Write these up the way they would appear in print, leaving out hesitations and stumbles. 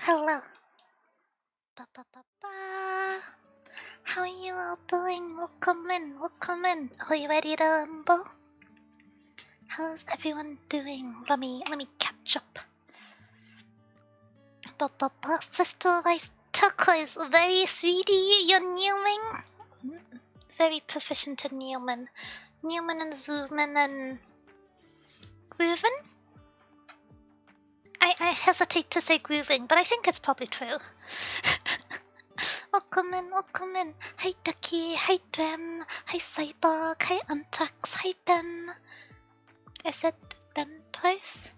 Hello. Ba ba ba ba. How are you all doing? Welcome in, welcome in. Are you ready to rumble? How's everyone doing? Let me catch up. Ba ba ba. Crystallized turquoise, very sweetie. You're Newman. Very proficient in Newman. Newman and Zoomman and Groovin? I hesitate to say grooving, but I think it's probably true. Welcome in, welcome in. Hi Ducky, hi Drem, hi Cyborg, hi Untax, hi Ben. I said Ben twice.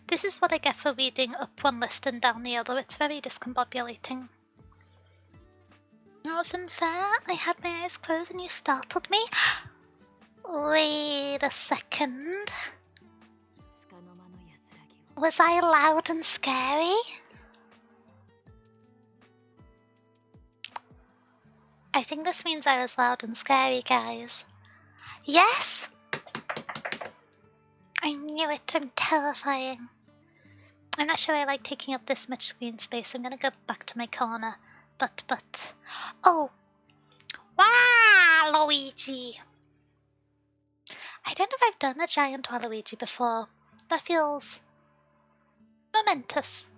This is what I get for reading up one list and down the other. It's very discombobulating. It wasn't fair. I had my eyes closed and you startled me. Wait a second. Was I loud and scary? I think this means I was loud and scary, guys. Yes? I knew it. I'm terrifying. I'm not sure I like taking up this much screen space. I'm gonna go back to my corner. But... Oh! Wow, Luigi! I don't know if I've done a giant Waluigi before. That feels... momentous.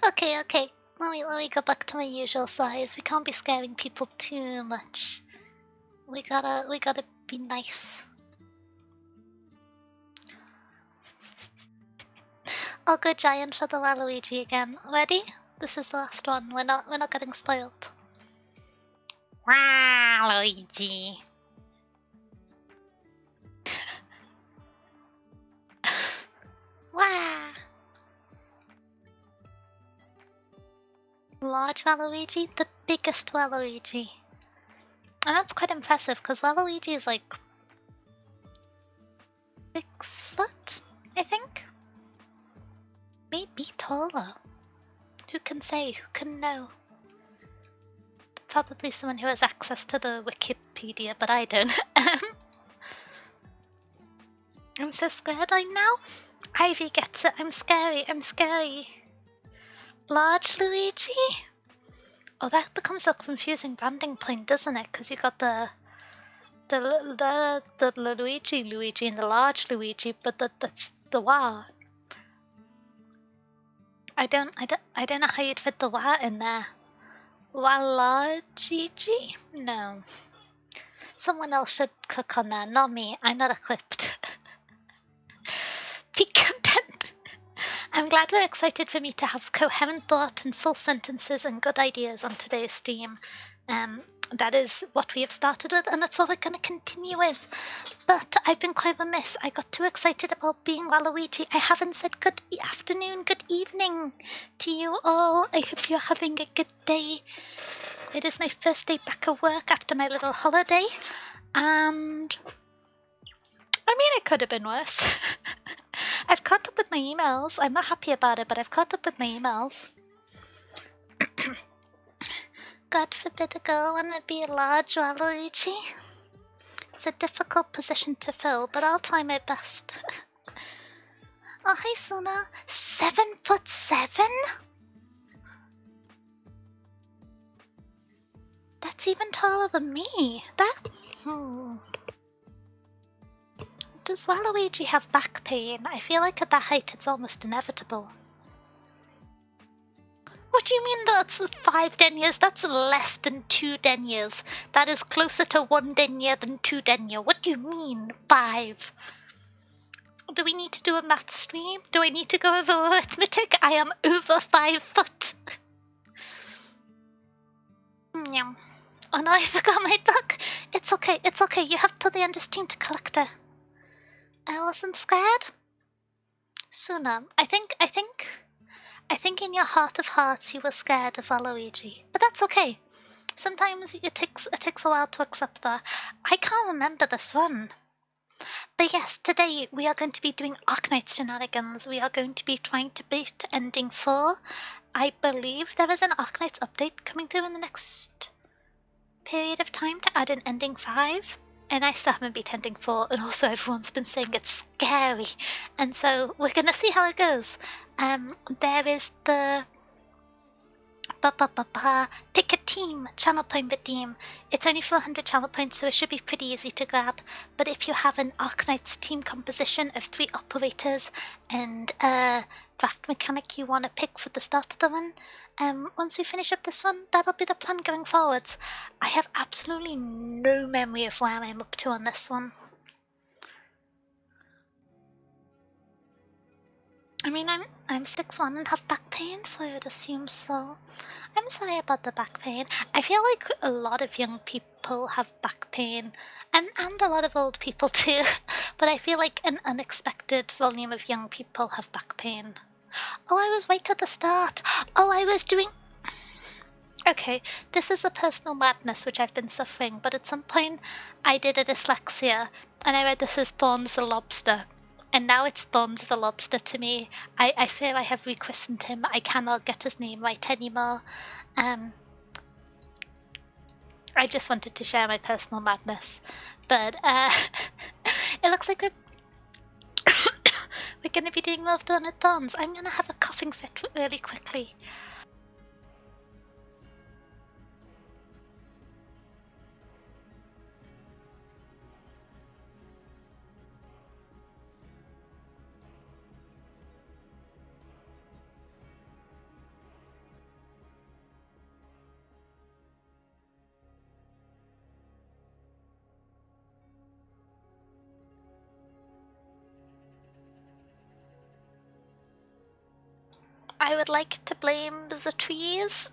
Okay. Let me go back to my usual size. We can't be scaring people too much. We gotta be nice. I'll go giant for the Waluigi again. Ready? This is the last one. We're not getting spoiled. Waluigi. Wow. Large Waluigi, the biggest Waluigi. And that's quite impressive because Waluigi is like 6 foot, I think? Maybe taller. Who can say? Who can know? Probably someone who has access to the Wikipedia, but I don't. I'm so scared right now. Ivy gets it. I'm scary. Large Luigi? Oh, that becomes a confusing branding point, doesn't it? Because you got the Luigi and the large Luigi, but that's the Wa. I don't know how you'd fit the Wa in there. Walagigi? No. Someone else should cook on that, not me. I'm not equipped. Be content. I'm glad we're excited for me to have coherent thought and full sentences and good ideas on today's stream. That is what we have started with, and that's what we're going to continue with. But I've been quite remiss. I got too excited about being Waluigi. I haven't said good afternoon, good evening to you all. I hope you're having a good day. It is my first day back at work after my little holiday, and I mean, it could have been worse. I've caught up with my emails. I'm not happy about it, but I've caught up with my emails. God forbid a girl wanna be a large Waluigi. It's a difficult position to fill, but I'll try my best. Oh, hi Suna. 7'7"? That's even taller than me. Does Waluigi have back pain? I feel like at that height it's almost inevitable. What do you mean that's 5 deniers? That's less than 2 deniers. That is closer to 1 denier than 2 denier. What do you mean 5? Do we need to do a math stream? Do I need to go over arithmetic? I am over 5 foot. Oh no, I forgot my book. It's okay. You have till the end of stream to collect it. I wasn't scared. Suna, I think in your heart of hearts you were scared of Waluigi, but that's okay. Sometimes it takes a while to accept that. I can't remember this one. But yes, today we are going to be doing Arknights shenanigans. We are going to be trying to beat ending 4. I believe there is an Arknights update coming through in the next period of time to add in ending 5. and I still haven't beat ending 4, and also everyone's been saying it's scary, and so we're gonna see how it goes. There is the pick a team channel point redeem. It's only 400 channel points, so it should be pretty easy to grab. But if you have an Arknights team composition of 3 operators and a draft mechanic you want to pick for the start of the run, once we finish up this one, that'll be the plan going forwards. I have absolutely no memory of where I'm up to on this one. I mean, I'm 6'1" and have back pain, so I would assume so. I'm sorry about the back pain. I feel like a lot of young people have back pain, and a lot of old people too, but I feel like an unexpected volume of young people have back pain. Oh, I was right at the start. Oh, I was doing... Okay, this is a personal madness which I've been suffering, but at some point I did a dyslexia, and I read this as Thorns the Lobster. And now it's Thorns the Lobster to me. I fear I have rechristened him. I cannot get his name right anymore. I just wanted to share my personal madness. But it looks like we're going to be doing more Thorn and Thorns. I'm going to have a coughing fit really quickly. I would like to blame the trees.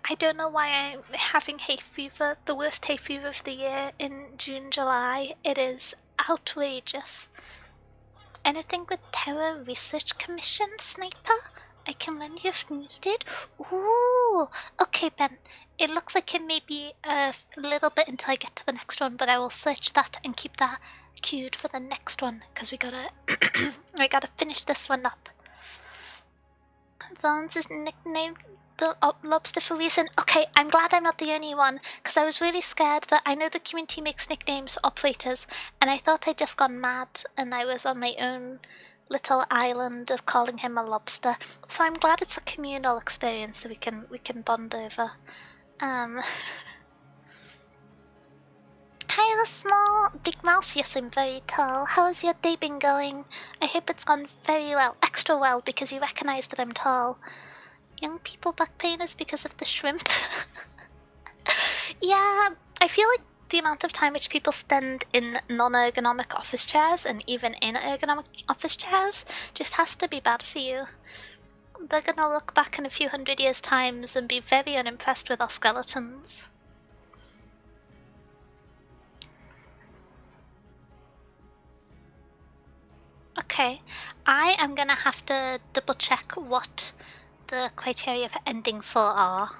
I don't know why I'm having hay fever, the worst hay fever of the year in June, July. It is outrageous. Anything with Terror Research Commission, Sniper? I can lend you if needed. Ooh, okay, Ben. It looks like it may be a little bit until I get to the next one, but I will search that and keep that queued for the next one, because we gotta finish this one up. Thorns is nicknamed the lobster for a reason. Okay, I'm glad I'm not the only one, because I was really scared that I know the community makes nicknames for operators, and I thought I'd just gone mad and I was on my own little island of calling him a lobster. So I'm glad it's a communal experience that we can bond over. Hi, small big mouse. Yes, I'm very tall. How has your day been going? I hope it's gone very well, extra well, because you recognize that I'm tall. Young people back pain is because of the shrimp. Yeah, I feel like the amount of time which people spend in non-ergonomic office chairs and even in ergonomic office chairs just has to be bad for you. They're gonna look back in a few hundred years' times and be very unimpressed with our skeletons. Okay, I am gonna have to double check what the criteria for ending 4 are.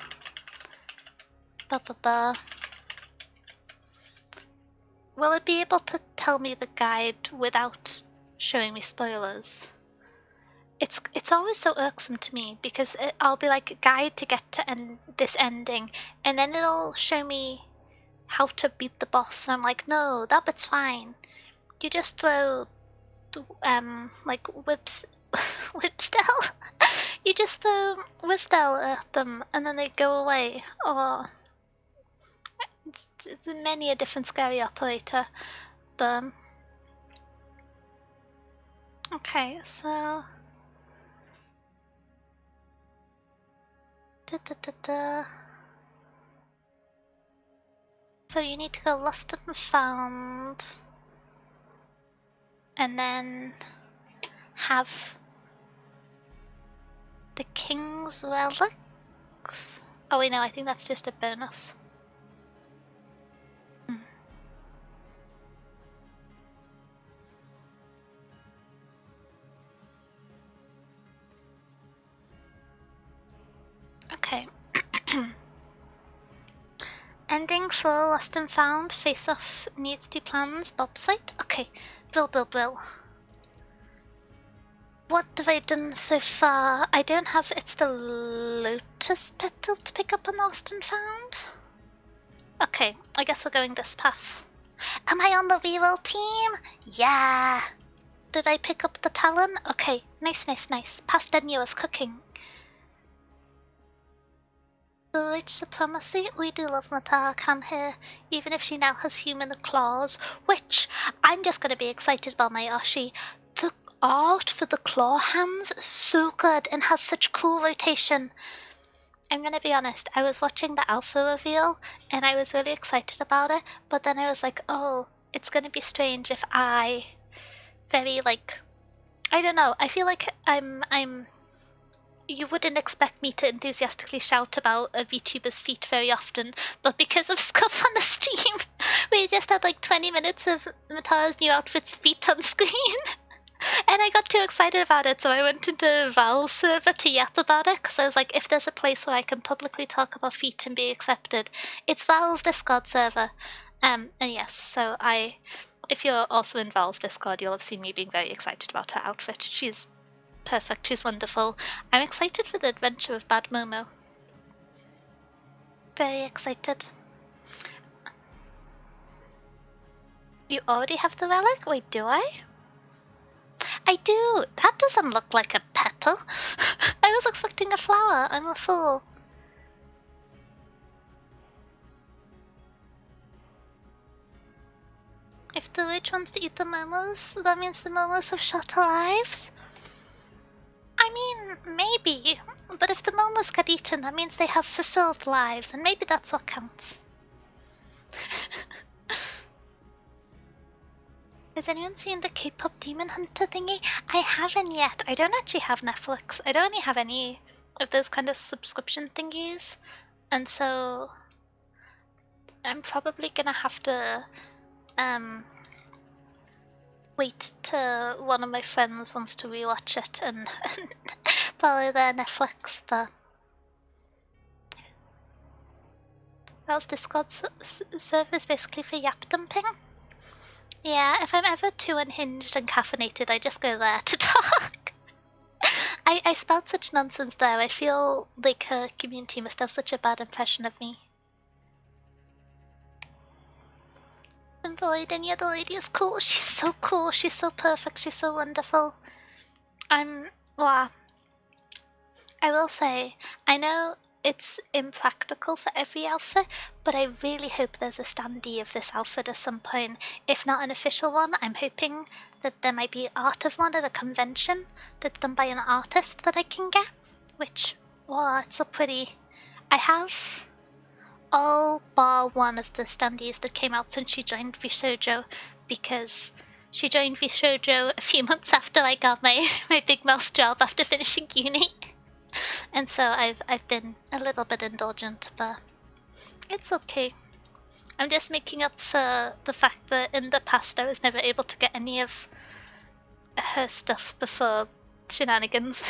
Will it be able to tell me the guide without showing me spoilers? It's always so irksome to me, because I'll be like, guide to get to this ending, and then it'll show me how to beat the boss, and I'm like, no, that bit's fine. You just throw like whipstell. You just throw whipstell at them and then they go away. Or it's many a different scary operator. But okay, so so you need to go lost and found. And then have the King's Relics. Oh wait, no, I think that's just a bonus. Okay. Ending for Lost and Found. Face off needs 2 plans. Bob site. Okay. Brill. What have I done so far? I don't have. It's the Lotus Petal to pick up on Lost and Found? Okay, I guess we're going this path. Am I on the reroll team? Yeah. Did I pick up the talon? Okay, nice. Pasta Nua's cooking. Village supremacy? We do love Matara-kan here, even if she now has human claws, which I'm just gonna be excited about my Oshi. The art for the claw hands is so good and has such cool rotation. I'm gonna be honest, I was watching the alpha reveal and I was really excited about it, but then I was like, oh, it's gonna be strange if I I don't know, I feel like you wouldn't expect me to enthusiastically shout about a VTuber's feet very often, but because of Scuff on the stream, we just had like 20 minutes of Matara's new outfit's feet on screen. And I got too excited about it, so I went into Val's server to yap about it, because I was like, if there's a place where I can publicly talk about feet and be accepted, it's Val's Discord server. And yes, so if you're also in Val's Discord, you'll have seen me being very excited about her outfit. She's perfect, she's wonderful. I'm excited for the adventure of Bad Momo. Very excited. You already have the relic? Wait, do I? I do! That doesn't look like a petal. I was expecting a flower. I'm a fool. If the witch wants to eat the momos, that means the momos have short lives? I mean, maybe. But if the momos get eaten, that means they have fulfilled lives, and maybe that's what counts. Has anyone seen the K-pop Demon Hunter thingy? I haven't yet. I don't actually have Netflix. I don't really have any of those kind of subscription thingies. And so I'm probably gonna have to wait till one of my friends wants to rewatch it and follow their Netflix, but Val's Discord servers basically for yap dumping. Yeah, if I'm ever too unhinged and caffeinated, I just go there to talk. I spout such nonsense there. I feel like her community must have such a bad impression of me. And the lady, and yeah, the lady is cool. She's so cool. She's so perfect. She's so wonderful. Wow. I will say, I know it's impractical for every outfit, but I really hope there's a standee of this outfit at some point. If not an official one, I'm hoping that there might be art of one at a convention that's done by an artist that I can get, which, well, it's so pretty. I have all bar one of the standees that came out since she joined Vshoujo, because she joined Vshoujo a few months after I got my big mouse job after finishing uni. And so I've been a little bit indulgent, but it's okay. I'm just making up for the fact that in the past I was never able to get any of her stuff before shenanigans.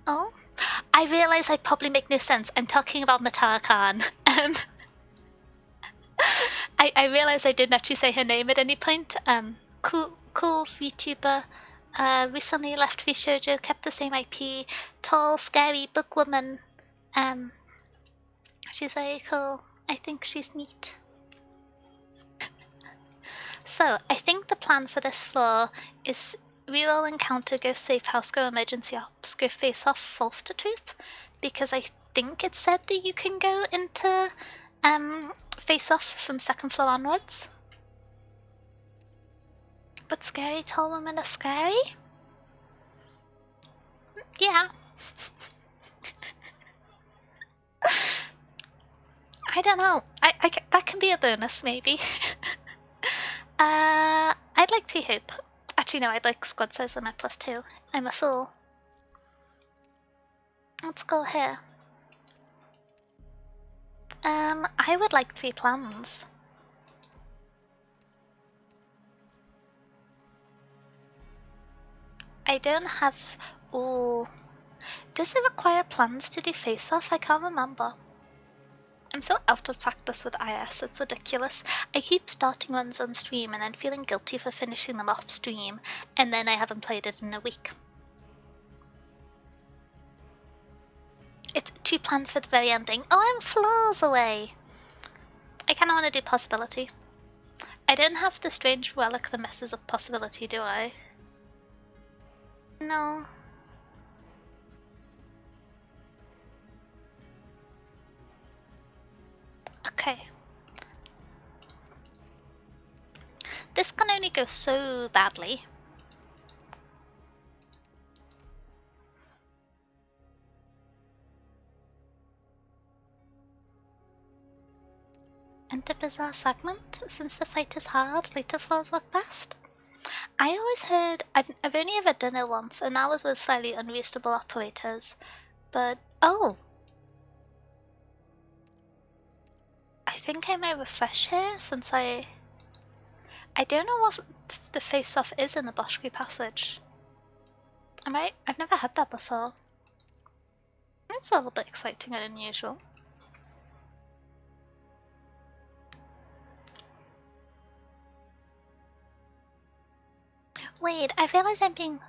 Oh? I realise I probably make no sense. I'm talking about Matara-kan. I realise I didn't actually say her name at any point. Cool VTuber. Recently left Vshoujo, kept the same IP, tall, scary bookwoman. She's very cool. I think she's neat. So, I think the plan for this floor is reroll encounter, go safe house, go emergency ops, go face off, false to truth, because I think it said that you can go into face off from second floor onwards. But scary tall women are scary? Yeah. I don't know. That can be a bonus, maybe. I'd like to hope. Actually, no, I'd like squad size on my +2. I'm a fool. Let's go here. I would like 3 plans. I don't have... Ooh. Does it require plans to do face-off? I can't remember. I'm so out of practice with IS, it's ridiculous. I keep starting runs on stream and then feeling guilty for finishing them off stream, and then I haven't played it in a week. It's 2 plans for the very ending. Oh, I'm floors away! I kinda wanna do possibility. I don't have the strange relic that messes up possibility, do I? No. Okay. This can only go so badly. Enter bizarre fragment. Since the fight is hard, later floors work best. I always heard, I've only ever done it once, and that was with slightly unreasonable operators. But, oh! I think I might refresh here, since I don't know what the face-off is in the Boschke passage. I've never had that before. It's a little bit exciting and unusual. Wait, I realize I'm being...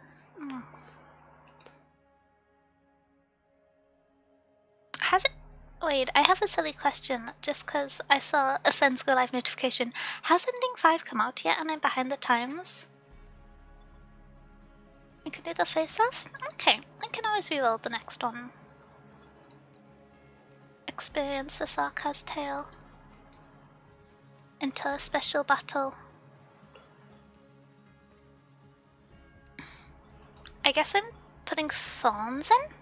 Has it... Wait, I have a silly question, just because I saw a Friends Go Live notification. Has Ending 5 come out yet and I'm behind the times? You can do the face-off? Okay, I can always reroll the next one. Experience the Sarkaz tale. Enter a special battle. I guess I'm putting thorns in?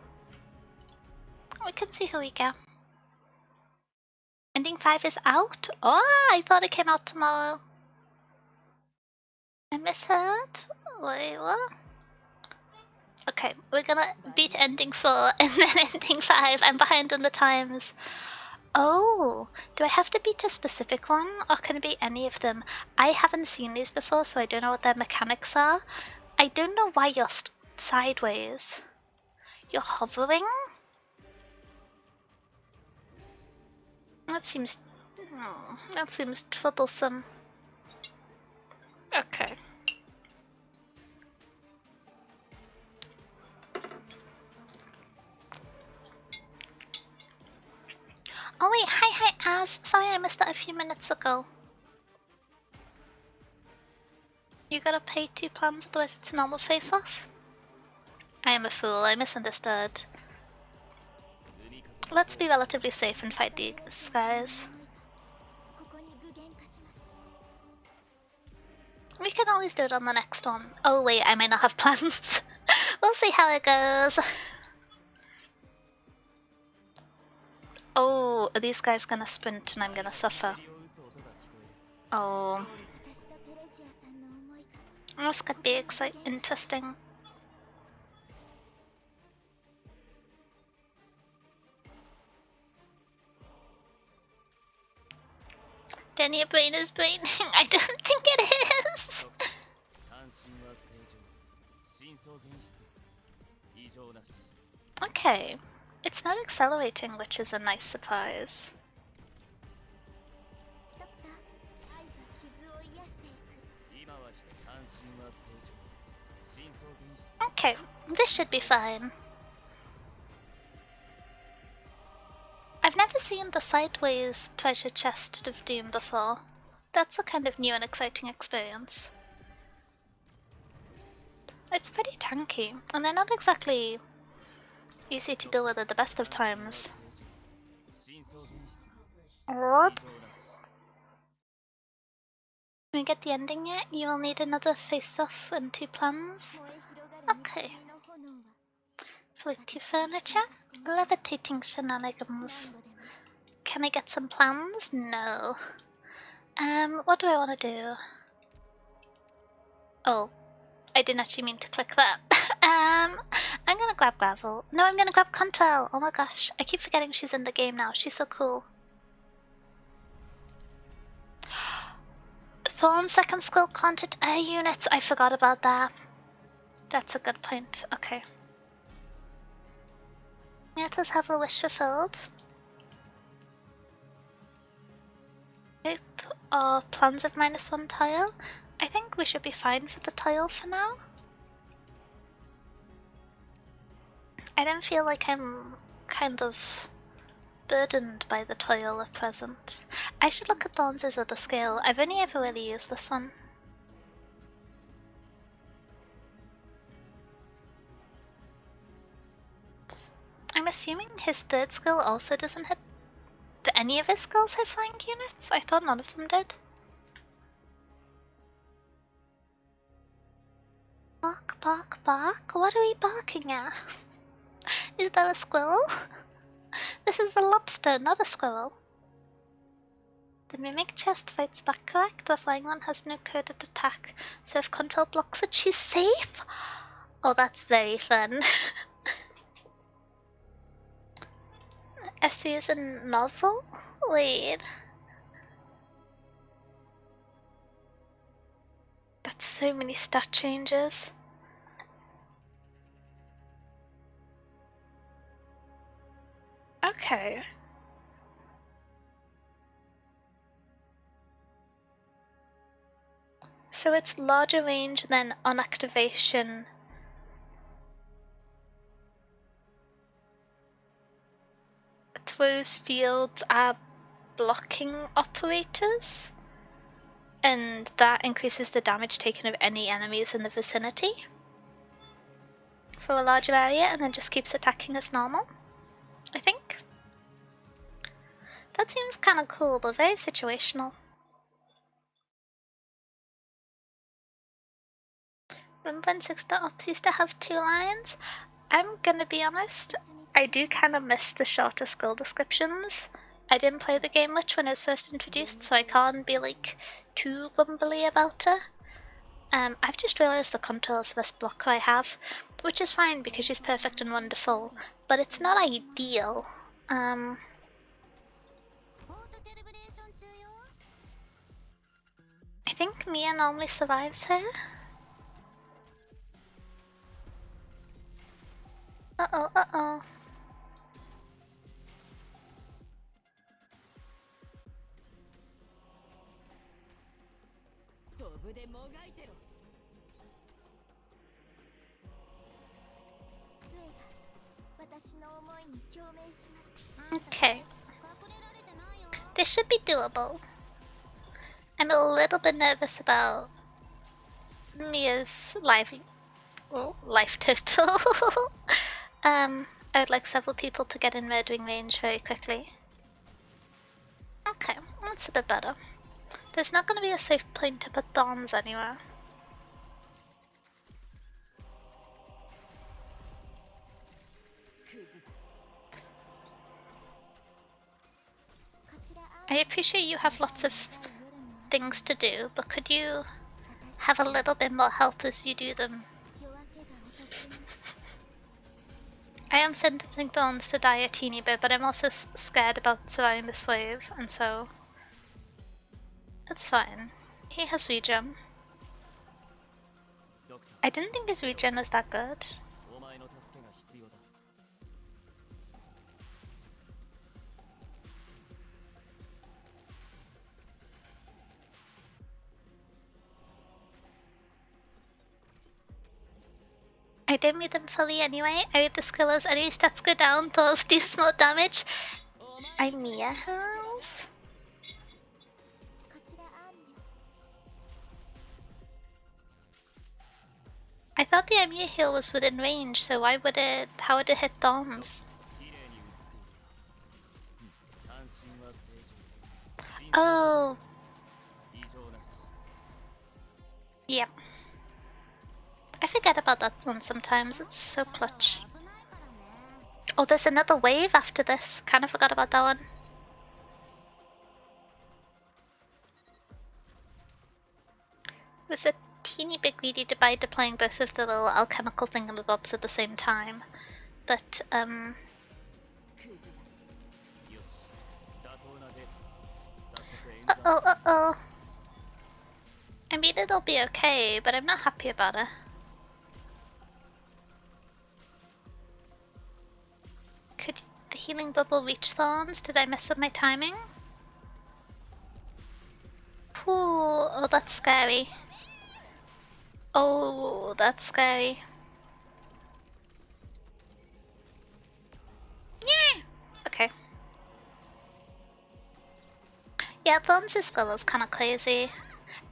We can see who we get. Ending 5 is out? Oh, I thought it came out tomorrow. I misheard? Wait, what? Okay, we're gonna beat Ending 4 and then Ending 5. I'm behind on the times. Oh, do I have to beat a specific one, or can it be any of them? I haven't seen these before, so I don't know what their mechanics are. I don't know why you're sideways. You're hovering? That seems troublesome. Okay. Oh wait, hi Az. Sorry I missed that a few minutes ago. You gotta pay 2 plans, otherwise it's a normal face-off? I am a fool, I misunderstood. Let's be relatively safe and fight these guys. We can always do it on the next one. Oh wait, I might not have plans. We'll see how it goes. Oh, are these guys gonna sprint and I'm gonna suffer? Oh. This could be interesting. Danny, your brain is braining. I don't think it is. Okay. It's not accelerating, which is a nice surprise. Okay, this should be fine. I've never seen the sideways treasure chest of Doom before. That's a kind of new and exciting experience. It's pretty tanky, and they're not exactly easy to deal with at the best of times. What? Can we get the ending yet? You will need another face-off and 2 plans. Okay. Flicky furniture? Levitating shenanigans. Can I get some plans? No. What do I want to do? Oh, I didn't actually mean to click that. I'm gonna grab Gravel. No, I'm gonna grab Control. Oh my gosh, I keep forgetting she's in the game now. She's so cool. Thorn second skill content air units. I forgot about that. That's a good point. Okay. Let us have a wish fulfilled. Nope. Plans of -1 tile. I think we should be fine for the tile for now. I don't feel like I'm kind of burdened by the tile at present. I should look at Thorns' other skill. I've only ever really used this one. I'm assuming his third skill also doesn't hit. Do any of his skills hit flank units? I thought none of them did. Bark, bark, bark. What are we barking at? Is there a squirrel? This is a lobster, not a squirrel. The mimic chest fights back correct. The flying one has no coded attack, so if control blocks it, she's safe. Oh, that's very fun. S3 is a novel? Wait. That's so many stat changes. Okay. So it's larger range than on activation. Throws fields are blocking operators, and that increases the damage taken of any enemies in the vicinity for a larger area, and then just keeps attacking as normal, I think. That seems kind of cool, but very situational. Remember when 6.ops used to have 2 lines? I'm gonna be honest, I do kind of miss the shorter skill descriptions. I didn't play the game much when it was first introduced, so I can't be like too grumbly about it. I've just realised the contour is the best blocker I have, which is fine because she's perfect and wonderful, but it's not ideal. I think Mia normally survives her. Uh-oh, uh-oh. Okay. This should be doable. I'm a little bit nervous about Mia's life total. I would like several people to get in murdering range very quickly. Okay, that's a bit better. There's not going to be a safe point to put thorns anywhere. I appreciate you have lots of things to do, but could you have a little bit more health as you do them? I am sentencing Thorns to die a teeny bit, but I'm also scared about surviving this wave, and so it's fine. He has regen. I didn't think his regen was that good. I didn't read them fully anyway. I read the skill as enemy stats go down, Thorns do small damage. I'm Mia House. I thought the Amiya heal was within range, so how would it hit Thorns? Oh. Yeah. I forget about that one sometimes, it's so clutch. Oh, there's another wave after this. Kinda forgot about that one. It was a teeny bit greedy by deploying both of the little alchemical thingamabobs at the same time. But, uh-oh, uh-oh. I mean, it'll be okay, but I'm not happy about it. Could the healing bubble reach Thorns? Did I mess up my timing? Ooh, oh, that's scary. Oh, that's scary. Yeah! Okay. Yeah, Thorns' skull is kind of crazy.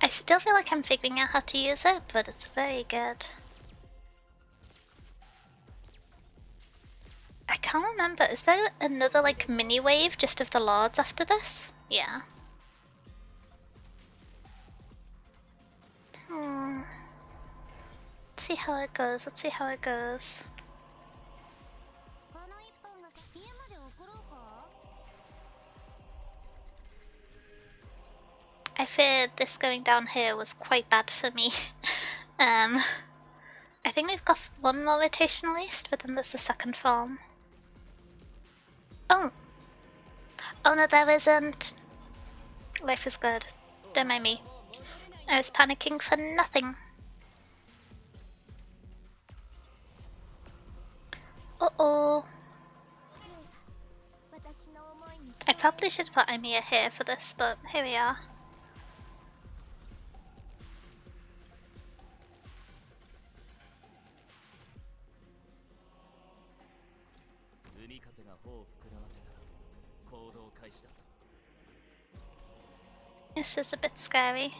I still feel like I'm figuring out how to use it, but it's very good. I can't remember, is there another like mini wave just of the lords after this? Yeah. Let's see how it goes, let's see how it goes. I feared this going down here was quite bad for me. I think we've got one more rotation at least, but then there's the second form. Oh! Oh no, there isn't! Life is good. Don't mind me. I was panicking for nothing. Uh-oh. I probably should put Ymir here for this, but here we are. This is a bit scary.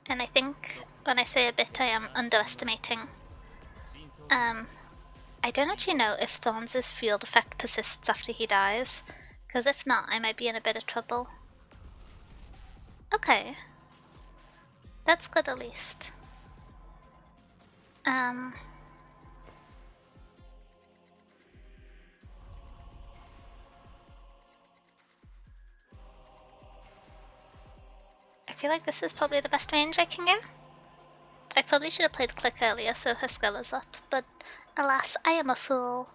And I think when I say a bit, I am underestimating. I don't actually know if Thorns' field effect persists after he dies, because if not, I might be in a bit of trouble. Okay. That's good at least. I feel like this is probably the best range I can get. I probably should have played Click earlier so her skill is up, but alas, I am a fool.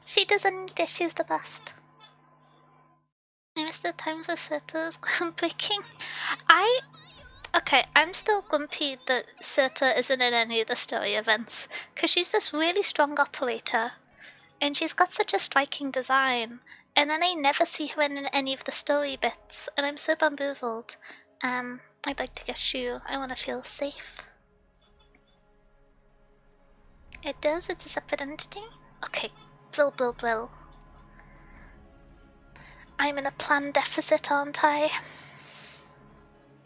She doesn't need it, she's the best. I miss the times of Sirta's groundbreaking. Okay, I'm still grumpy that Sirta isn't in any of the story events, because she's this really strong operator, and she's got such a striking design, and then I never see her in any of the story bits, and I'm so bamboozled. I'd like to get Shu. I want to feel safe. It does? It's a separate entity? Okay, brill. I'm in a plan deficit, aren't I?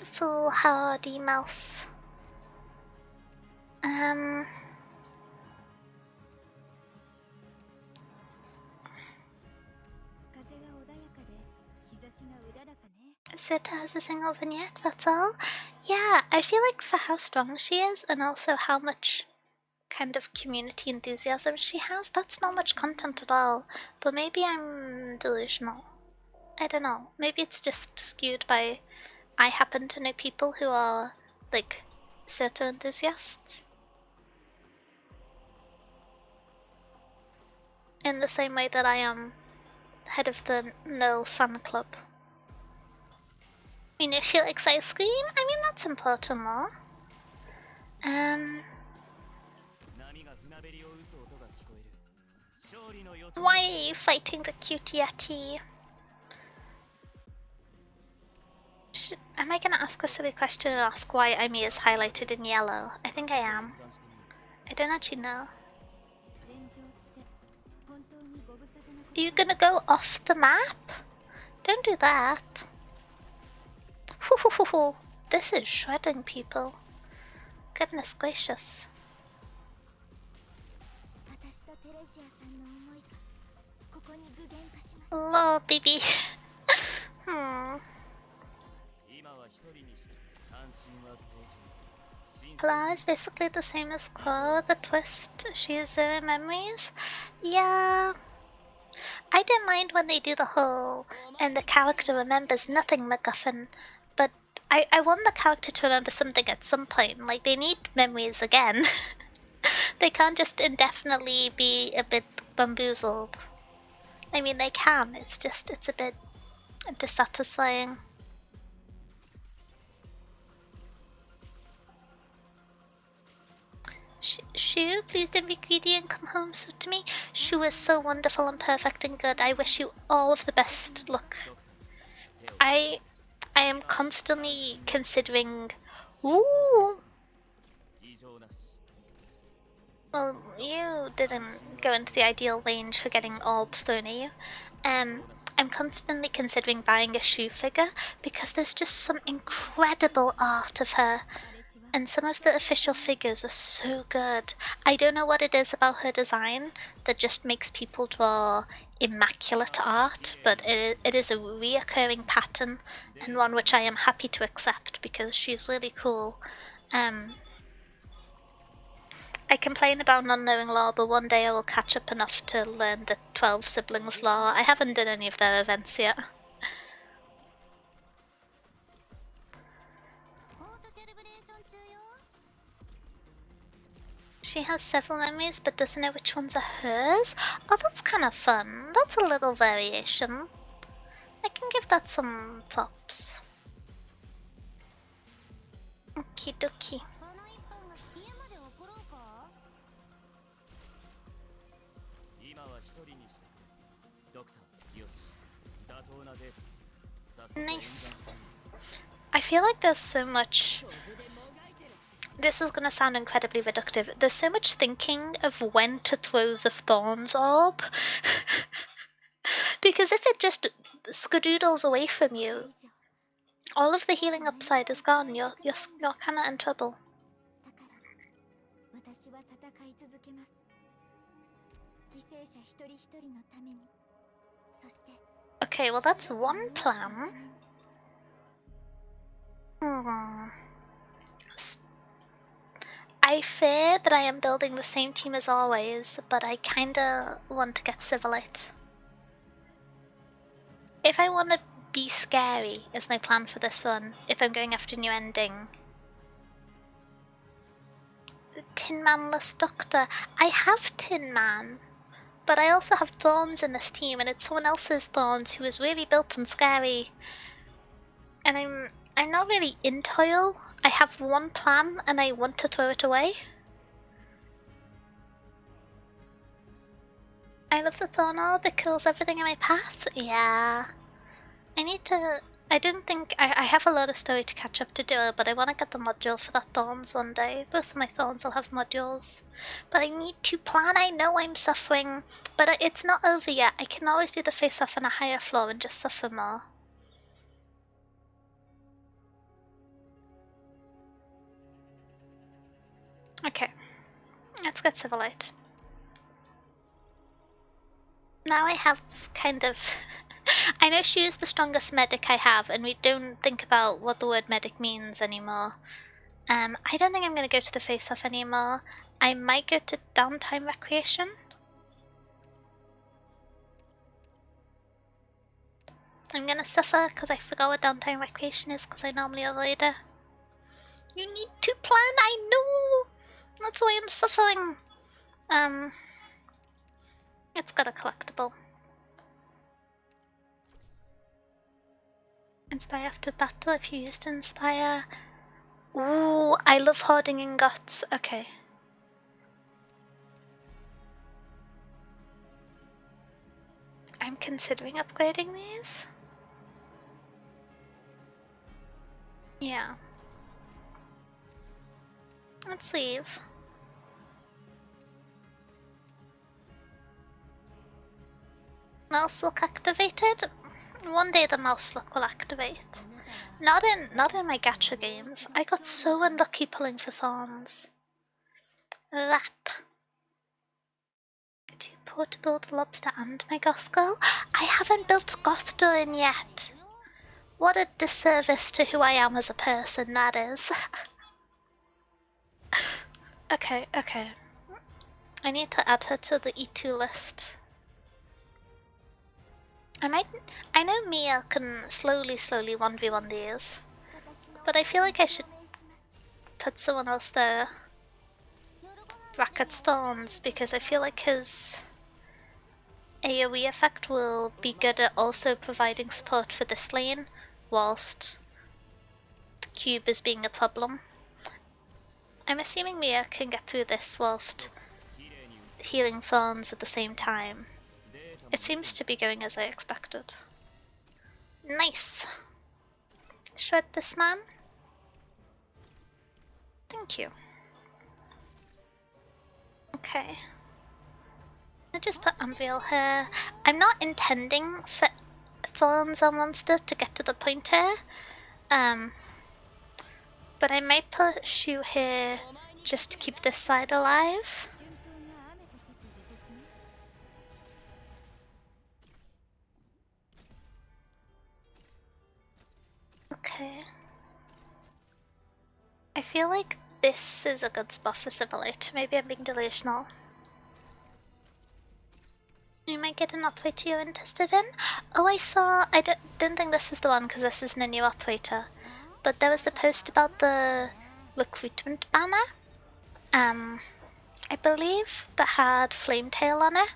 Full hardy mouse. Sita has a single vignette, that's all? Yeah, I feel like for how strong she is, and also how much kind of community enthusiasm she has, that's not much content at all. But maybe I'm delusional. I don't know. Maybe it's just skewed by I happen to know people who are, like, Sita enthusiasts. In the same way that I am head of the Null fan club. You know, she likes ice cream? I mean, that's important, though. Why are you fighting the cute yeti? Am I gonna ask a silly question and ask why Amy is highlighted in yellow? I think I am. I don't actually know. Are you gonna go off the map? Don't do that. This is shredding people. Goodness gracious. Lol, baby. Lara is basically the same as Quo, the twist. She has zero memories. Yeah. I don't mind when they do the whole and the character remembers nothing MacGuffin, but I want the character to remember something at some point. Like, they need memories again. They can't just indefinitely be a bit bamboozled. I mean, they can, it's a bit dissatisfying. Shu, please don't be greedy and come home so to me. Shu is so wonderful and perfect and good. I wish you all of the best luck. I am constantly considering. Ooh. Well, you didn't go into the ideal range for getting orbs thrown at you. I'm constantly considering buying a shoe figure because there's just some incredible art of her. And some of the official figures are so good. I don't know what it is about her design that just makes people draw immaculate art, but it is a reoccurring pattern and one which I am happy to accept because she's really cool. I complain about not knowing law, but one day I will catch up enough to learn the 12 siblings law. I haven't done any of their events yet. She has several memories but doesn't know which ones are hers? Oh, that's kind of fun. That's a little variation. I can give that some props. Okie dokie. Nice. I feel like there's so much... This is going to sound incredibly reductive. There's so much thinking of when to throw the Thorns orb. Because if it just skadoodles away from you, all of the healing upside is gone. You're kind of in trouble. Okay, well that's one plan. I fear that I am building the same team as always, but I kinda want to get Civilite. If I want to be scary is my plan for this one, if I'm going after new ending. Tin Manless Doctor. I have Tin Man, but I also have Thorns in this team, and it's someone else's Thorns who is really built and scary. And I'm not really in toil. I have one plan and I want to throw it away. I love the Thorn Orb, it kills everything in my path. Yeah. I didn't think, I have a lot of story to catch up to do, but I want to get the module for that Thorns one day. Both of my Thorns will have modules. But I need to plan, I know I'm suffering, but it's not over yet. I can always do the face-off on a higher floor and just suffer more. Okay, let's get Civilite. Now I have kind of... I know she is the strongest medic I have, and we don't think about what the word medic means anymore. I don't think I'm going to go to the face-off anymore. I might go to downtime recreation. I'm going to suffer because I forgot what downtime recreation is because I normally avoid it. You need to plan, I know! That's why I'm suffering. It's got a collectible. Inspire after battle if you used to inspire. Ooh, I love hoarding ingots. Okay. I'm considering upgrading these. Yeah. Let's leave. Mouse look activated? One day the mouse look will activate. Not in my gacha games. I got so unlucky pulling for thorns. Rap. Do you port build lobster and my goth girl? I haven't built goth in yet. What a disservice to who I am as a person that is. Okay. I need to add her to the E2 list. I know Mia can slowly 1v1 these, but I feel like I should put someone else there. Brackets Thorns, because I feel like his AoE effect will be good at also providing support for this lane, whilst the cube is being a problem. I'm assuming Mia can get through this whilst healing Thorns at the same time. It seems to be going as I expected. Nice! Shred this man. Thank you. Okay. Okay. I'll just put Unreal here. I'm not intending for Thorns or Monster to get to the point here. But I might put Shoe here just to keep this side alive. Okay. I feel like this is a good spot for Civilite. Maybe I'm being delusional. You might get an operator you're interested in. Oh, I didn't think this is the one because this isn't a new operator. But there was the post about the recruitment banner. I believe that had Flametail on it.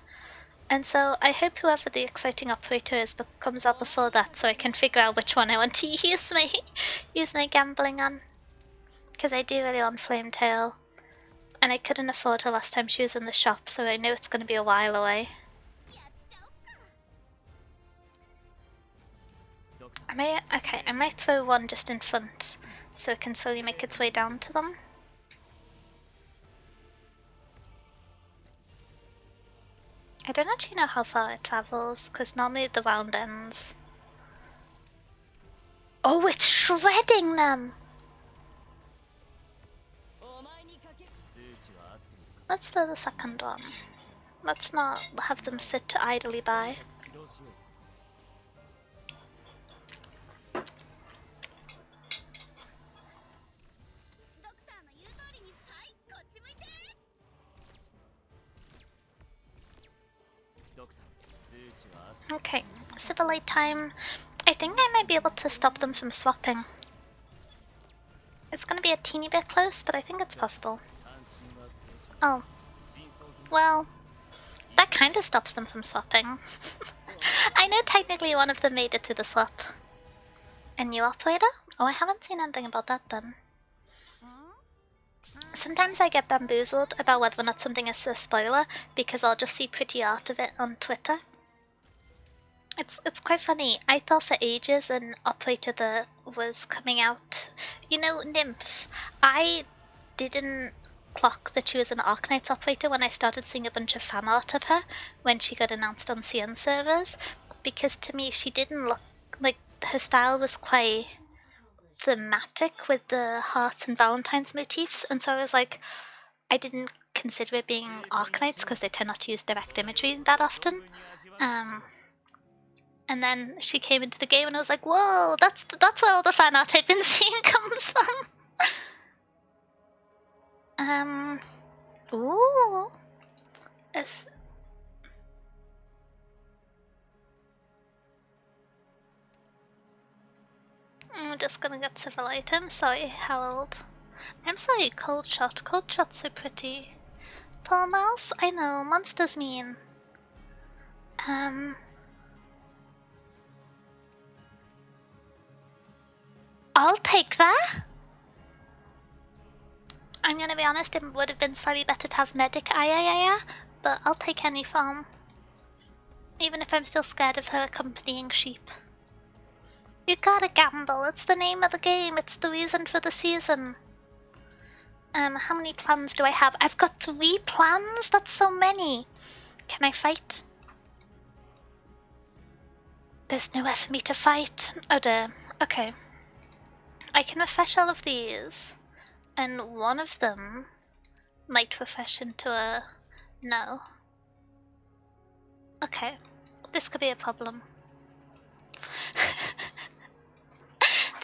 And so I hope whoever the exciting operator is comes out before that so I can figure out which one I want to use my gambling on. Because I do really want Flametail. And I couldn't afford her last time she was in the shop, so I know it's going to be a while away. I might throw one just in front so it can slowly make its way down to them. I don't actually know how far it travels, because normally the round ends. Oh, it's shredding them! Let's throw the second one. Let's not have them sit idly by. Okay, Civilite time. I think I might be able to stop them from swapping. It's gonna be a teeny bit close, but I think it's possible. Oh. Well, that kind of stops them from swapping. I know technically one of them made it to the swap. A new operator? Oh, I haven't seen anything about that then. Sometimes I get bamboozled about whether or not something is a spoiler because I'll just see pretty art of it on Twitter. It's quite funny. I thought for ages an operator that was coming out, you know, Nymph. I didn't clock that she was an Arknights operator when I started seeing a bunch of fan art of her when she got announced on CN servers, because to me she didn't look like her style was quite thematic with the hearts and Valentine's motifs, and so I was like, I didn't consider it being Arknights because they tend not to use direct imagery that often. And then she came into the game and I was like, whoa, that's where all the fan art I've been seeing comes from. Ooh. I'm just gonna get civil items. Sorry, Harold. I'm sorry, Cold Shot. Cold Shot's so pretty. Pearl Mouse? I know, monsters mean. I'll take that. I'm gonna be honest, it would have been slightly better to have Medic Aya, but I'll take any farm. Even if I'm still scared of her accompanying sheep. You gotta gamble, it's the name of the game, it's the reason for the season. How many plans do I have? I've got 3 plans? That's so many. Can I fight? There's nowhere for me to fight. Oh dear. Okay. I can refresh all of these. And one of them might refresh into a no. Okay. This could be a problem.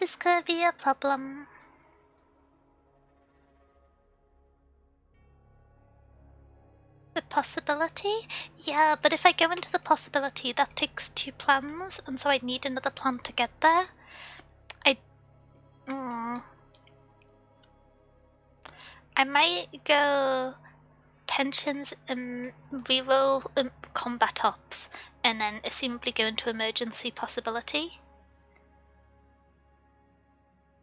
This could be a problem. The possibility? Yeah, but if I go into the possibility, that takes 2 plans, and so I need another plan to get there. I might go tensions and reroll combat ops, and then assumably go into emergency possibility.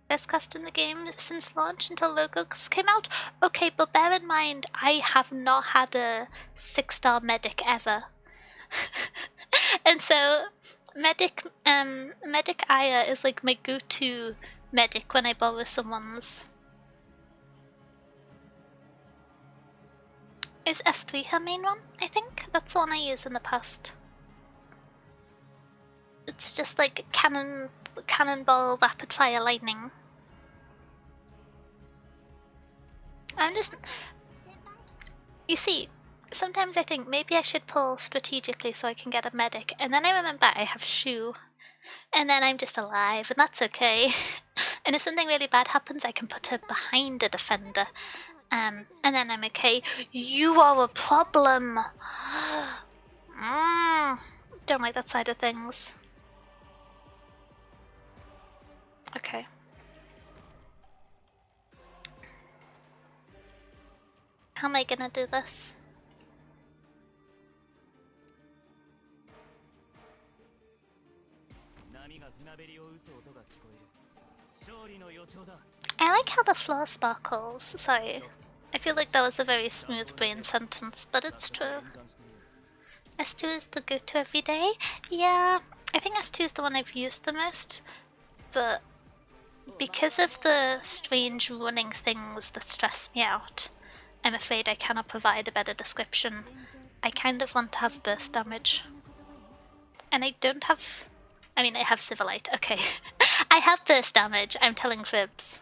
Best cast in the game since launch until logos came out? Okay, but bear in mind, I have not had a 6-star medic ever. And so, Medic Aya is like my go-to medic when I borrow someone's. Is S3 her main one? I think that's the one I used in the past. It's just like cannonball rapid fire lightning. I'm just... You see, sometimes I think maybe I should pull strategically so I can get a medic, and then I remember I have Shu, and then I'm just alive, and that's okay. And if something really bad happens, I can put her behind a defender, and then I'm okay. You are a problem! Don't like that side of things. Okay. How am I gonna do this? I like how the floor sparkles. Sorry. I feel like that was a very smooth brain sentence, but it's true. S2 is the go-to every day? Yeah, I think S2 is the one I've used the most, but because of the strange running things that stress me out, I'm afraid I cannot provide a better description. I kind of want to have burst damage. And I don't have... I mean, I have Civilite, okay. I have burst damage, I'm telling fibs.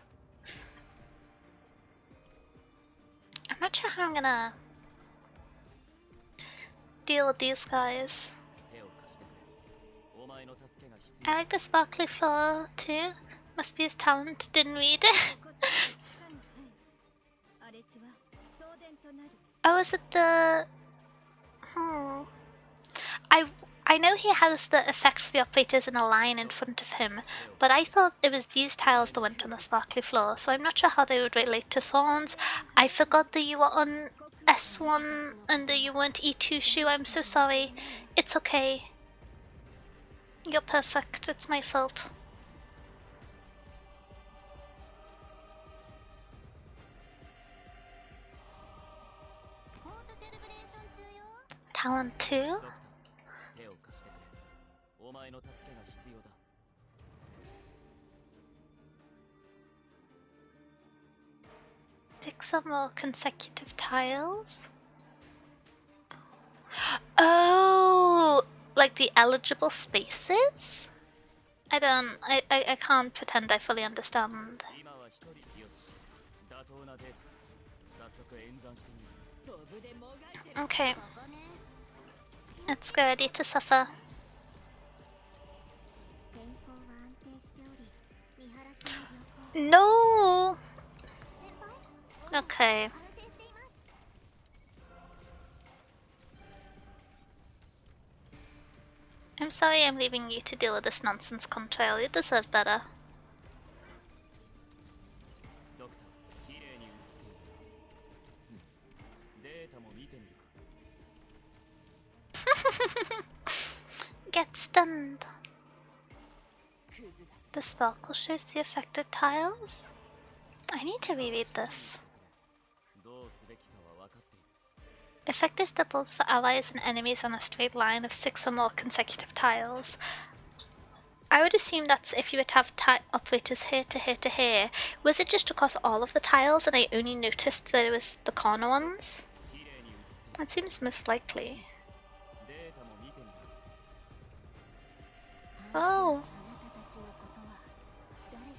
I'm not sure how I'm gonna deal with these guys. I like the sparkly floor too. Must be his talent, didn't read it. Oh, is it the... I know he has the effect for the operators in a line in front of him, but I thought it was these tiles that went on the sparkly floor, so I'm not sure how they would relate to Thorns. I forgot that you were on S1 and that you weren't E2 Shu, I'm so sorry. It's okay. You're perfect, it's my fault. Talent 2? Take some more consecutive tiles. Oh, like the eligible spaces? I can't pretend I fully understand. Okay. Let's go, ready to suffer. No! Okay. I'm sorry I'm leaving you to deal with this nonsense, Contrail. You deserve better. Get stunned. The sparkle shows the affected tiles? I need to reread this. Effect is doubles for allies and enemies on a straight line of 6 or more consecutive tiles. I would assume that's if you would have operators here to here to here. Was it just across all of the tiles and I only noticed that it was the corner ones? That seems most likely. Oh.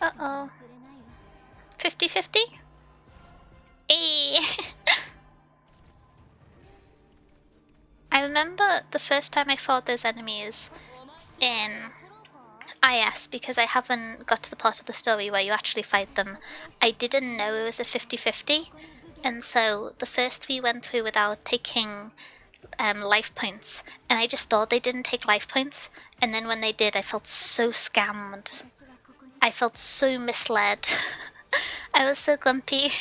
Uh-oh. 50-50? Hey. I remember the first time I fought those enemies in IS, because I haven't got to the part of the story where you actually fight them. I didn't know it was a 50-50, and so the first 3 went through without taking life points, and I just thought they didn't take life points, and then when they did, I felt so scammed. I felt so misled. I was so grumpy.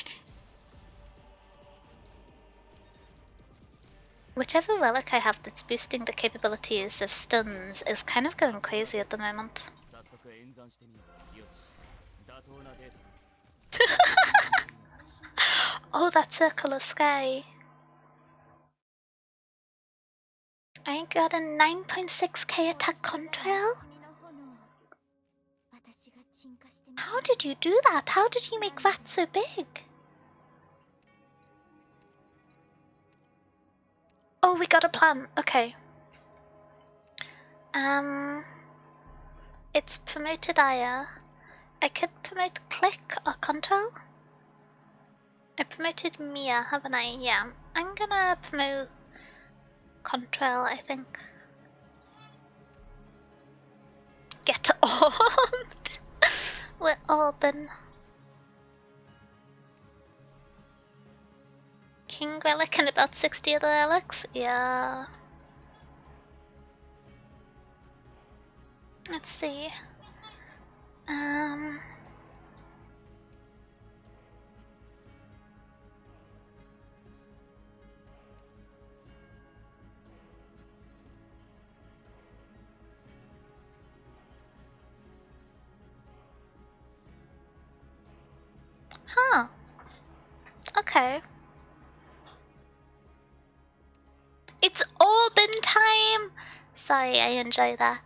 Whichever relic I have that's boosting the capabilities of stuns is kind of going crazy at the moment. Oh, that circular sky. I got a 9.6k attack contrail? How did you do that? How did you make that so big? we got a plan. Okay. It's promoted Aya. I could promote Click or Control. I promoted Mia, haven't I? Yeah. I'm gonna promote Control, I think. Get orbed! We're orbing. King Relic and about 60 other relics? Yeah. Let's see. Huh. Okay. It's orbing time! Sorry, I enjoy that.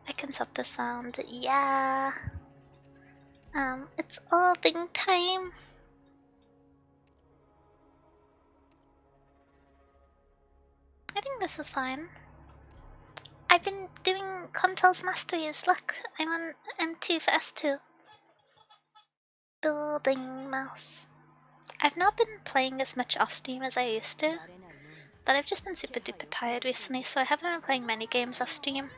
I can stop the sound. Yeah. It's orbing time. I think this is fine. I've been doing Control's Masteries. Look, I'm on M2 for S2. Building mouse. I've not been playing as much off stream as I used to, but I've just been super duper tired recently, so I haven't been playing many games off stream.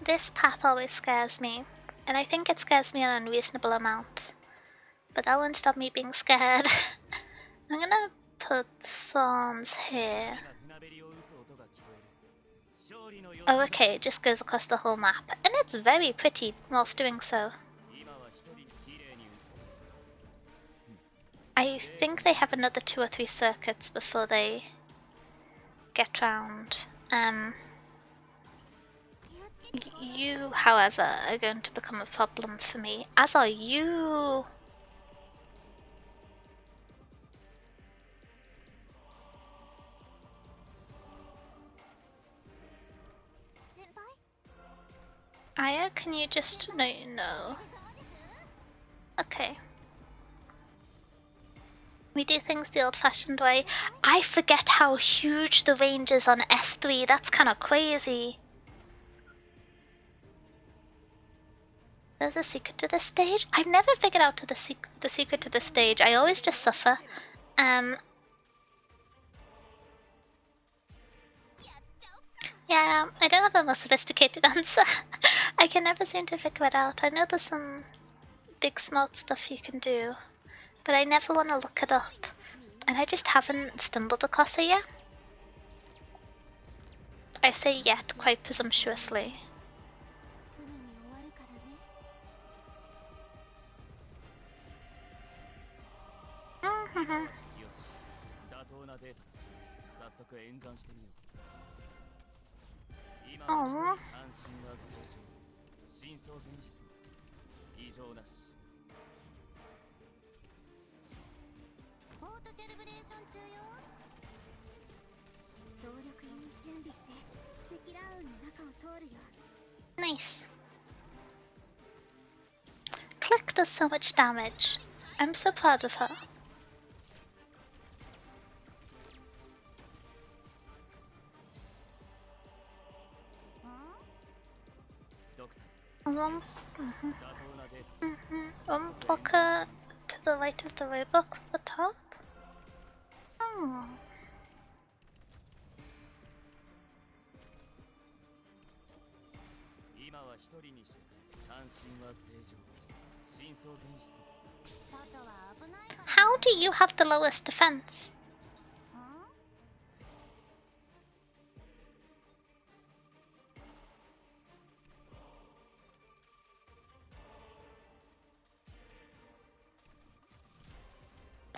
This path always scares me, and I think it scares me an unreasonable amount. But that won't stop me being scared. I'm gonna put thorns here. Oh, okay, it just goes across the whole map. And it's very pretty whilst doing so. I think they have another 2 or 3 circuits before they get round. You, however, are going to become a problem for me, as are you. Aya, can you just... No. Okay. We do things the old-fashioned way. I forget how huge the range is on S3, that's kind of crazy. There's a secret to this stage? I've never figured out the secret to this stage. I always just suffer. Yeah, I don't have a more sophisticated answer. I can never seem to figure it out. I know there's some big smart stuff you can do, but I never want to look it up. And I just haven't stumbled across it yet. I say yet quite presumptuously. Oh. Nice. Click does so much damage. I'm so proud of her. One blocker to the right of the roadblocks at the top. Oh. How do you have the lowest defense?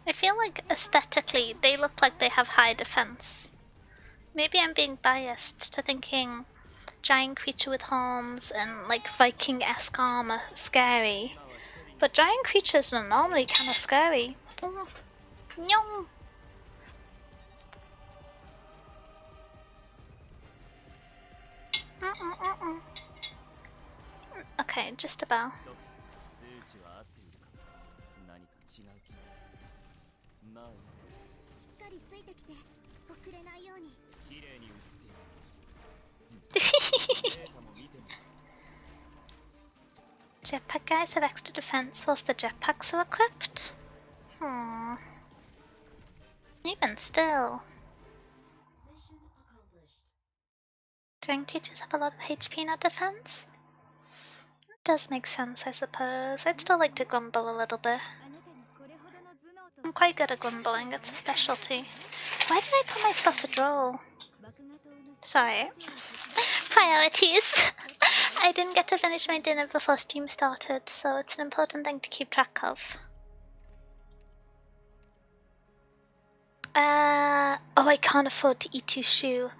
I feel like aesthetically they look like they have high defense. Maybe I'm being biased to thinking giant creature with horns and like Viking-esque armor scary. But giant creatures are normally kind of scary. Oh, no. Okay, just about. Jetpack guys have extra defense whilst the jetpacks are equipped? Even still. Giant creatures have a lot of HP, not defense? It does make sense, I suppose. I'd still like to grumble a little bit. I'm quite good at grumbling, it's a specialty. Why did I put my sausage roll? Sorry. Priorities! I didn't get to finish my dinner before stream started, so it's an important thing to keep track of. Oh, I can't afford to eat Shoe.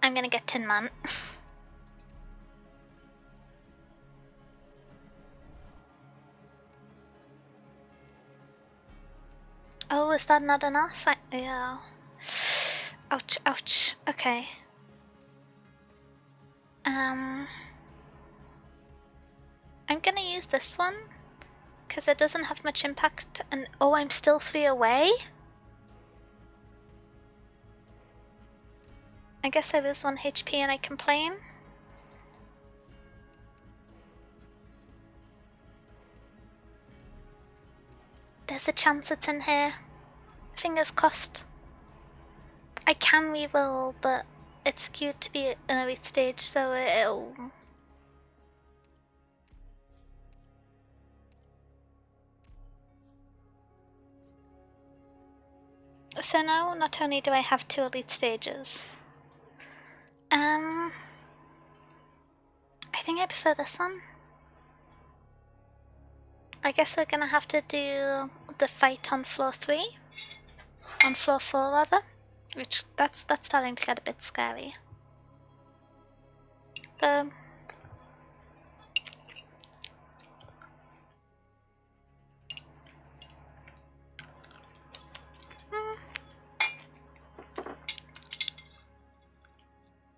I'm gonna get Tin Man. Oh, is that not enough? Yeah. Ouch, ouch. Okay. I'm gonna use this one, because it doesn't have much impact, and oh, I'm still 3 away? I guess I lose 1 HP and I complain. There's a chance it's in here. Fingers crossed. I can reroll, but it's skewed to be an elite stage, so it'll... So now not only do I have 2 elite stages, I think I prefer this one. I guess we're gonna have to do the fight on floor 3. On floor 4 rather. Which that's starting to get a bit scary.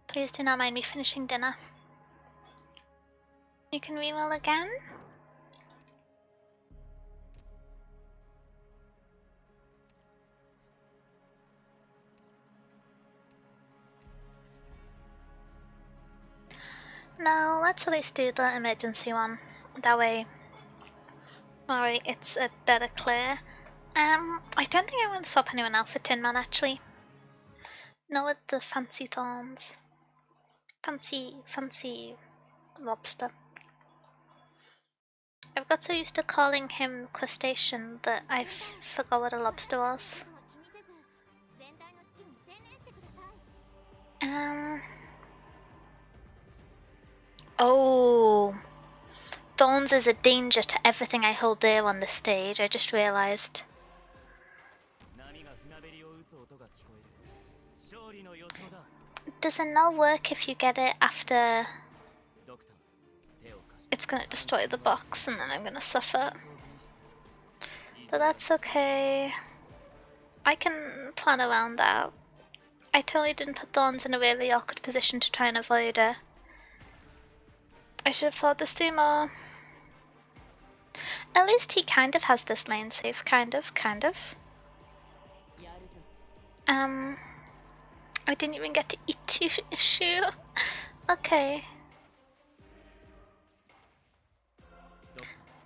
Please do not mind me finishing dinner. You can reroll again. No, let's at least do the emergency one. That way, alright, it's a better clear. I don't think I want to swap anyone out for Tin Man actually. No, with the fancy thorns. Fancy lobster. I've got so used to calling him crustacean that I forgot what a lobster was. Oh, thorns is a danger to everything I hold dear on this stage, I just realised. Does it not work if you get it after? It's gonna destroy the box and then I'm gonna suffer. But that's okay. I can plan around that. I totally didn't put Thorns in a really awkward position to try and avoid it. I should have thought this through more. At least he kind of has this lane safe, kind of. I didn't even get to eat Shoe. Okay.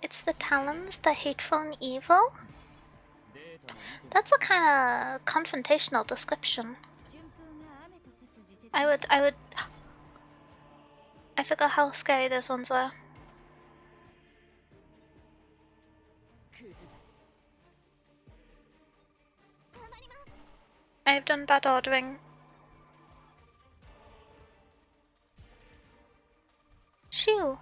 It's the Talons, the hateful and evil? That's a kind of confrontational description. I forgot how scary those ones were. I've done bad ordering. Shoo!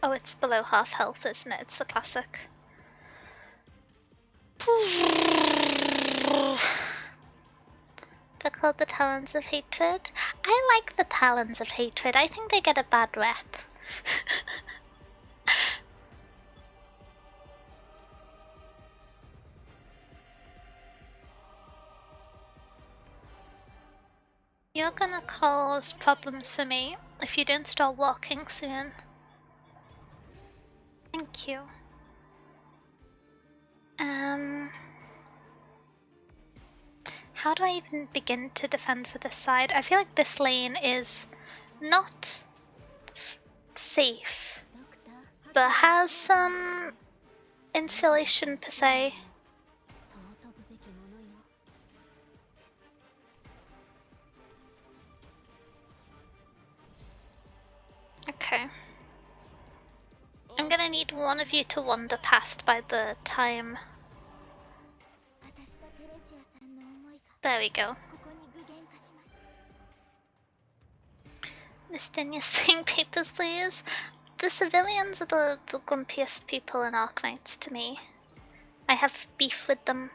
Oh, it's below half health, isn't it? It's the classic. They're called the Talons of Hatred. I like the Talons of Hatred. I think they get a bad rep. You're gonna cause problems for me if you don't start walking soon. I Thank you. How do I even begin to defend for this side? I feel like this lane is not safe, but has some insulation per se. Okay. I'm gonna need one of you to wander past by the time. There we go. Mysteriously papers, please. The civilians are the grumpiest people in Arknights to me. I have beef with them,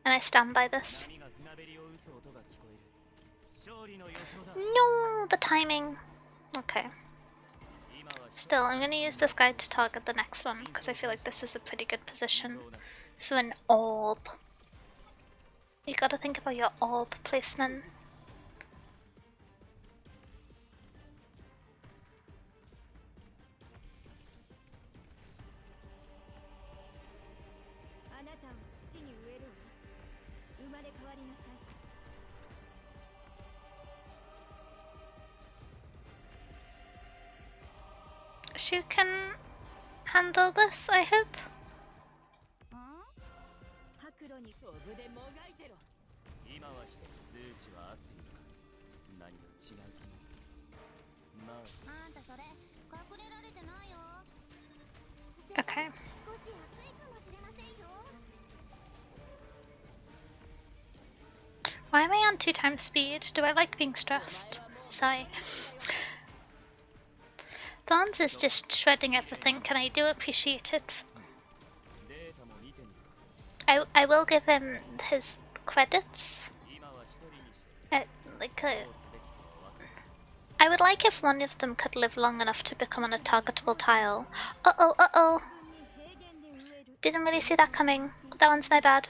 and I stand by this. No, the timing. Okay. Still, I'm gonna use this guy to target the next one, because I feel like this is a pretty good position for an orb. You gotta think about your orb placement. She can handle this, I hope. Okay. Why am I on 2 times speed? Do I like being stressed? Sorry. Thorns is just shredding everything, and I do appreciate it. I will give him his credits. I would like if one of them could live long enough to become an untargetable tile. Uh-oh, uh-oh. Didn't really see that coming. That one's my bad.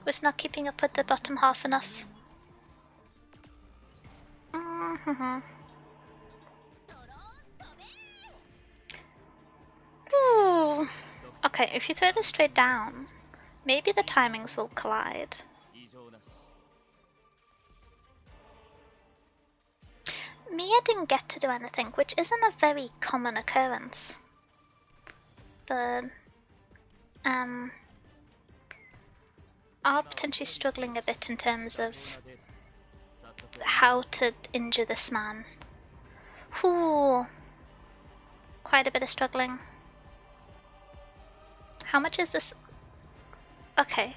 Was not keeping up with the bottom half enough. Ooh. Okay, if you throw this straight down, maybe the timings will collide. Mia didn't get to do anything, which isn't a very common occurrence. But, are potentially struggling a bit in terms of how to injure this man. Ooh. Quite a bit of struggling. How much is this? Okay.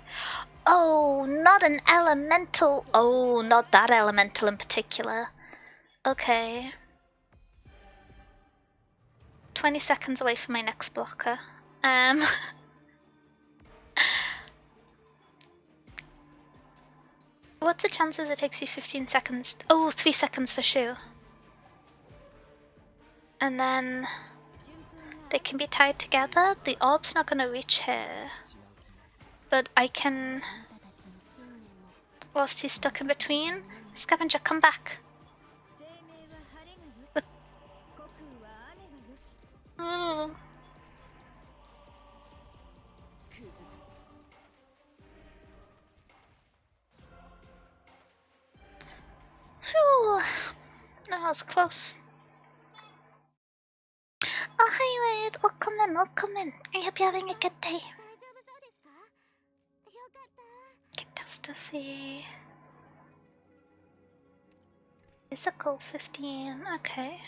Oh, not an elemental. Oh, not that elemental in particular. Okay. 20 seconds away from my next blocker. What's the chances it takes you 15 seconds? Oh, 3 seconds for Shu. And then they can be tied together. The orb's not gonna reach her. But I can... Whilst he's stuck in between. Scavenger, come back. Ooh. Phew. That was close. Oh, hi, Wade. Welcome in, welcome in. I hope you're having a good day. Catastrophe. Is it goal 15? Okay.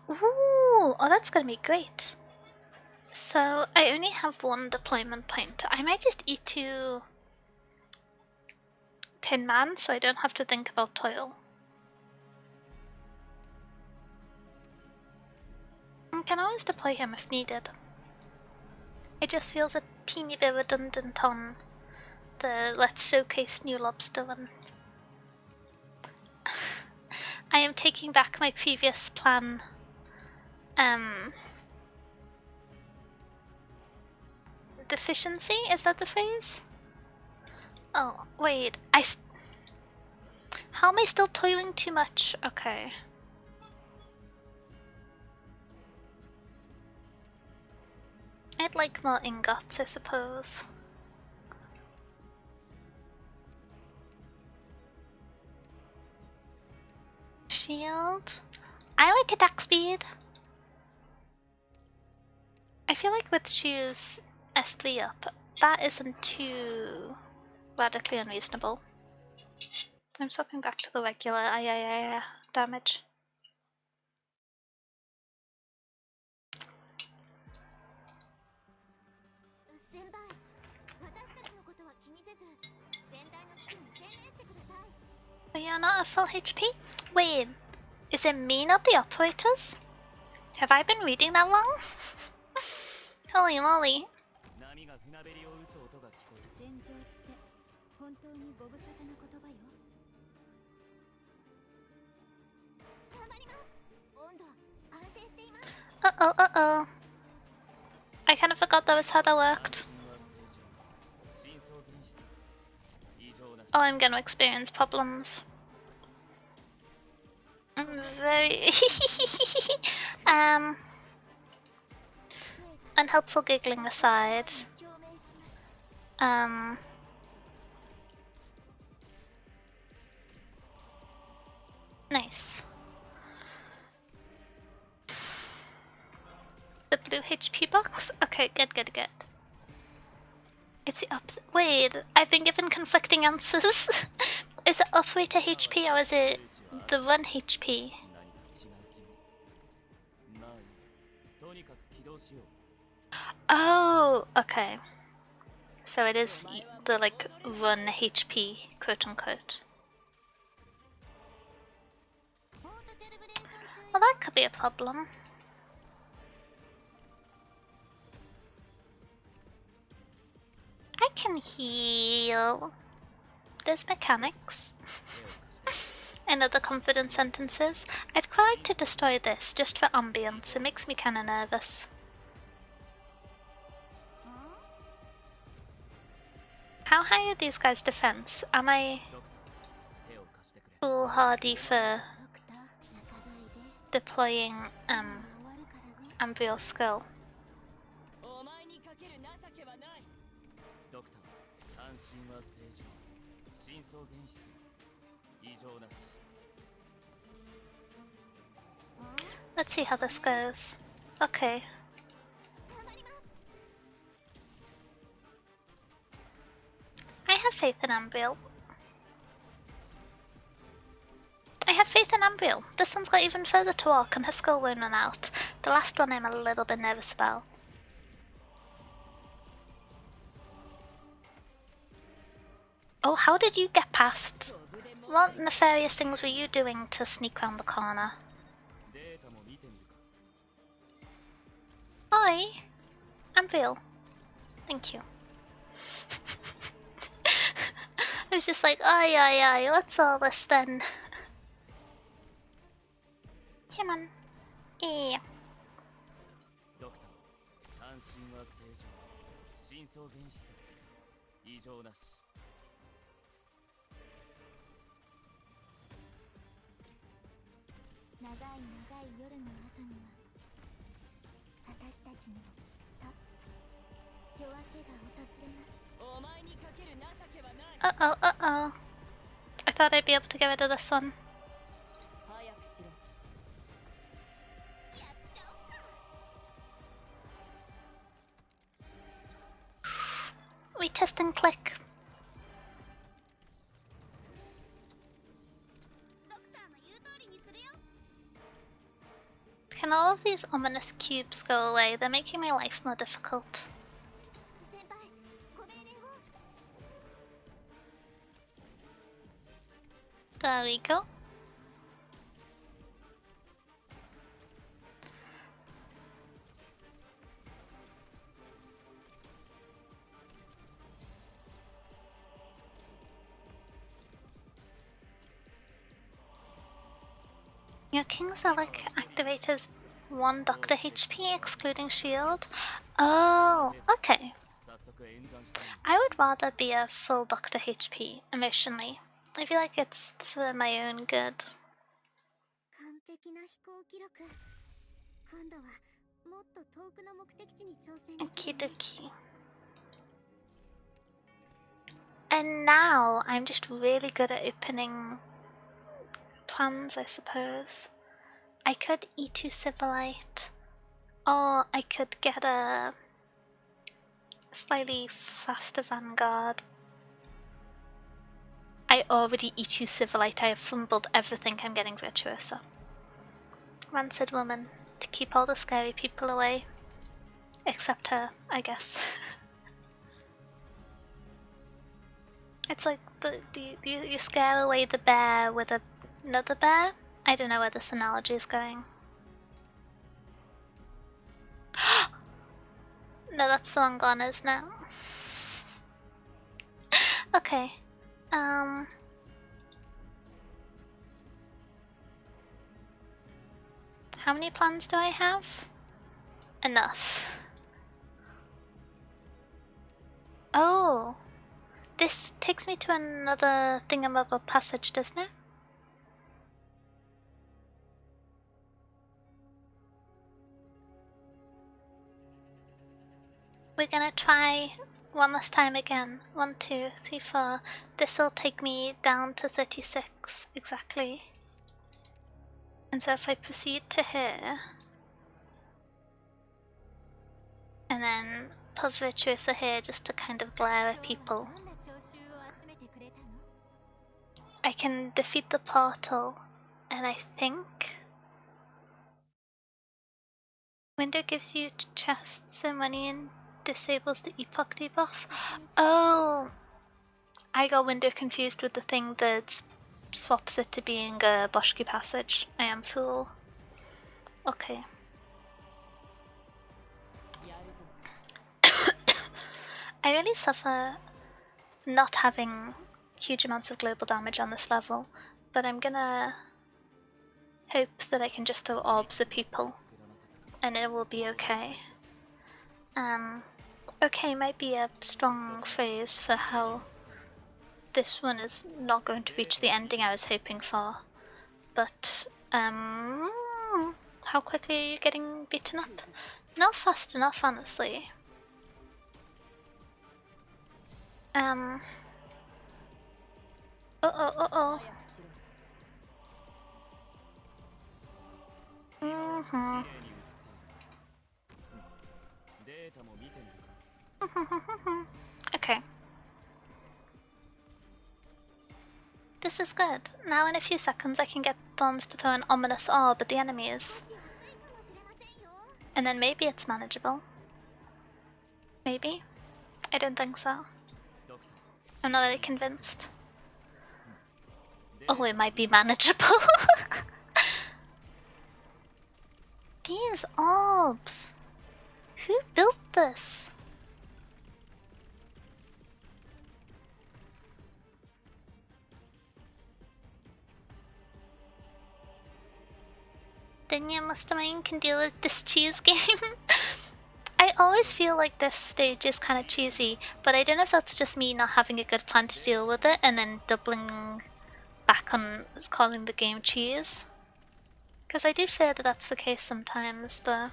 Ooh, oh, that's gonna be great. So, I only have 1 deployment point. I might just E2 Tin Man so I don't have to think about toil. I can always deploy him if needed. It just feels a teeny bit redundant on the let's showcase new lobster one. I am taking back my previous plan. Deficiency? Is that the phrase? Oh, wait. How am I still toiling too much? Okay. I'd like more ingots, I suppose. Shield. I like attack speed. I feel like with shoes S3 up, that isn't too radically unreasonable. I'm swapping back to the regular damage. But you're not at full HP? Wait, is it me, not the operators? Have I been reading that wrong? Holy moly. Uh-oh. I kind of forgot that was how that worked. Oh, I'm gonna experience problems. Very unhelpful giggling aside. Nice. The blue HP box? Okay, good. It's the opposite. Wait, I've been given conflicting answers. Is it operator HP or is it the run HP? Oh, okay. So it is the like run HP, quote unquote. Well, that could be a problem. I can heal. There's mechanics. And other confident sentences. I'd quite like to destroy this just for ambience. It makes me kinda nervous. How high are these guys' defense? Am I foolhardy for deploying Ambriel's skill? Let's see how this goes. Okay. I have faith in Ambriel. This one's got even further to walk and her skill won't run out. The last one I'm a little bit nervous about. Oh, how did you get past? What nefarious things were you doing to sneak around the corner? Oi! Ambriel. Thank you. I was just like, aye, what's all this then? Come on. Yeah. Uh-oh. I thought I'd be able to get rid of this one. We test and click. Can all of these ominous cubes go away? They're making my life more difficult. There we go. Your kings are like activators 1 Doctor HP excluding shield. Oh, okay. I would rather be a full Doctor HP emotionally. I feel like it's for my own good. Okie dokie. And now I'm just really good at opening plans, I suppose. I could E2 Civilite, or I could get a slightly faster Vanguard. I already E2 Civilite, I have fumbled everything, I'm getting Virtuosa. Rancid woman, to keep all the scary people away. Except her, I guess. It's like you scare away the bear with another bear? I don't know where this analogy is going. No, that's the wrong one, isn't it? Okay. How many plans do I have? Enough. Oh! This takes me to another thingamabobber passage, doesn't it? We're gonna try one last time again. 1, 2, 3, 4. This'll take me down to 36 exactly. And so if I proceed to here, and then put Virtuosa here just to kind of glare at people, I can defeat the portal, and I think window gives you chests and money and disables the epoch debuff. Oh, I got window confused with the thing that swaps it to being a Boschke passage. I am fool. Okay. I really suffer not having huge amounts of global damage on this level, but I'm gonna hope that I can just throw orbs at people and it will be okay. Okay might be a strong phrase for how this one is not going to reach the ending I was hoping for, but how quickly are you getting beaten up? Not fast enough, honestly. Uh-oh. Okay. This is good. Now in a few seconds I can get Thorns to throw an ominous orb at the enemies. And then maybe it's manageable. Maybe? I don't think so. I'm not really convinced. Oh, it might be manageable. These orbs! Who built this? Then your mastermind can deal with this cheese game. I always feel like this stage is kind of cheesy, but I don't know if that's just me not having a good plan to deal with it and then doubling back on calling the game cheese. Because I do fear that that's the case sometimes, but...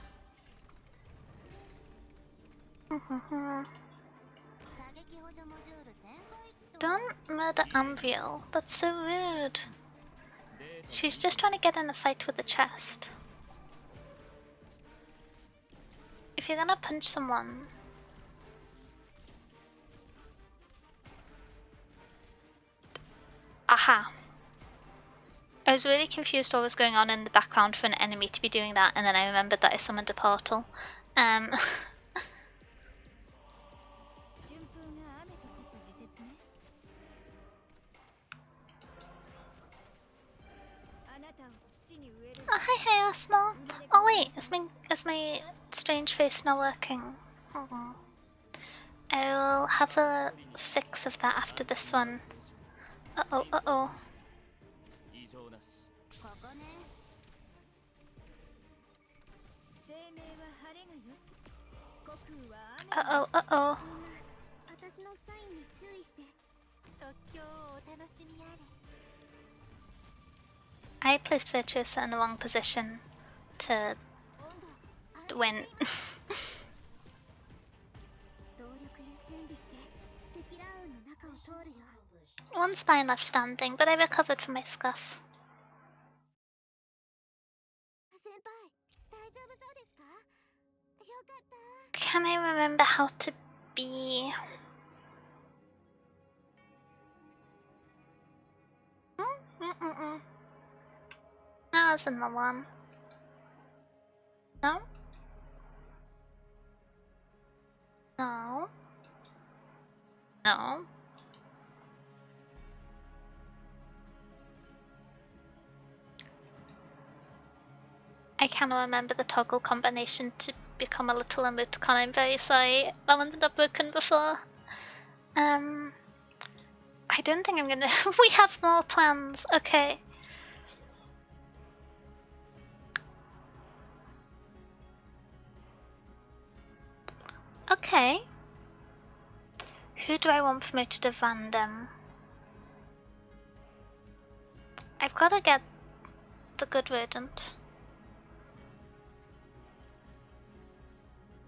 Don't murder Ambriel, that's so rude. She's just trying to get in a fight with the chest. If you're gonna punch someone... Aha! I was really confused what was going on in the background for an enemy to be doing that, and then I remembered that I summoned a portal. Oh, hi, Asmo. Oh wait, is my strange face not working? Oh. I will have a fix of that after this one. Uh-oh. Uh-oh, uh-oh. I placed Virtuosa in the wrong position to win. One spine left standing, but I recovered from my scuff. Can I remember how to be... That wasn't the one. No? No. No. I cannot remember the toggle combination to become a little emoticon. I'm very sorry. That one's not broken before. I don't think I'm gonna... We have more plans. Okay. Okay. Who do I want promoted to random? I've got to get the good rodent.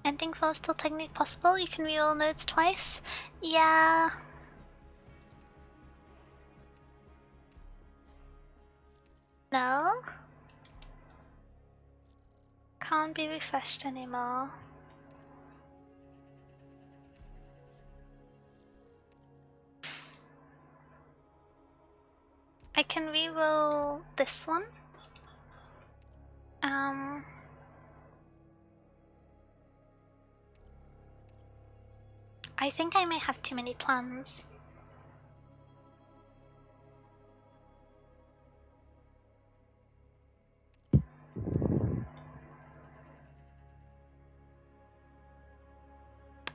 Ending 4 is still technically possible. You can reroll nodes twice. Yeah. No. Can't be refreshed anymore. I can reroll this one. I think I may have too many plans.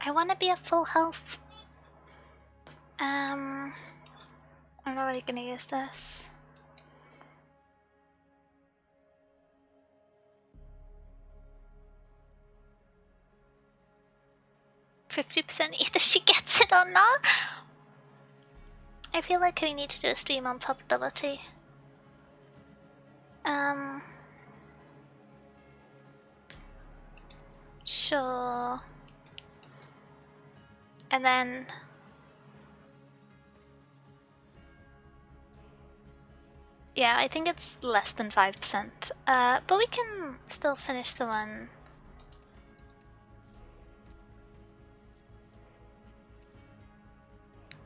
I want to be at full health. I'm not really gonna use this. %, either she gets it or not. I feel like we need to do a stream on probability. Sure. And then yeah, I think it's less than 5%. But we can still finish the one.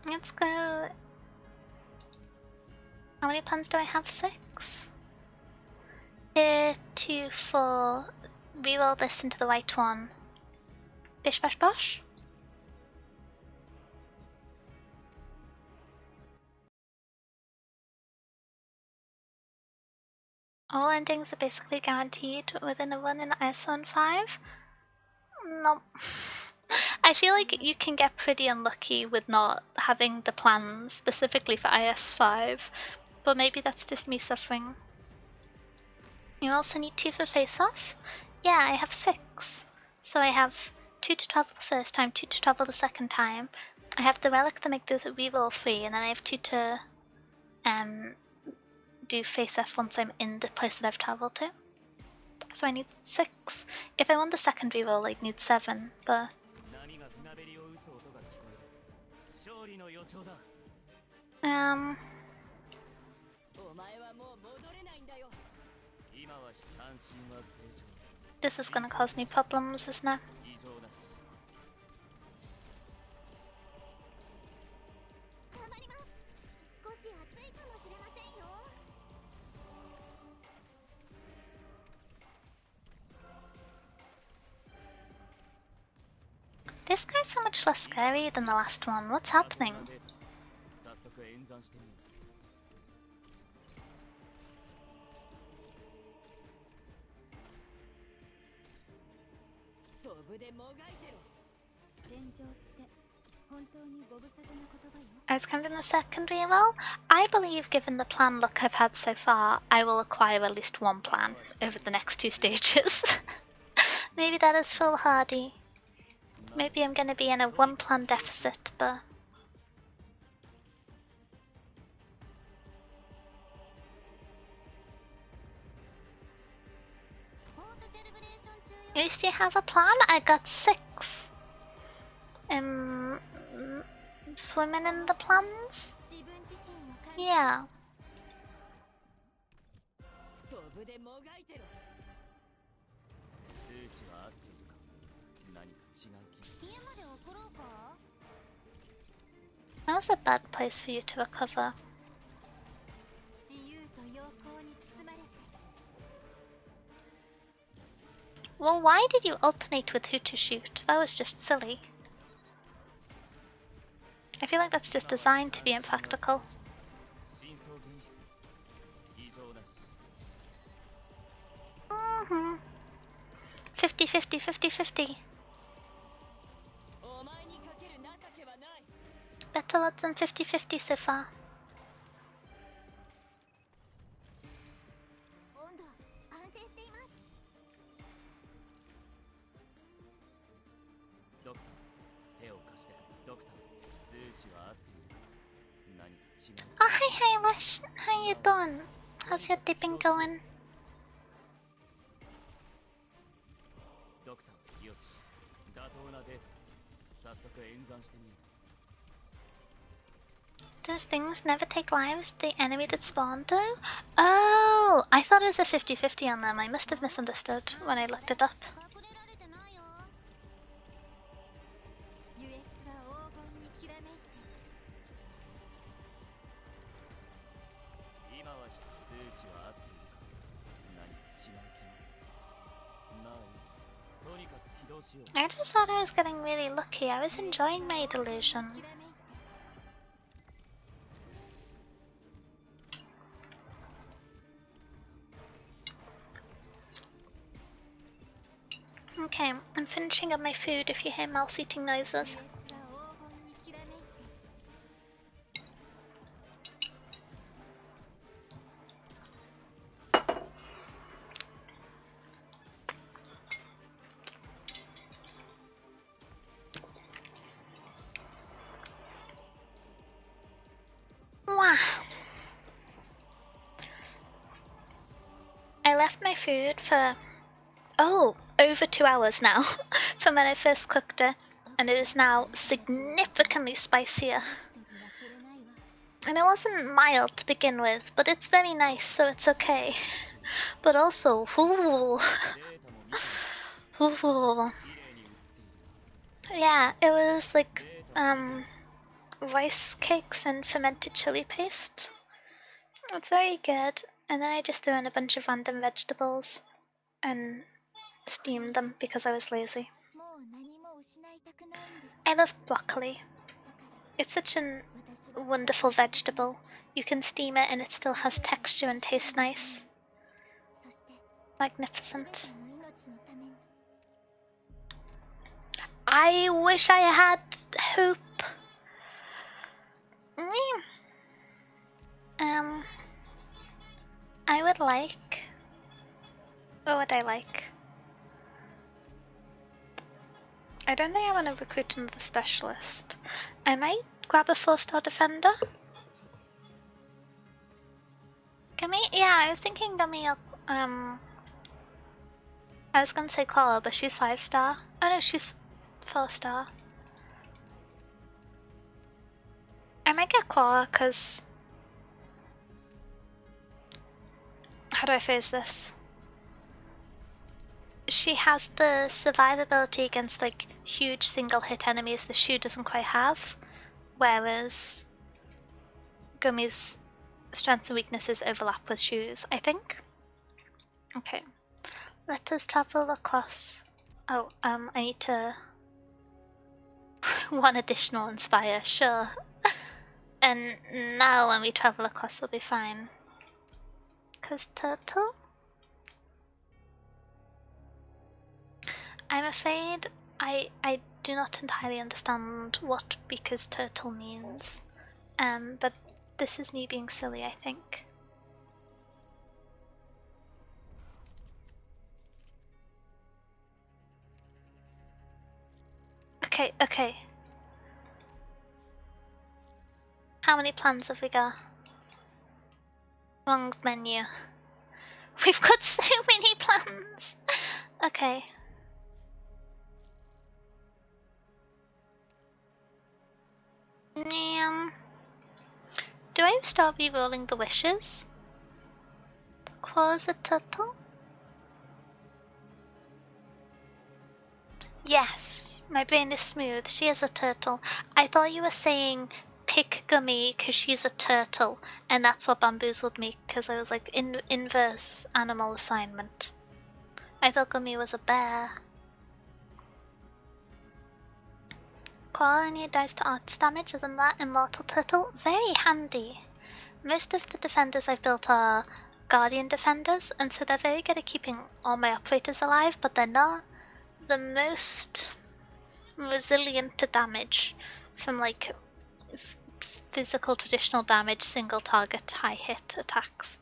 Let's go. How many plans do I have? 6? Here, 2, 4. Reroll this into the right one. Bish bash bosh. All endings are basically guaranteed within a run in is5. No. I feel like you can get pretty unlucky with not having the plans specifically for is5, but maybe that's just me suffering. You also need 2 for face-off? Yeah, I have 6. So I have 2 to travel the first time, 2 to travel the second time. I have the relic that make those reroll free, and then I have 2 to do face-off once I'm in the place that I've traveled to. So I need 6. If I want the second reroll, I'd need 7, but... This is gonna cause me problems, isn't it? This guy's so much less scary than the last one. What's happening? I was counting the second reroll. I believe, given the plan luck I've had so far, I will acquire at least 1 plan over the next 2 stages. Maybe that is foolhardy. Maybe I'm gonna be in a 1 plan deficit, but... least you have a plan. I got 6. Swimming in the plans? Yeah. That was a bad place for you to recover. Well, why did you alternate with who to shoot? That was just silly. I feel like that's just designed to be impractical. 50-50, 50-50. Better odds than 50-50 so far. Oh, hi Eilish. How you doing? How's your dipping going? Those things never take lives. The enemy that spawned though? Oh, I thought it was a 50-50 on them. I must have misunderstood when I looked it up. I just thought I was getting really lucky. I was enjoying my delusion. Okay, I'm finishing up my food if you hear mouse eating noises. Wow. I left my food for over 2 hours now from when I first cooked it, and it is now significantly spicier. And it wasn't mild to begin with, but it's very nice, so it's okay. But also, ooh. Ooh. Yeah, it was like rice cakes and fermented chili paste. It's very good. And then I just threw in a bunch of random vegetables and steamed them because I was lazy. I love broccoli. It's such a wonderful vegetable. You can steam it and it still has texture and tastes nice. Magnificent. I wish I had hope. I would like... What would I like? I don't think I want to recruit another specialist. I might grab a 4-star defender. Gummy? Yeah, I was thinking Gummy up, I was gonna say Coral, but she's 5-star. Oh no, she's 4-star. I might get Coral, cause... How do I phrase this? She has the survivability against like huge single hit enemies the Shu doesn't quite have, whereas Gummy's strengths and weaknesses overlap with Shu's, I think. Okay, let us travel across. Oh, I need to... One additional inspire, sure. And now when we travel across it'll be fine. 'Cause turtle? I'm afraid I do not entirely understand what because turtle means. But this is me being silly, I think. Okay, okay. How many plans have we got? Wrong menu. We've got so many plans! Okay. Do I start re-rolling the wishes? Was a turtle? Yes, my brain is smooth. She is a turtle. I thought you were saying pick Gummy because she's a turtle, and that's what bamboozled me because I was like inverse animal assignment. I thought Gummy was a bear. Coral only dies to arts damage, other than that, immortal turtle, very handy. Most of the defenders I've built are guardian defenders, and so they're very good at keeping all my operators alive, but they're not the most resilient to damage from like physical traditional damage, single target, high hit attacks.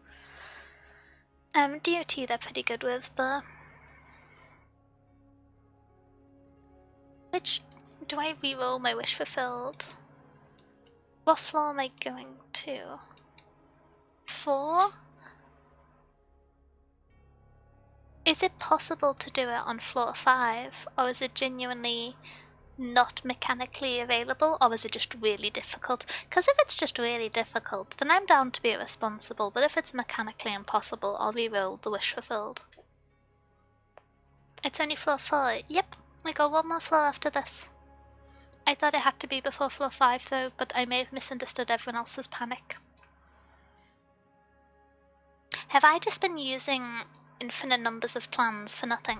DOT they're pretty good with, but which do I reroll my wish fulfilled? What floor am I going to? 4? Is it possible to do it on floor 5, or is it genuinely not mechanically available, or is it just really difficult? Because if it's just really difficult, then I'm down to be irresponsible, but if it's mechanically impossible, I'll reroll the wish fulfilled. It's only floor 4. Yep, we got one more floor after this. I thought it had to be before floor 5 though, but I may have misunderstood everyone else's panic. Have I just been using infinite numbers of plans for nothing?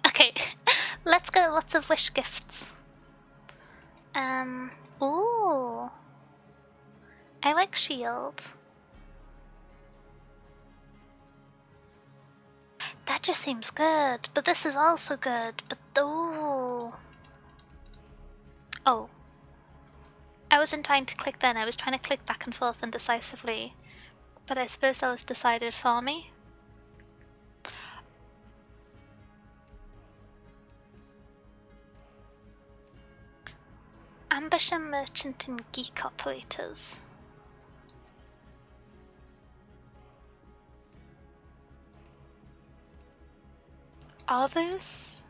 Okay, let's go lots of wish gifts. Ooh. I like shield. That just seems good, but this is also good, but ooh. Oh. I wasn't trying to click then, I was trying to click back and forth indecisively. But I suppose that was decided for me. Ambusher, merchant, and geek operators. Are those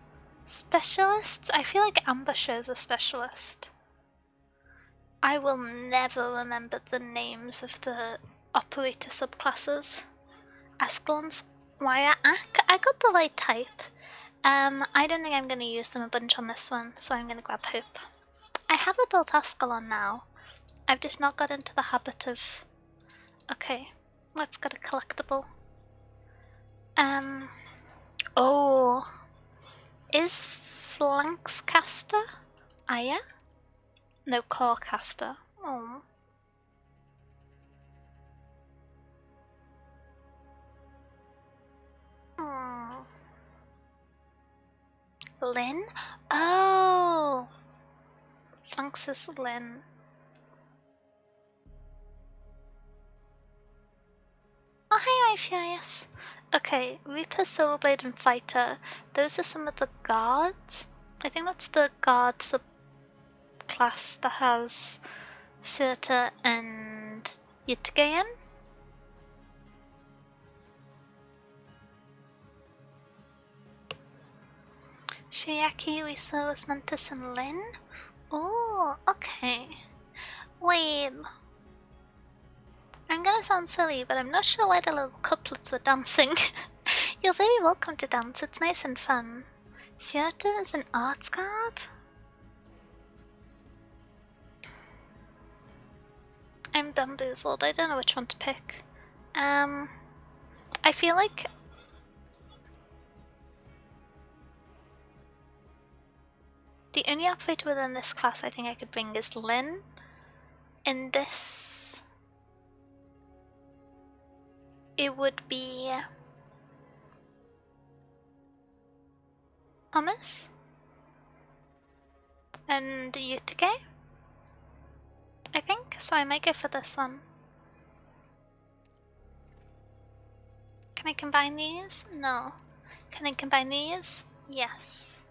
specialists? I feel like ambusher is a specialist. I will never remember the names of the operator subclasses. Ascalon's wire ack? I got the right type. I don't think I'm going to use them a bunch on this one, so I'm going to grab Hope. I have a built Ascalon now. I've just not got into the habit of... Okay, let's get a collectible. Oh, is Flanks Caster Aya? No, Core Caster. Oh. Lynn? Oh! Flanks is Lynn. Oh, hey, my Furious. Okay, Reaper, Soulblade, and Fighter. Those are some of the guards. I think that's the guard subclass that has Surta and Yitgayan. Shiaki, Resource, Mantis, and Lin? Oh, okay. Wait. I'm gonna sound silly, but I'm not sure why the little couplets were dancing. You're very welcome to dance, it's nice and fun. Shiata is an arts guard? I'm bamboozled, I don't know which one to pick. I feel like... The only operator within this class I think I could bring is Lin. In this... It would be... Hummus? And Yutage? I think, so I might go for this one. Can I combine these? No. Can I combine these? Yes.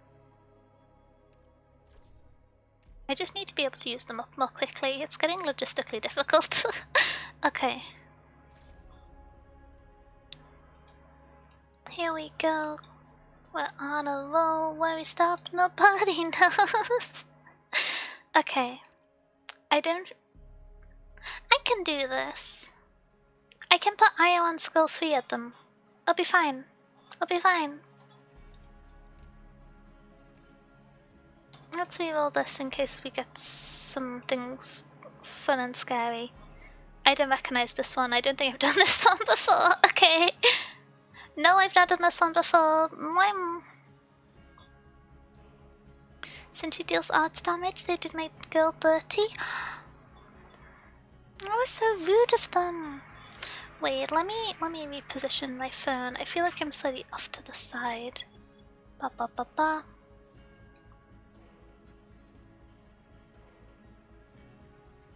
I just need to be able to use them up more quickly. It's getting logistically difficult. Okay. Here we go. We're on a roll where we stop, nobody knows. Okay. I can do this. I can put IO on skill 3 at them. I'll be fine. I'll be fine. Let's reroll this in case we get some things fun and scary. I don't recognize this one. I don't think I've done this one before. Okay. No, I've not done this one before. Since she deals arts damage, they did my girl dirty. That was so rude of them. Wait, let me reposition my phone. I feel like I'm slightly off to the side. Ba ba ba ba.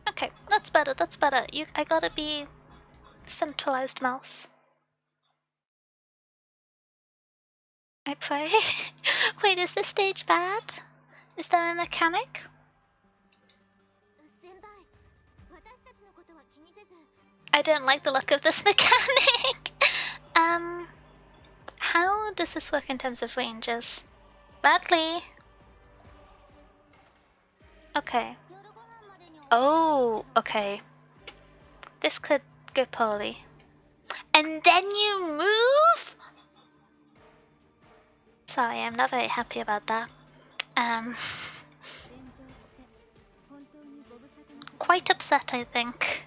Okay, that's better, that's better. I gotta be centralized mouse. I pray. Wait, is this stage bad? Is there a mechanic? I don't like the look of this mechanic. How does this work in terms of ranges? Badly. Okay. Oh, okay. This could go poorly. And then you move? Sorry, I'm not very happy about that. Quite upset, I think.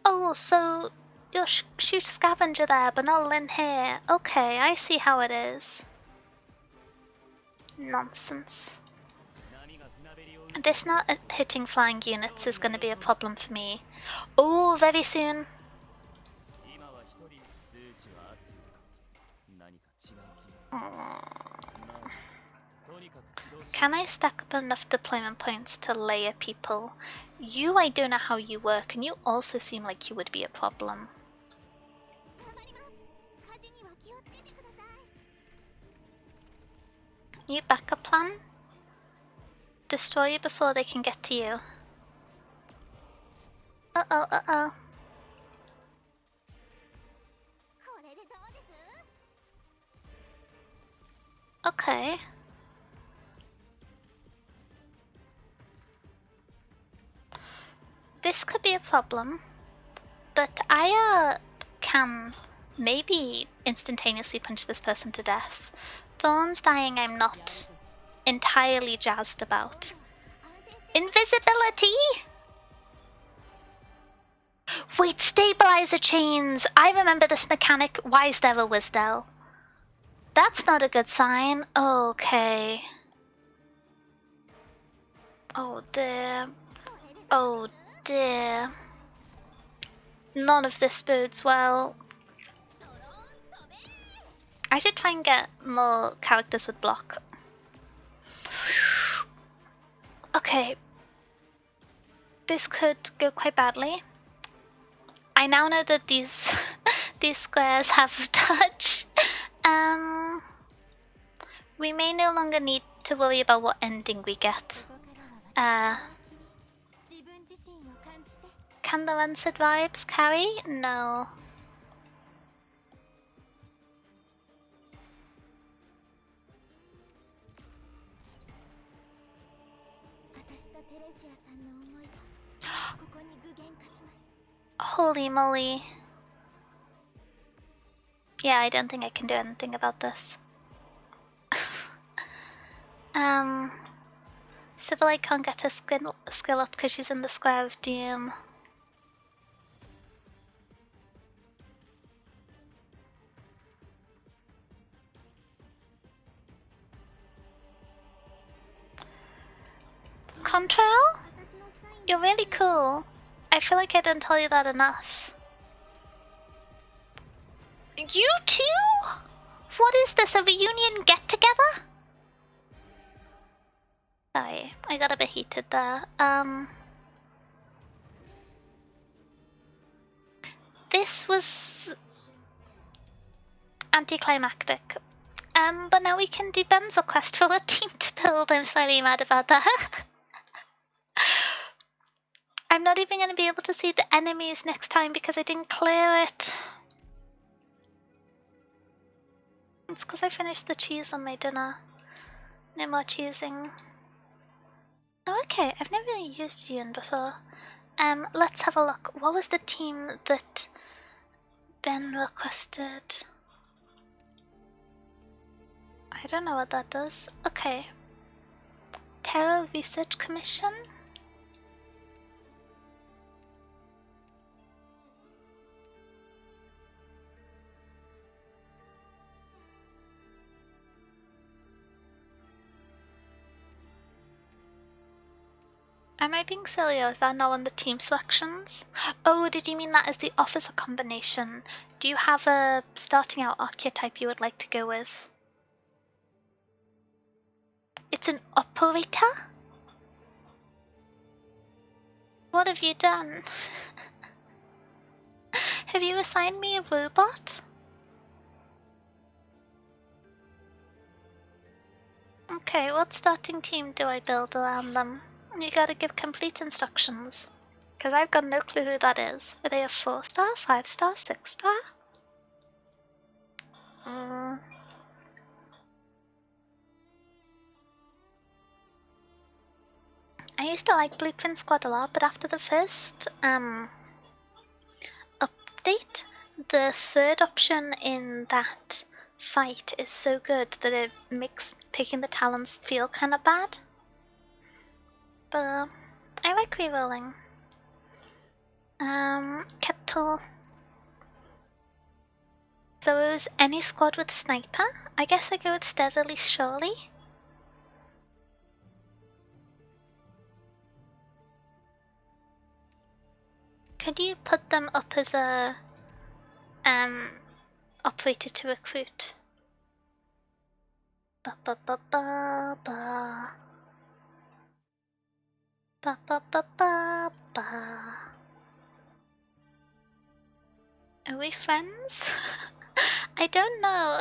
Oh, so you'll shoot scavenger there, but not Lynn here. Okay, I see how it is. Nonsense. This not hitting flying units is going to be a problem for me. Oh, very soon. Can I stack up enough deployment points to layer people? You, I don't know how you work, and you also seem like you would be a problem. New backup plan? Destroy you before they can get to you. Uh-oh, uh-oh. Okay. This could be a problem, but I can maybe instantaneously punch this person to death. Thorns dying I'm not entirely jazzed about. Invisibility? Wait, stabilizer chains! I remember this mechanic. Why is there a Wisdel? That's not a good sign. Okay. Oh dear. Oh dear. None of this bodes well. I should try and get more characters with block. Okay. This could go quite badly. I now know that these these squares have touch. We may no longer need to worry about what ending we get. Can the Rancid vibes carry? No. Holy moly. Yeah, I don't think I can do anything about this. Sybil can't get her skill up because she's in the Square of Doom. Contrail? You're really cool. I feel like I didn't tell you that enough. You too? What is this, a reunion get-together? Sorry, I got a bit heated there. This was anticlimactic. But now we can do Benzo Quest for a team to build. I'm slightly mad about that. I'm not even going to be able to see the enemies next time because I didn't clear it. It's because I finished the cheese on my dinner. No more cheesing. Oh, okay, I've never really used Yun before. Let's have a look. What was the team that Ben requested? I don't know what that does. Okay. Terror Research Commission? Am I being silly, or is that not on the team selections? Oh, did you mean that as the officer combination? Do you have a starting out archetype you would like to go with? It's an operator? What have you done? Have you assigned me a robot? Okay, what starting team do I build around them? You gotta give complete instructions. Because I've got no clue who that is. Are they a 4-star, 5-star, 6-star? I used to like Blueprint Squad a lot, but after the first update, the third option in that fight is so good that it makes picking the talents feel kind of bad. But I like rerolling. Kettle. So it was any squad with sniper? I guess I go with steadily surely. Could you put them up as a operator to recruit? Ba ba ba ba ba. Ba ba ba ba ba. Are we friends? I don't know.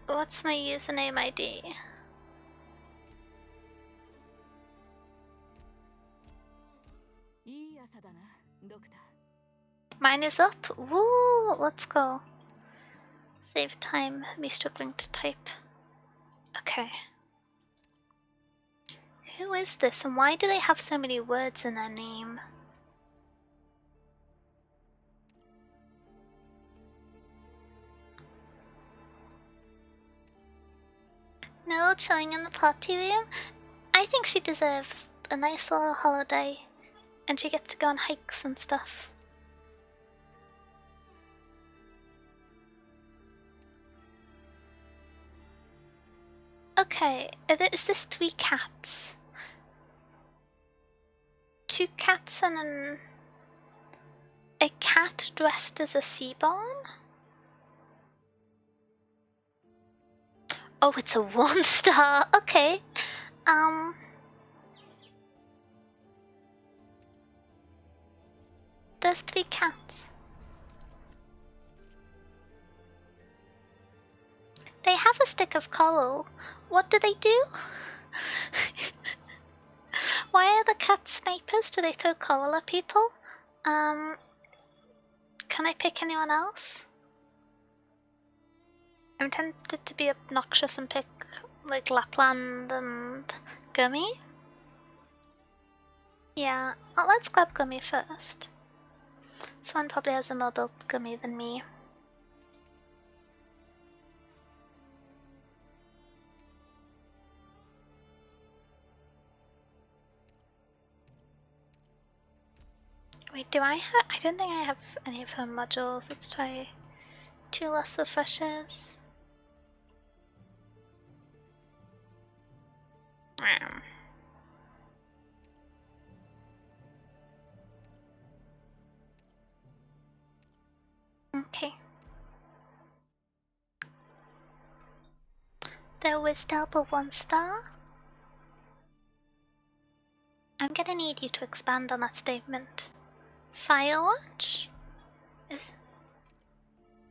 What's my username ID? Mine is up. Woo! Let's go. Save time. Me struggling to type. Okay. Who is this, and why do they have so many words in their name? No, chilling in the party room? I think she deserves a nice little holiday, and she gets to go on hikes and stuff. Okay, is this 3 cats? 2 cats and a cat dressed as a seaborn? Oh, it's a 1-star. Okay. There's 3 cats. They have a stick of coral. What do they do? Why are the cats snipers? Do they throw coral at people? Can I pick anyone else? I'm tempted to be obnoxious and pick like Lapland and Gummy. Yeah, well, let's grab Gummy first. Someone probably has a more built Gummy than me. Wait, do I have? I don't think I have any of her modules. Let's try 2 less refreshers. Okay. There was double 1-star. I'm gonna need you to expand on that statement. Firewatch?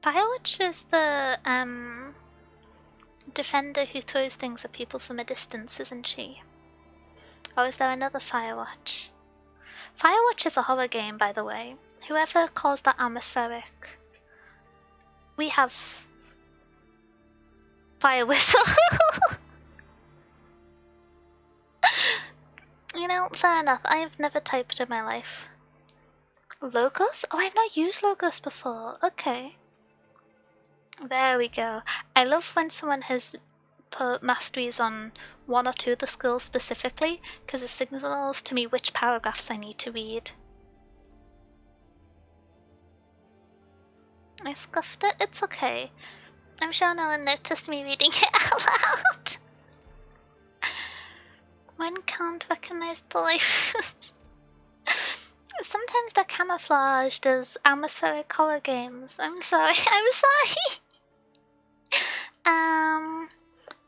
Firewatch is the defender who throws things at people from a distance, isn't she? Or is there another Firewatch? Firewatch is a horror game, by the way. Whoever calls that atmospheric. We have fire whistle. You know, fair enough. I have never typed in my life. Logos? Oh, I've not used Logos before. Okay. There we go. I love when someone has put masteries on one or two of the skills specifically, because it signals to me which paragraphs I need to read. I scuffed it. It's okay. I'm sure no one noticed me reading it out loud. When can't recognize the life. Sometimes they're camouflaged as atmospheric horror games. I'm sorry. I'm sorry.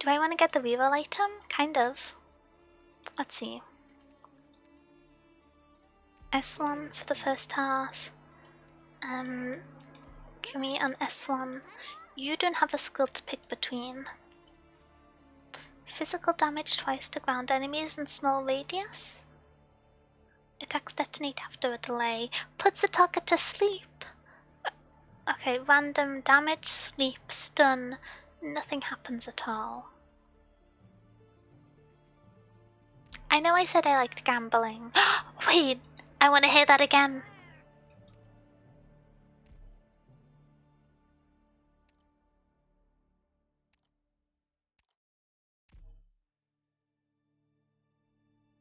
Do I want to get the reroll item? Kind of. Let's see. S1 for the first half. Give me an S1. You don't have a skill to pick between. Physical damage twice to ground enemies in small radius. Attacks detonate after a delay. Puts the target to sleep. Okay, random damage, sleep, stun. Nothing happens at all. I know I said I liked gambling. Wait, I want to hear that again.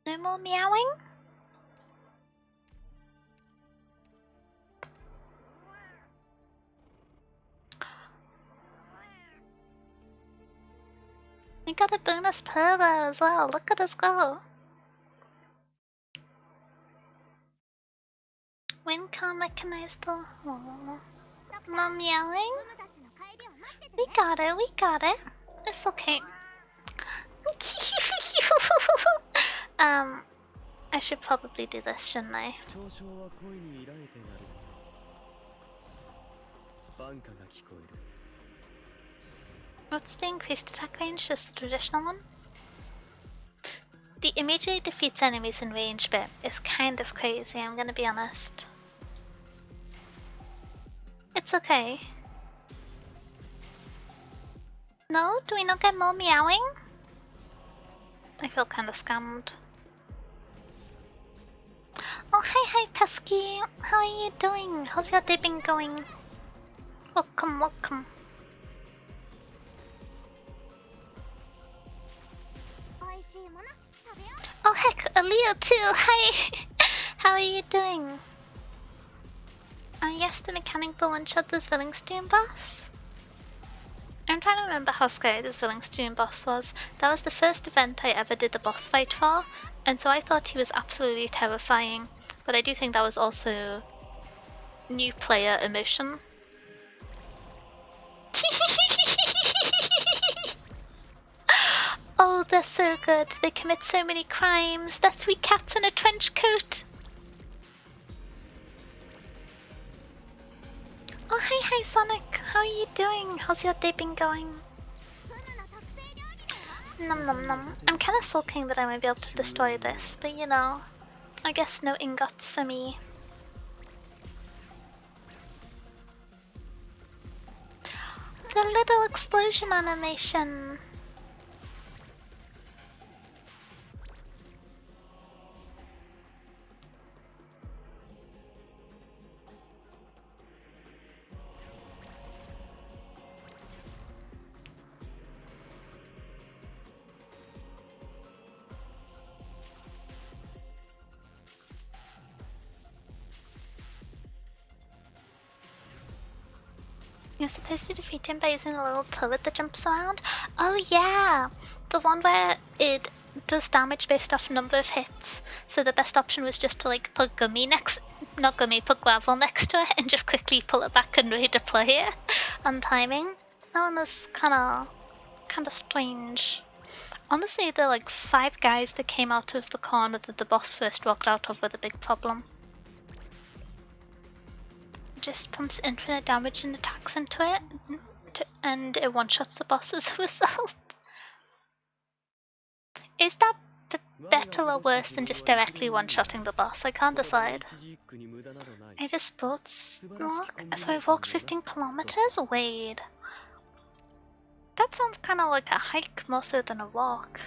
No more meowing? We got a bonus per there as well. Look at us go. When can't recognize the... Oh. No meowing? We got it, we got it. It's okay. I should probably do this, shouldn't I? What's the increased attack range? Just the traditional one? The immediately defeats enemies in range bit is kind of crazy, I'm gonna be honest. It's okay. No? Do we not get more meowing? I feel kinda scammed. Oh, hi Pesky! How are you doing? How's your day been going? Welcome, welcome. Oh heck, Leo too! Hi! How are you doing? Yes, the mechanic that one-shot this Villingstone boss? I'm trying to remember how scary this Villingstone boss was. That was the first event I ever did the boss fight for, and so I thought he was absolutely terrifying, but I do think that was also new player emotion. Oh, they're so good. They commit so many crimes. They're 3 cats in a trench coat. Oh, hi Sonic. How are you doing? How's your day been going? Nom nom nom. I'm kinda sulking that I might be able to destroy this, but you know, I guess no ingots for me. The little explosion animation. You're supposed to defeat him by using a little turret that jumps around? Oh yeah! The one where it does damage based off number of hits. So the best option was just to like put gummy next, not gummy, put gravel next to it and just quickly pull it back and redeploy it on timing. That one was kinda strange. Honestly, the like 5 guys that came out of the corner that the boss first walked out of were the big problem. Just pumps infinite damage and attacks into it, and it one-shots the boss as a result. Is that better or worse than just directly one-shotting the boss? I can't decide. I just sports walk, so I've walked 15 kilometers? Wait. That sounds kind of like a hike more so than a walk.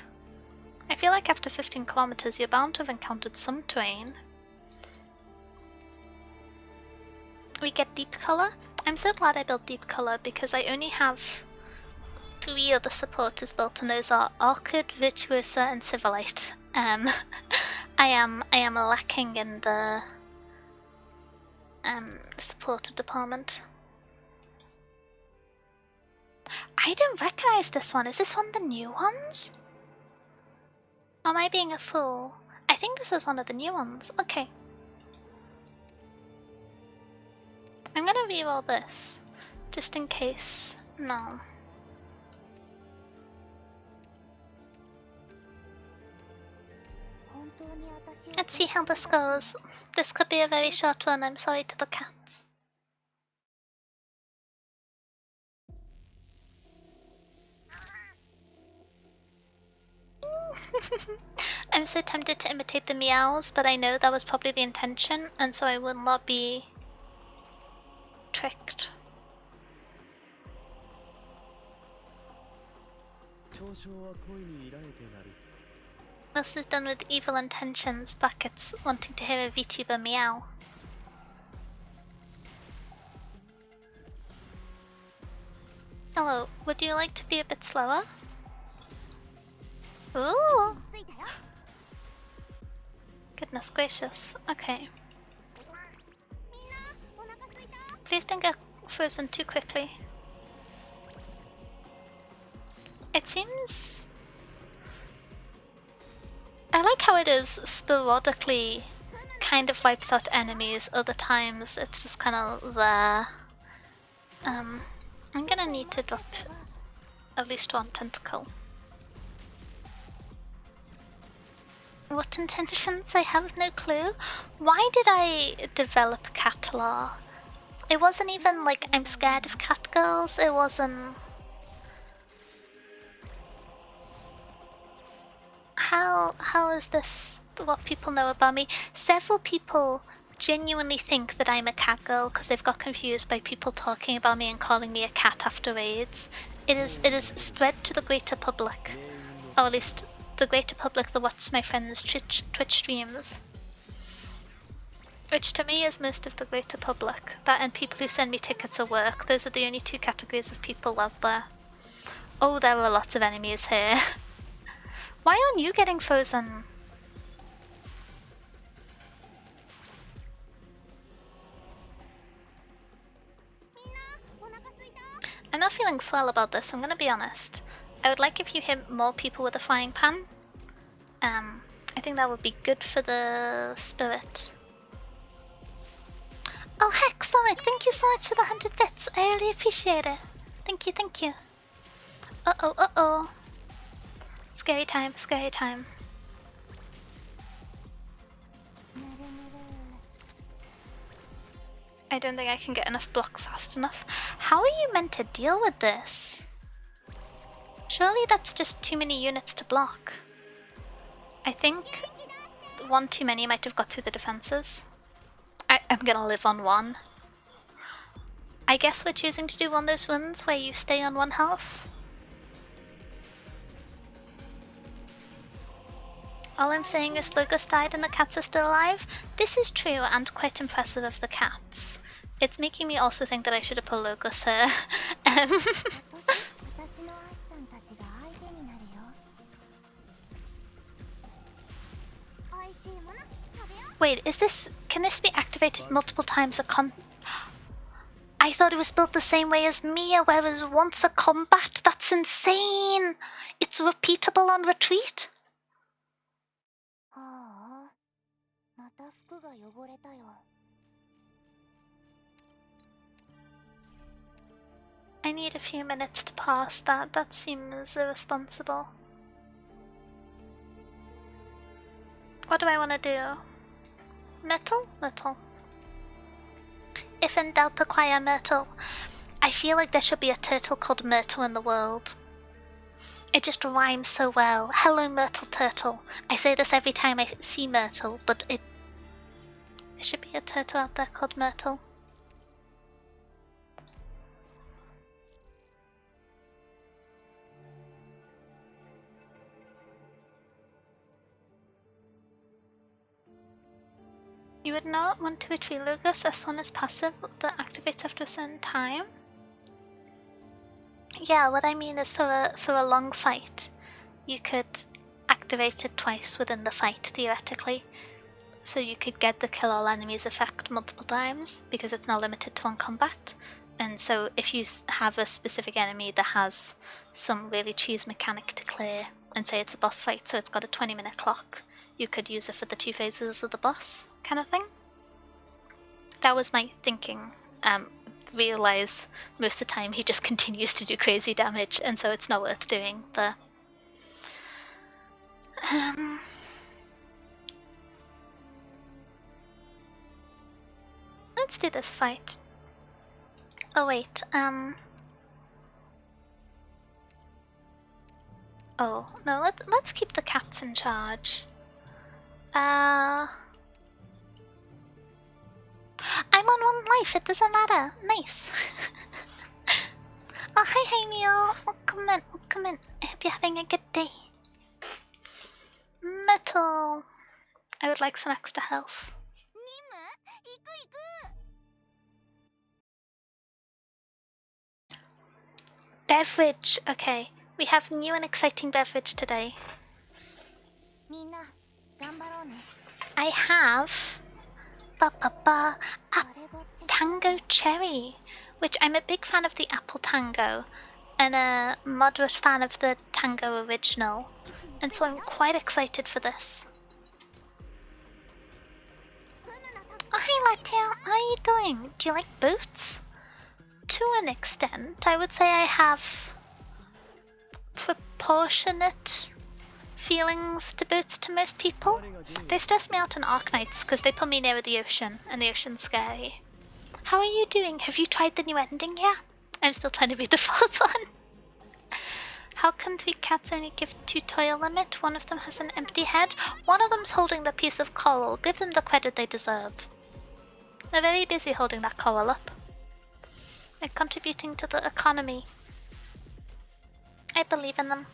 I feel like after 15 kilometers you're bound to have encountered some terrain. We get deep color. I'm so glad I built deep color because I only have 3 other supporters built, and those are Orchid, Virtuosa, and Civilite. I am lacking in the supporter department. I don't recognize this one. Is this one of the new ones? Am I being a fool? I think this is one of the new ones. Okay. I'm gonna re-roll this, just in case. No. Let's see how this goes. This could be a very short one, I'm sorry to the cats. I'm so tempted to imitate the meows, but I know that was probably the intention, and so I will not be tricked. This is done with evil intentions, brackets, wanting to hear a VTuber meow. Hello, would you like to be a bit slower? Ooh! Goodness gracious, okay. Please don't get frozen too quickly. It seems... I like how it is sporadically kind of wipes out enemies, other times it's just kind of there. I'm gonna need to drop at least one tentacle. What intentions? I have no clue. Why did I develop cat law? It wasn't even like I'm scared of cat girls, it wasn't... How is this what people know about me? Several people genuinely think that I'm a cat girl because they've got confused by people talking about me and calling me a cat after raids. It is spread to the greater public, or at least the greater public that watches my friends' Twitch streams. Which to me is most of the greater public. That and people who send me tickets at work. Those are the only 2 categories of people out there. Oh, there are lots of enemies here. Why aren't you getting frozen? I'm not feeling swell about this, I'm gonna be honest. I would like if you hit more people with a frying pan. I think that would be good for the spirit. Oh heck, Sonic, thank you so much for the 100 bits. I really appreciate it. Thank you, thank you. Uh-oh, uh-oh. Scary time, scary time. I don't think I can get enough block fast enough. How are you meant to deal with this? Surely that's just too many units to block. I think one too many might have got through the defenses. I'm gonna live on 1. I guess we're choosing to do one of those runs where you stay on 1 health. All I'm saying is Logos died and the cats are still alive. This is true and quite impressive of the cats. It's making me also think that I should have put Logos here. Wait, is this... Can this be activated multiple times I thought it was built the same way as Mia, where it was once a combat. That's insane! It's repeatable on retreat? I need a few minutes to pass that. That seems irresponsible. What do I want to do? Myrtle? Myrtle. If in doubt, acquire Myrtle. I feel like there should be a turtle called Myrtle in the world. It just rhymes so well. Hello, Myrtle Turtle. I say this every time I see Myrtle, but there should be a turtle out there called Myrtle. You would not want to retrieve Logos as one is passive that activates after a certain time. Yeah, what I mean is for a long fight, you could activate it twice within the fight, theoretically. So you could get the kill all enemies effect multiple times, because it's not limited to one combat. And so if you have a specific enemy that has some really cheese mechanic to clear, and say it's a boss fight, so it's got a 20-minute clock, you could use it for the 2 phases of the boss, kind of thing. That was my thinking. Realize most of the time he just continues to do crazy damage, and so it's not worth doing, but let's do this fight. Oh wait, oh no, let's keep the cats in charge. I'm on 1 life, it doesn't matter. Nice. Oh, hi Neil. Welcome in. I hope you're having a good day. Metal. I would like some extra health. Beverage. Okay, we have new and exciting beverage today. I have a Tango Cherry, which I'm a big fan of the Apple Tango and a moderate fan of the Tango Original, and so I'm quite excited for this. Oh, hi Latia, how are you doing? Do you like boots? To an extent, I would say I have proportionate feelings to boots to most people. They stress me out in Arknights because they put me near the ocean, and the ocean's scary. How are you doing? Have you tried the new ending yet? I'm still trying to read the fourth one. How can 3 cats only give 2 toil limit? One of them has an empty head. One of them's holding the piece of coral. Give them the credit they deserve. They're very busy holding that coral up. They're contributing to the economy. I believe in them.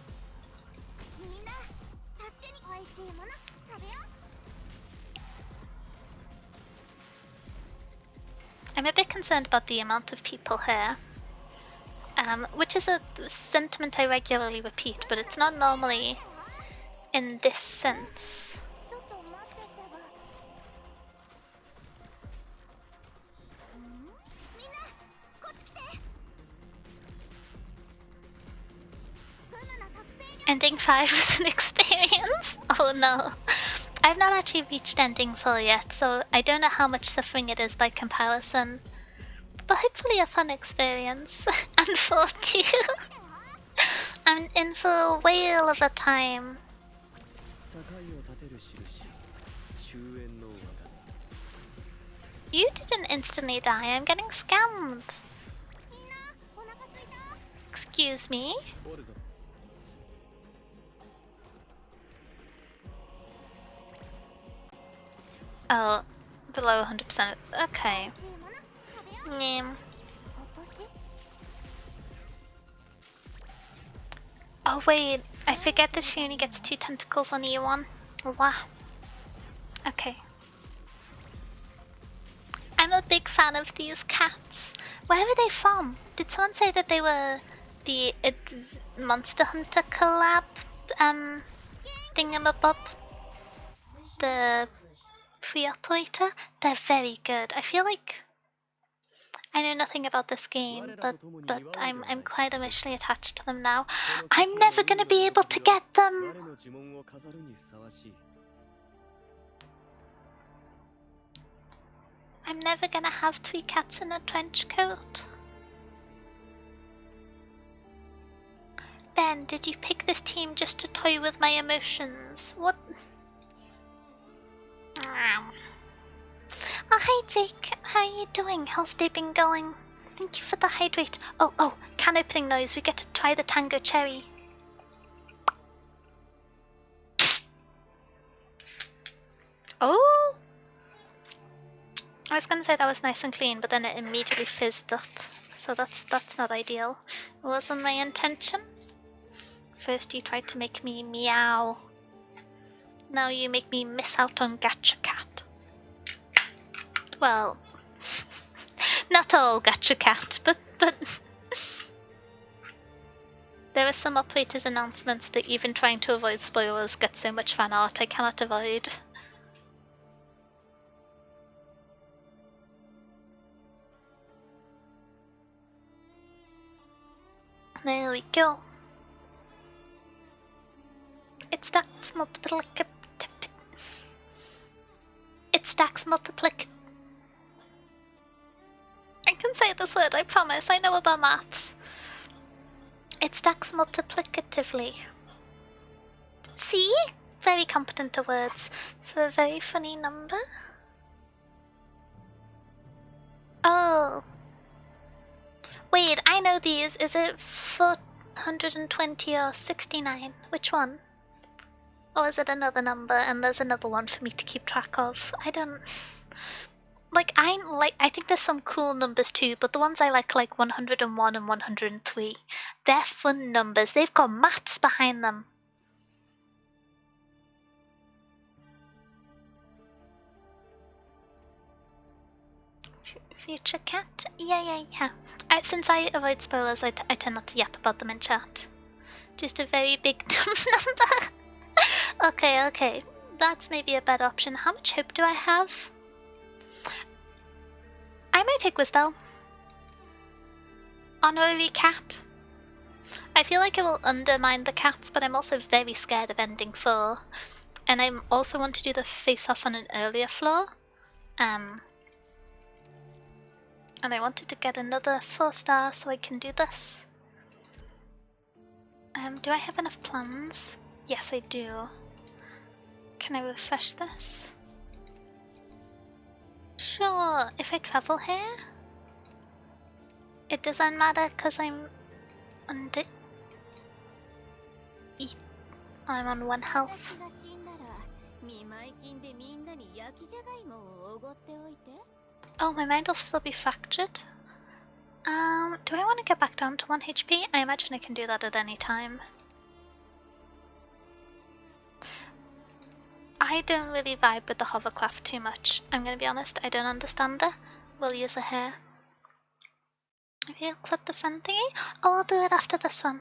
I'm a bit concerned about the amount of people here, which is a sentiment I regularly repeat, but it's not normally in this sense. Ending 5 was an experience? Oh no. I've not actually reached ending 4 yet, so I don't know how much suffering it is by comparison. But hopefully a fun experience. And 4 too. I'm in for a whale of a time. You didn't instantly die, I'm getting scammed. Excuse me? Oh, below 100%. Okay. Yeah. Oh wait, I forget that she only gets 2 tentacles on E1. Wow. Okay. I'm a big fan of these cats. Where are they from? Did someone say that they were the Monster Hunter collab thingamabob? The pre-operator? They're very good. I feel like I know nothing about this game, but I'm quite emotionally attached to them now. I'm never gonna be able to get them! I'm never gonna have 3 cats in a trench coat. Ben, did you pick this team just to toy with my emotions? What? Oh, hi Jake, how are you doing? How's day been going? Thank you for the hydrate. Oh, can opening noise, we get to try the Tango Cherry. I was gonna say that was nice and clean, but then it immediately fizzed up. So that's not ideal. It wasn't my intention. First you tried to make me meow. Now you make me miss out on Gacha Cat. Well, not all Gacha Cat, but there are some operators' announcements that even trying to avoid spoilers get so much fan art I cannot avoid. There we go. It stacks multiplic. It stacks multiplic. I can say this word, I promise. I know about maths. It stacks multiplicatively. See? Very competent at words for a very funny number. Oh. Wait, I know these. Is it 420 or 69? Which one? Or is it another number and there's another one for me to keep track of? I don't... I think there's some cool numbers too, but the ones I like 101 and 103. They're fun numbers. They've got maths behind them. Future cat? Yeah. Since I avoid spoilers, I tend not to yap about them in chat. Just a very big number. Okay. That's maybe a better option. How much hope do I have? I might take Wisdel. Honorary cat. I feel like it will undermine the cats, but I'm also very scared of ending 4. And I also want to do the face-off on an earlier floor. And I wanted to get another 4-star so I can do this. Do I have enough plans? Yes, I do. Can I refresh this? Sure, if I travel here? It doesn't matter because I'm under... I'm on 1 health. Oh, my mind will still be fractured. Do I want to get back down to 1 HP? I imagine I can do that at any time. I don't really vibe with the hovercraft too much. I'm gonna be honest, I don't understand it. We'll use a hair. If you accept the friend thingy? Oh, I'll do it after this one.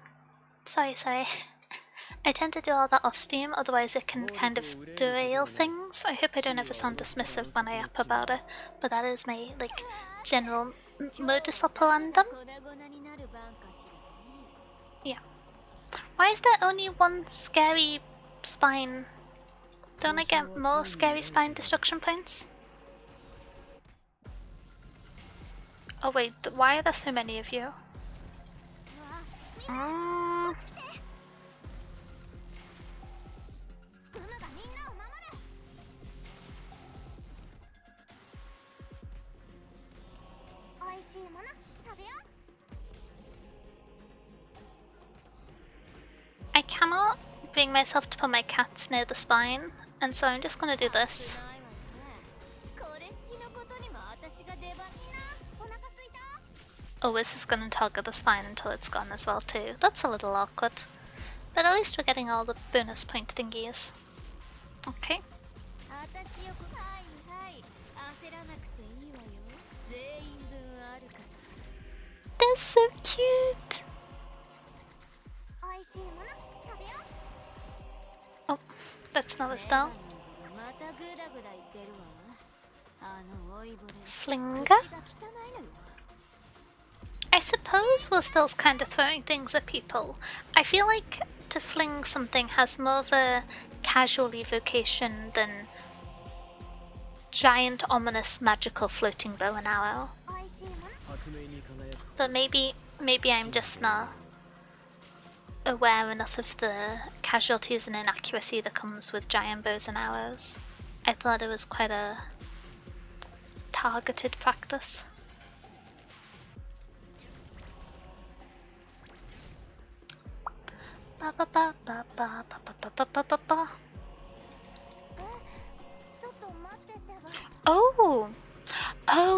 Sorry. I tend to do all that off stream, otherwise it can kind of derail things. I hope I don't ever sound dismissive when I yap about it, but that is my, general modus operandum. Yeah. Why is there only 1 scary spine? Don't I get more scary spine destruction points? Oh wait, why are there so many of you? I cannot bring myself to put my cats near the spine, and so I'm just gonna do this. Oh, this is gonna target the spine until it's gone as well too. That's a little awkward. But at least we're getting all the bonus point thingies. Okay. They're so cute! Oh, that's not a style. Flinger? I suppose we're still kind of throwing things at people. I feel like to fling something has more of a casual evocation than giant, ominous, magical floating bow and arrow. But maybe I'm just not aware enough of the casualties and inaccuracy that comes with giant bows and arrows. I thought it was quite a targeted practice.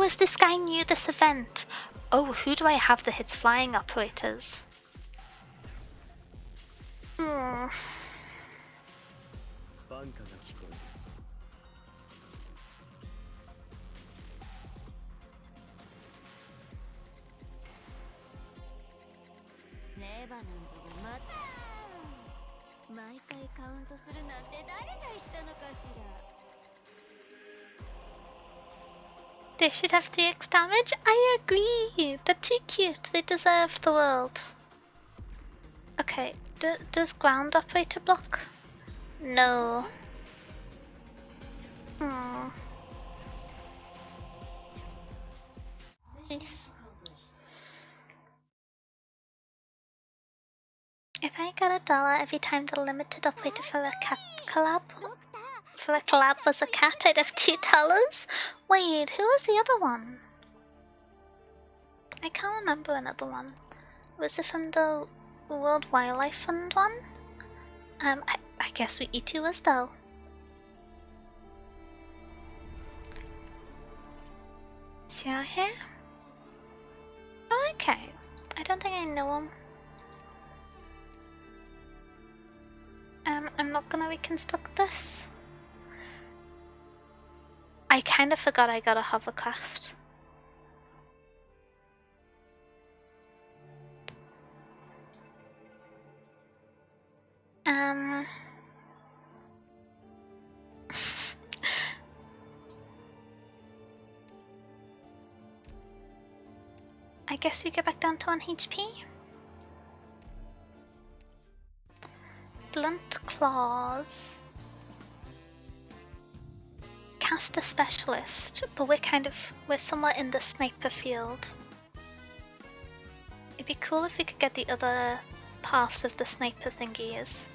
is this guy new this event? Oh, who do I have that hits flying operators? Hmm. They should have 3x damage? I agree! They're too cute, they deserve the world. Okay, does ground operator block? No. Hmm. Nice. If I got $1 every time the limited operator for a cat collab was a cat, I'd have $2. Wait, who was the other one? I can't remember another one. Was it from the World Wildlife Fund one? I guess we eat 2 as though. Is he out here? Oh, okay. I don't think I know him. I'm not gonna reconstruct this. I kind of forgot I got a hovercraft. I guess we go back down to 1 HP. Blunt claws. Caster specialist, but we're somewhat in the sniper field. It'd be cool if we could get the other halves of the sniper thingies.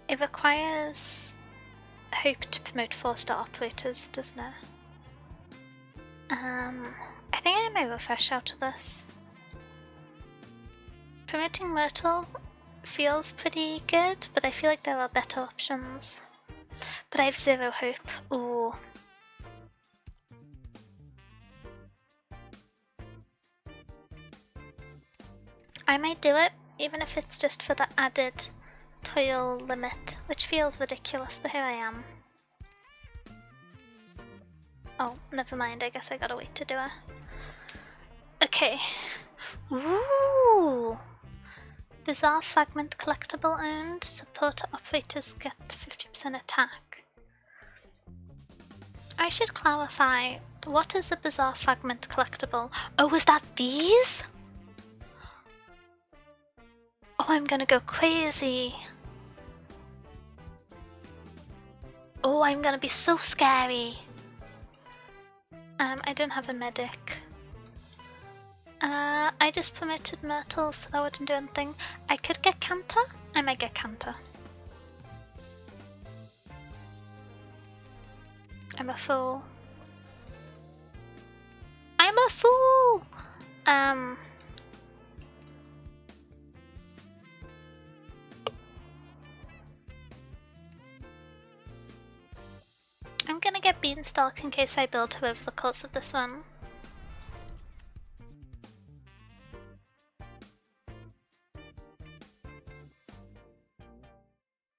It requires hope to promote 4-star operators, doesn't it? I think I may refresh out of this. Promoting Myrtle feels pretty good, but I feel like there are better options. But I have 0 hope. Ooh. I might do it, even if it's just for the added toil limit, which feels ridiculous, but here I am. Oh, never mind, I guess I gotta wait to do it. Okay. Ooh! Bizarre fragment collectible owned. Supporter operators get 50% attack. I should clarify, what is a bizarre fragment collectible? Oh, is that these? Oh, I'm gonna go crazy. Oh, I'm gonna be so scary. I don't have a medic. I just promoted Myrtle, so that wouldn't do anything. I could get Canter? I might get Canter. I'm a fool. I'm a fool! I'm gonna get Beanstalk in case I build her over the course of this one.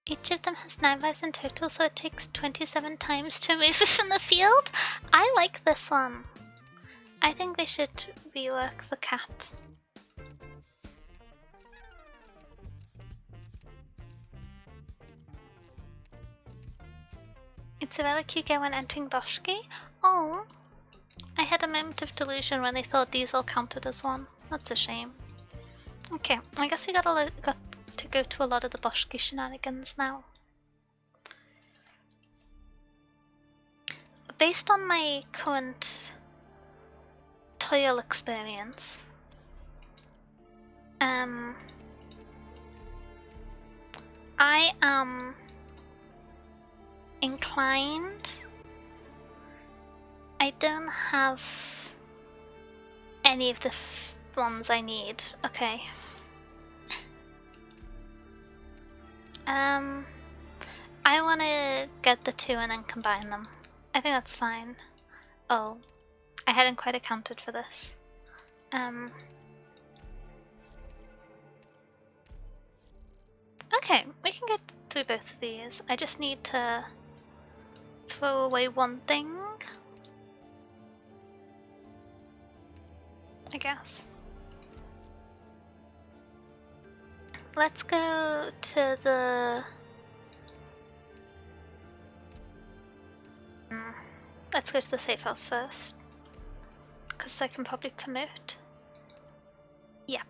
Each of them has 9 lives in total, so it takes 27 times to remove it from the field. I like this one. I think we should rework the cat. It's a relic you get when entering Boschke. Oh, I had a moment of delusion when I thought these all counted as one. That's a shame. Okay, I guess we got to go to a lot of the Boschke shenanigans now. Based on my current toil experience, I am inclined. I don't have any of the ones I need. Okay. I want to get the 2 and then combine them. I think that's fine. Oh, I hadn't quite accounted for this. Okay, we can get through both of these. I just need to throw away one thing, I guess. Let's go to the... Let's go to the safe house first, because I can probably promote. Yep.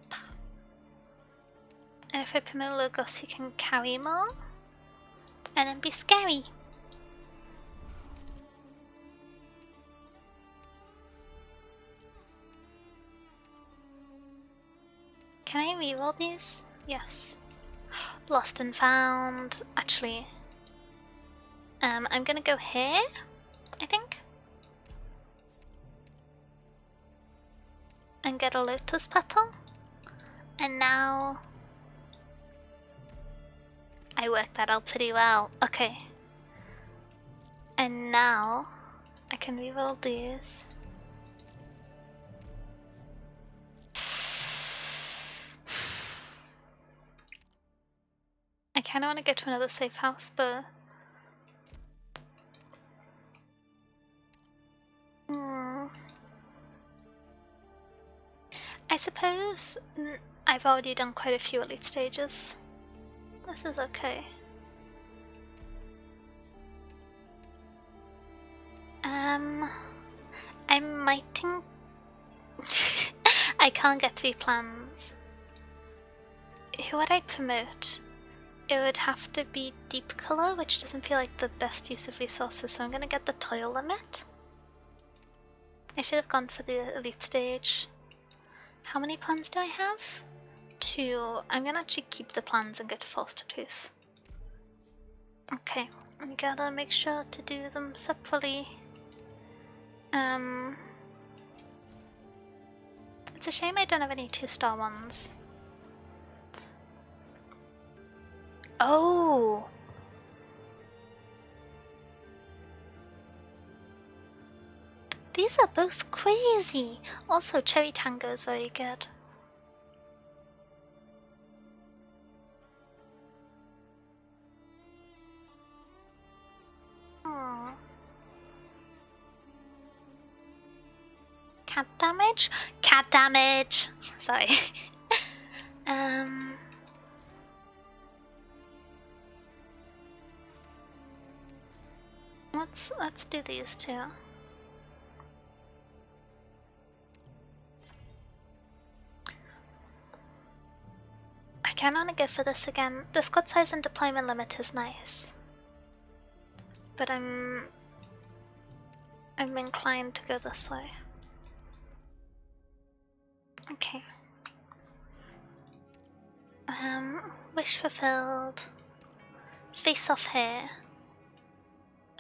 And if I promote Logos, he can carry more, and then be scary. Can I reroll these? Yes. Lost and found. Actually, I'm gonna go here, I think, and get a lotus petal. And now I worked that out pretty well. Okay. And now I can reroll these. I kinda wanna go to another safe house, but I suppose I've already done quite a few elite stages. This is okay. I might think I can't get 3 plans. Who would I promote? It would have to be deep color, which doesn't feel like the best use of resources, so I'm gonna get the toil limit. I should have gone for the elite stage. How many plans do I have? 2. I'm gonna actually keep the plans and go to Foster Tooth. Okay, we gotta make sure to do them separately. It's a shame I don't have any 2-star ones. Oh! These are both crazy! Also, Cherry Tango is very good. Cat damage? Cat damage! Sorry. Let's do these two. I kinda wanna go for this again. The squad size and deployment limit is nice, but I'm inclined to go this way. Okay. Wish fulfilled. Face off here.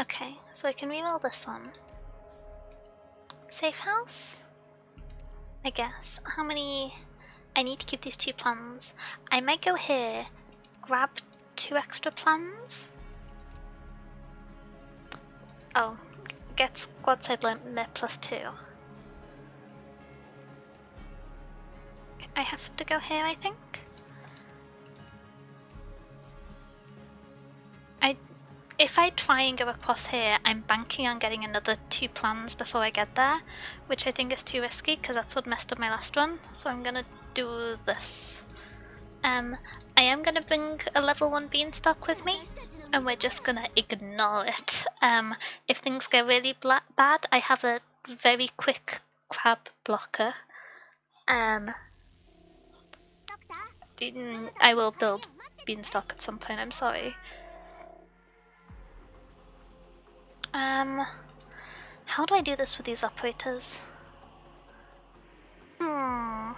Okay, so I can reroll this one. Safe house? I guess. How many? I need to keep these 2 plans. I might go here, grab 2 extra plans. Oh, get squad side limit +2. I have to go here, I think. If I try and go across here, I'm banking on getting another 2 plans before I get there, which I think is too risky because that's what messed up my last one. So I'm gonna do this. I am gonna bring a level 1 beanstalk with me, and we're just gonna ignore it. If things get really bad, I have a very quick crab blocker. I will build beanstalk at some point. I'm sorry. How do I do this with these operators? I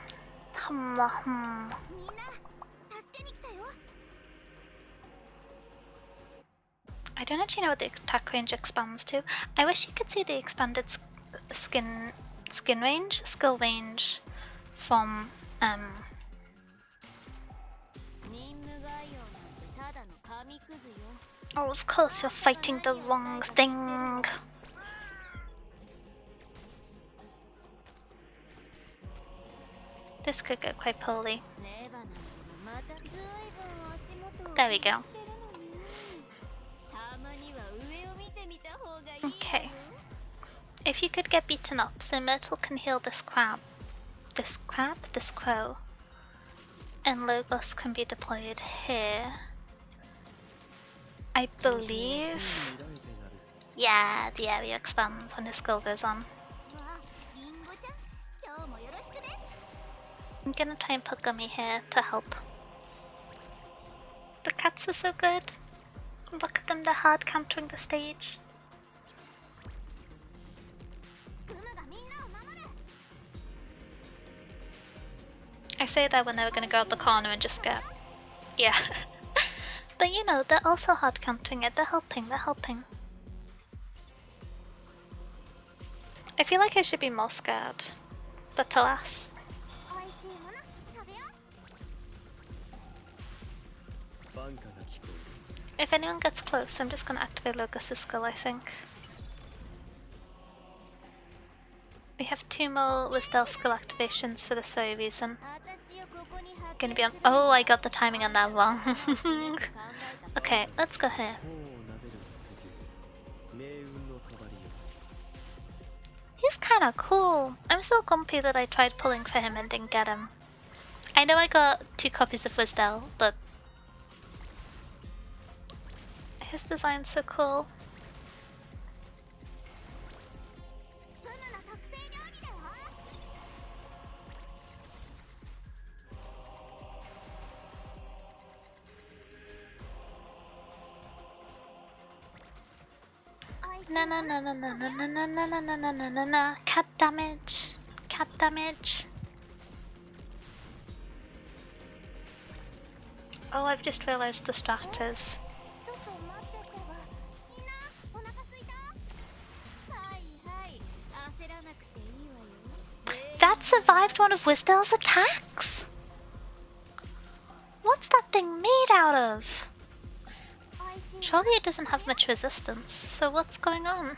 don't actually know what the attack range expands to. I wish you could see the expanded skill range from Oh, of course you're fighting the wrong thing. This could go quite poorly. There we go. Okay. If you could get beaten up, so Myrtle can heal this crab. This crab? This crow. And Logos can be deployed here. I believe... Yeah, the area expands when his skill goes on. I'm gonna try and put Gummy here to help. The cats are so good. Look at them, they're hard countering the stage. I say that when they were gonna go out the corner and just get... Yeah. But you know, they're also hard countering it, they're helping. I feel like I should be more scared. But alas. If anyone gets close, I'm just gonna activate Logos' skill, I think. We have 2 more Wisdel skill activations for this very reason. Gonna be on. Oh, I got the timing on that wrong. Okay, let's go here. He's kinda cool. I'm still grumpy that I tried pulling for him and didn't get him. I know I got 2 copies of Wisdel, but his design's so cool. No. Cat damage. Cat damage. Oh, I've just realized the strat is. That survived one of Wisdel's attacks? What's that thing made out of? Surely it doesn't have much resistance, so what's going on?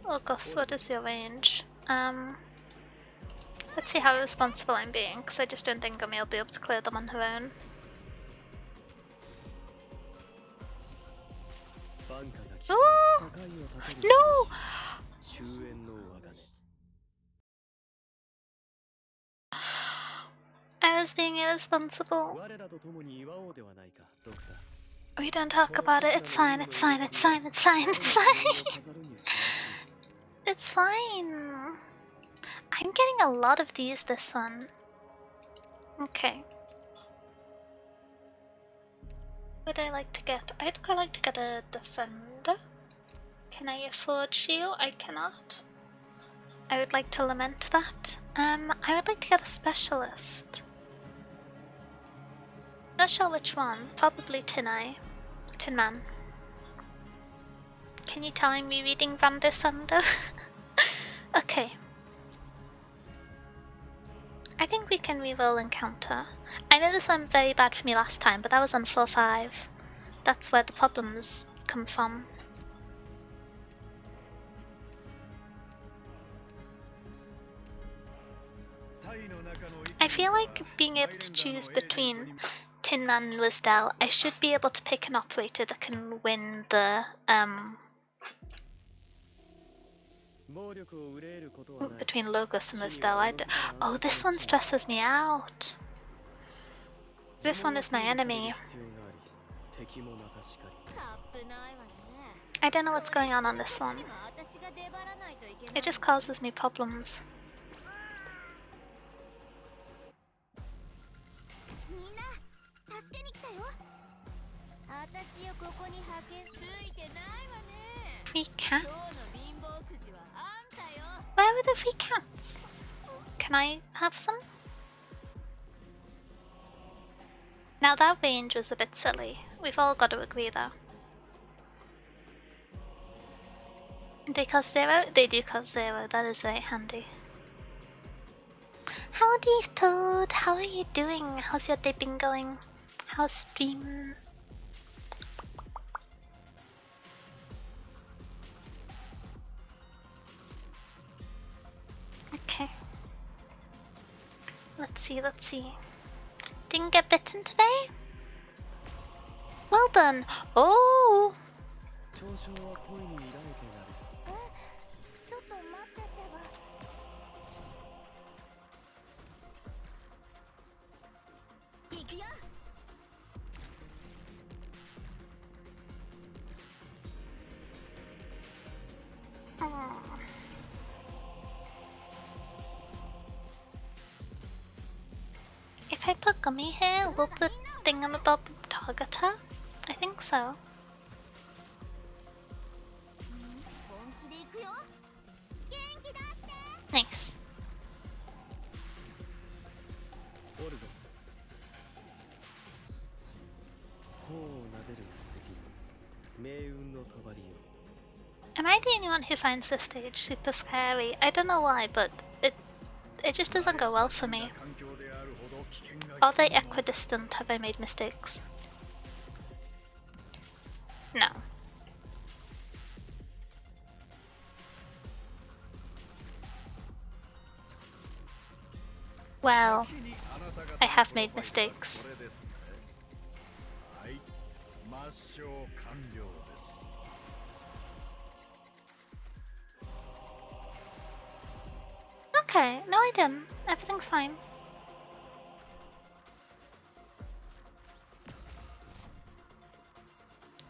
Oh gosh, what is your range? Let's see how responsible I'm being, because I just don't think Gummy will be able to clear them on her own. Oh! No! I was being irresponsible. We don't talk about it, it's fine. It's fine. I'm getting a lot of these this one. Okay. Would I like to get? I'd quite like to get a defender. Can I afford you? I cannot. I would like to lament that. I would like to get a specialist. Not sure which one. Probably Tin Man. Can you tell I'm rereading Vander Sander? Okay. I think we can reroll Encounter. I know this went very bad for me last time, but that was on floor 5. That's where the problems come from. I feel like being able to choose between Tin Man and Wisdel, I should be able to pick an operator that can win the between Logos and Wisdel. Oh, this one stresses me out. This one is my enemy. I don't know what's going on this one. It just causes me problems. Free cats? Where are the free cats? Can I have some? Now that range was a bit silly. We've all got to agree though. They cost 0? They do cost 0, that is very handy. Howdy Toad, how are you doing? How's your day been going? How's stream? Let's see, let's see. Didn't get bitten today? Well done. Oh! 嘲笑は恋に抱いてなる。ちょっと待ってては。行くよ。If I put Gummy here, will the thingamabob target her? I think so. 本気で行くよ。元気だって。 Nice. おるぞ。頬を撫でる不思議。命運の帳よ。 Am I the only one who finds this stage super scary? I don't know why, but it just doesn't go well for me. Are they equidistant? Have I made mistakes? No. Well, I have made mistakes. Okay, no I didn't. Everything's fine.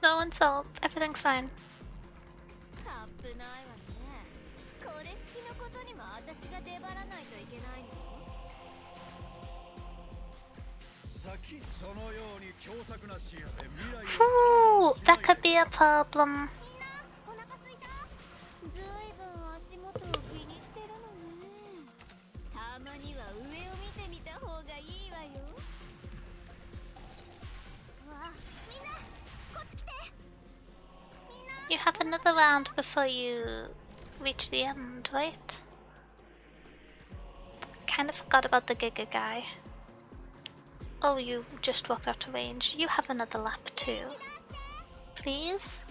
No one saw. Everything's fine. 危ないわね。これ式のことにも私が出張らないといけないの。 Ooh, that could be a problem. みんなお腹すいた。ずいぶん足元を気にしてるのね。たまには上を見てみた方がいいわよ。わあ、みんなこっち来て。みんな。 You have another round before you reach the end, right? Kind of forgot about the Giga guy. Oh, you just walked out of range. You have another lap too. Please?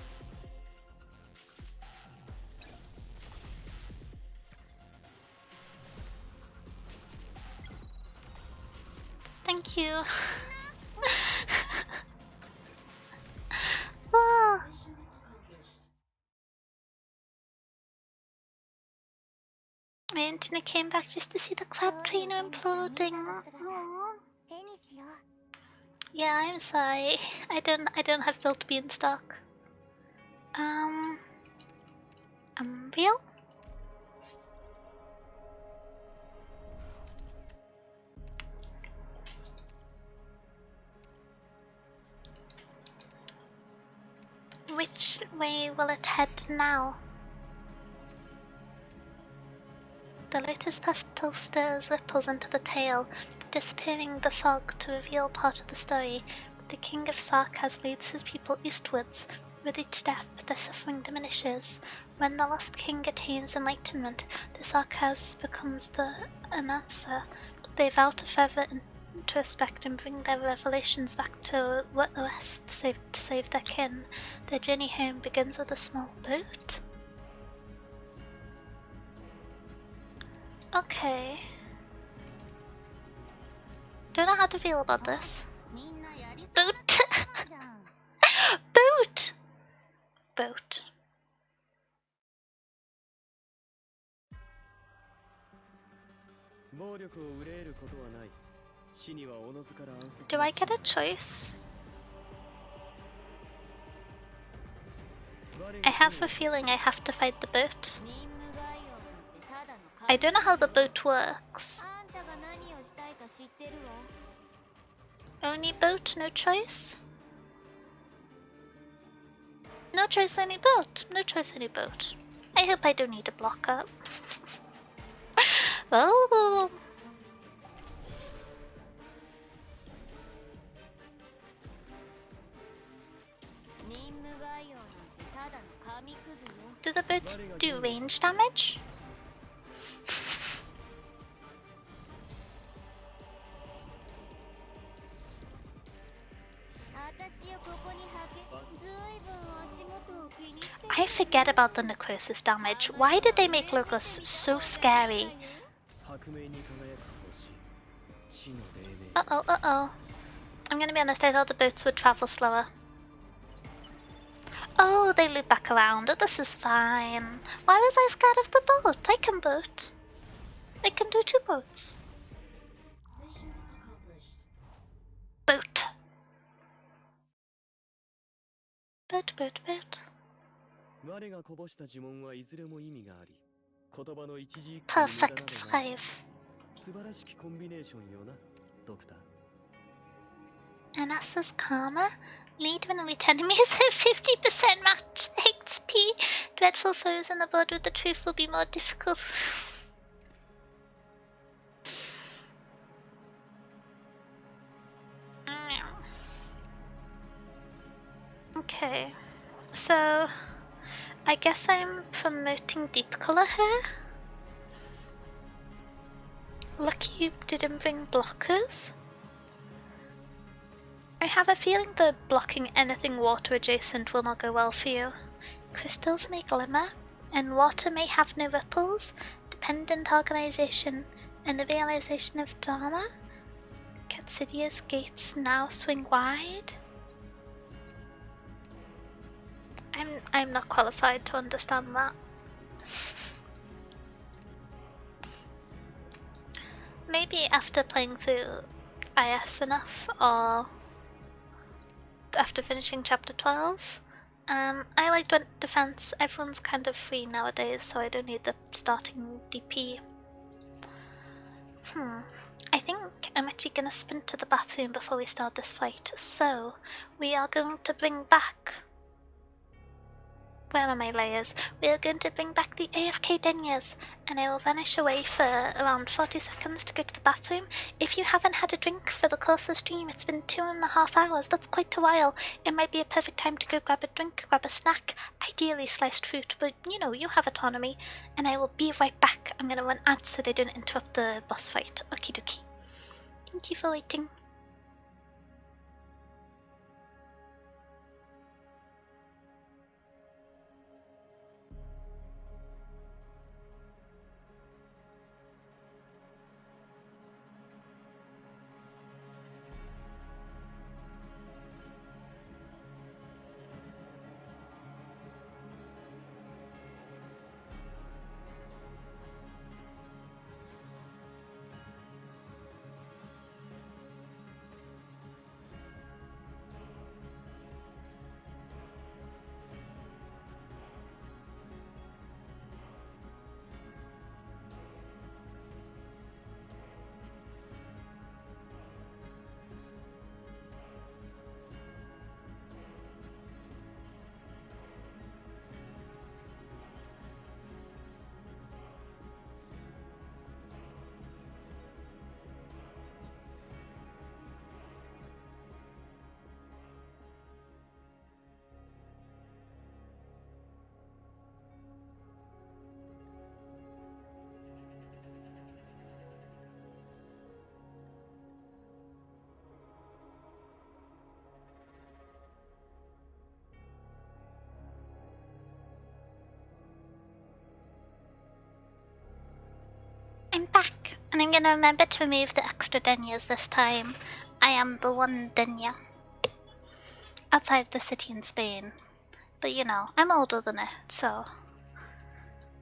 Thank you. Oh. My internet came back just to see the crab trainer imploding. Aww. 絵にしよう。 Yeah, I'm sorry. I don't have built beanstalk. Unreal? Which way will it head now? The lotus petal stirs ripples into the tail, disappearing the fog to reveal part of the story. The king of Sarkaz leads his people eastwards. With each step, their suffering diminishes. When the lost king attains enlightenment, the Sarkaz becomes the announcer. They vow to further introspect and bring their revelations back to the west to save their kin. Their journey home begins with a small boat. Okay. Don't know how to feel about this. みんなやりそうな Boat! 仲間じゃん。 Boat! Boat. Do I get a choice? I have a feeling I have to fight the boat. 任務概要なんてただの I don't know how the boat works. あんたが何をしたいか知ってるわ。 Only boat, no choice? No choice, any boat. No choice, any boat. I hope I don't need a blocker. Oh. 任務概要なんてただの紙くずよ。 Do the boats do range damage? 私をここに派遣。ずいぶん足元を気にしてる。 I forget about the necrosis damage. Why did they make Logos so scary? Uh-oh, uh-oh. I'm gonna be honest, I thought the boats would travel slower. Oh, they loop back around. This is fine. Why was I scared of the boat? I can boat. I can do 2 boats. Boat. Boat, boat, boat. Perfect 5. And Asa's Karma. Lead when elite enemies have 50% match XP. Dreadful foes in the blood with the truth will be more difficult. Okay, so I guess I'm promoting deep color here. Lucky you didn't bring blockers. I have a feeling that blocking anything water adjacent will not go well for you. Crystals may glimmer, and water may have no ripples. Dependent organization and the realization of drama. Catsidia's gates now swing wide. I'm not qualified to understand that. Maybe after playing through IS enough, or after finishing chapter 12. I like defense. Everyone's kind of free nowadays, so I don't need the starting DP. I think I'm actually gonna sprint to the bathroom before we start this fight. So we are going to bring back. Where are my layers? We are going to bring back the AFK Denyas, and I will vanish away for around 40 seconds to go to the bathroom. If you haven't had a drink for the course of stream, it's been 2.5 hours, that's quite a while. It might be a perfect time to go grab a drink, grab a snack, ideally sliced fruit, but you know, you have autonomy. And I will be right back. I'm gonna run ads so they don't interrupt the boss fight. Okie dokie. Thank you for waiting. I'm back, and I'm gonna remember to remove the extra Denyas this time. I am the one Denya. Outside the city in Spain. But you know, I'm older than it, so...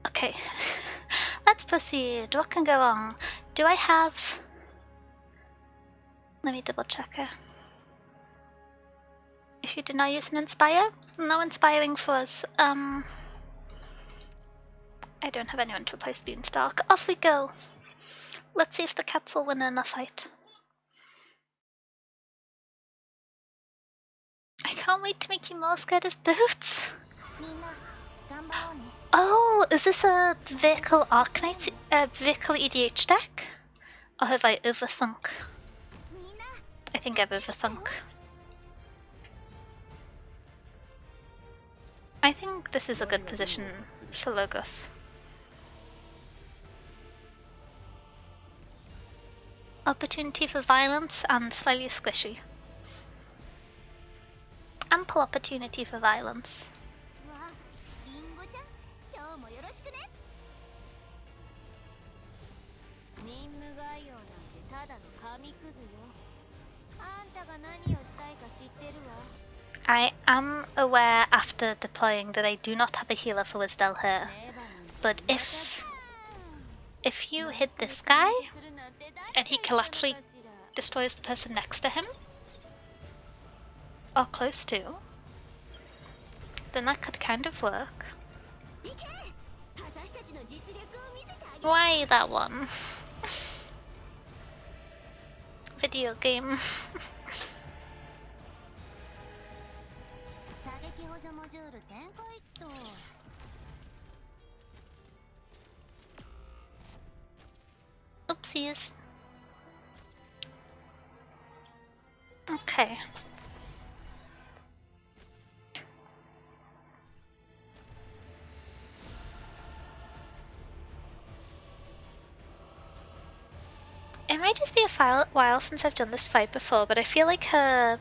Okay. Let's proceed. What can go wrong? Do I have... Let me double check here. If you did not use an Inspire? No inspiring for us. I don't have anyone to replace Beanstalk. Off we go! Let's see if the cats will win in a fight. I can't wait to make you more scared of boats! Oh, is this a vehicle arknights, vehicle EDH deck? Or have I overthunk? I think I've overthunk. I think this is a good position for Logos. Opportunity for violence and slightly squishy. Ample opportunity for violence. 紙くずよ。あんたが何をしたいか知ってるわ。I am aware after deploying that I do not have a healer for Wisdel here. But if you hit this guy and he collaterally destroys the person next to him, or close to, then that could kind of work. Why that one? Video game. Oopsies. Okay. It might just be a while since I've done this fight before, but I feel like her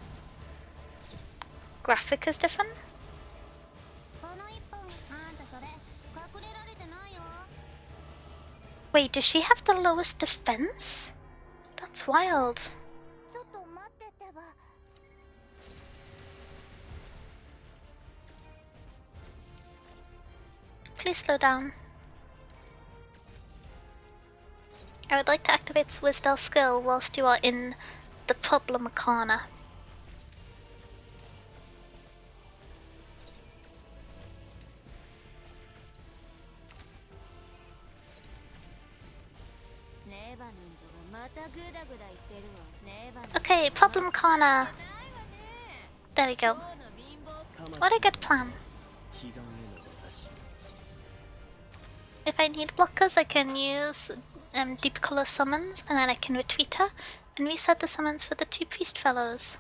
graphic is different. Wait, does she have the lowest defense? That's wild. Please slow down. I would like to activate Wisdel skill whilst you are in the problem corner. Okay, problem corner. There we go. What a good plan. If I need blockers, I can use deep color summons, and then I can retreat her and reset the summons for the 2 priest fellows.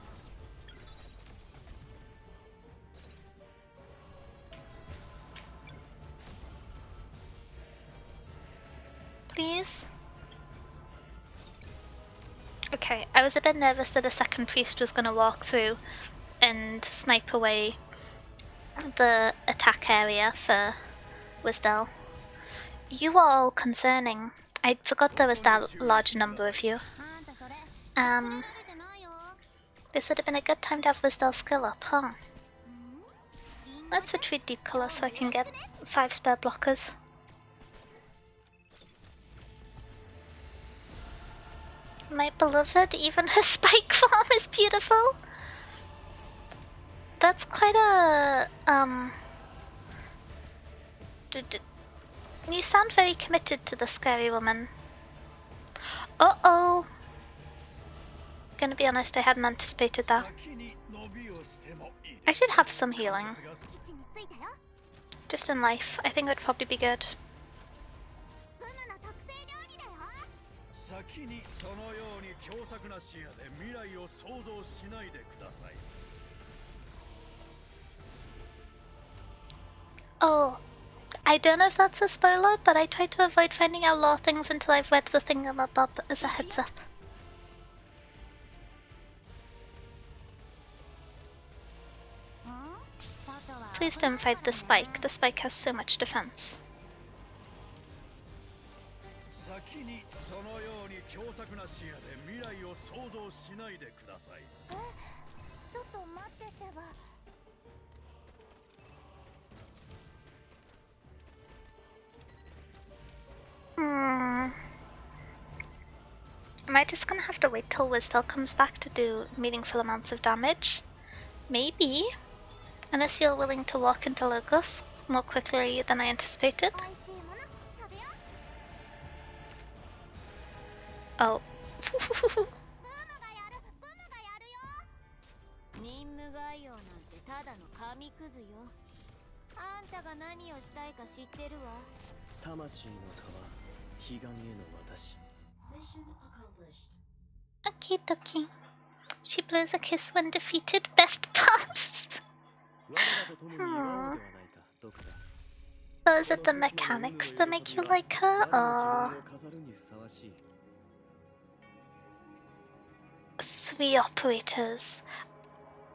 Please? Okay, I was a bit nervous that a second priest was going to walk through and snipe away the attack area for Wisdel. You are all concerning. I forgot there was that large number of you. This would have been a good time to have Wisdel's skill up, huh? Let's retreat deep color so I can get 5 spare blockers. My beloved, even her spike form is beautiful. That's quite a you sound very committed to the scary woman. Uh-oh. Gonna be honest, I hadn't anticipated that. I should have some healing. Just in life, I think it would probably be good. Oh, I don't know if that's a spoiler, but I try to avoid finding out lore things until I've read the thingamabob as a heads up. Please don't fight the spike. The spike has so much defense. Am I just gonna have to wait till Wisdel comes back to do meaningful amounts of damage? Maybe. Unless you're willing to walk into Logos more quickly than I anticipated. Oh. Okie dokie. She blows a kiss when defeated. Best pass. So is it the mechanics that make you like her, or 3 operators?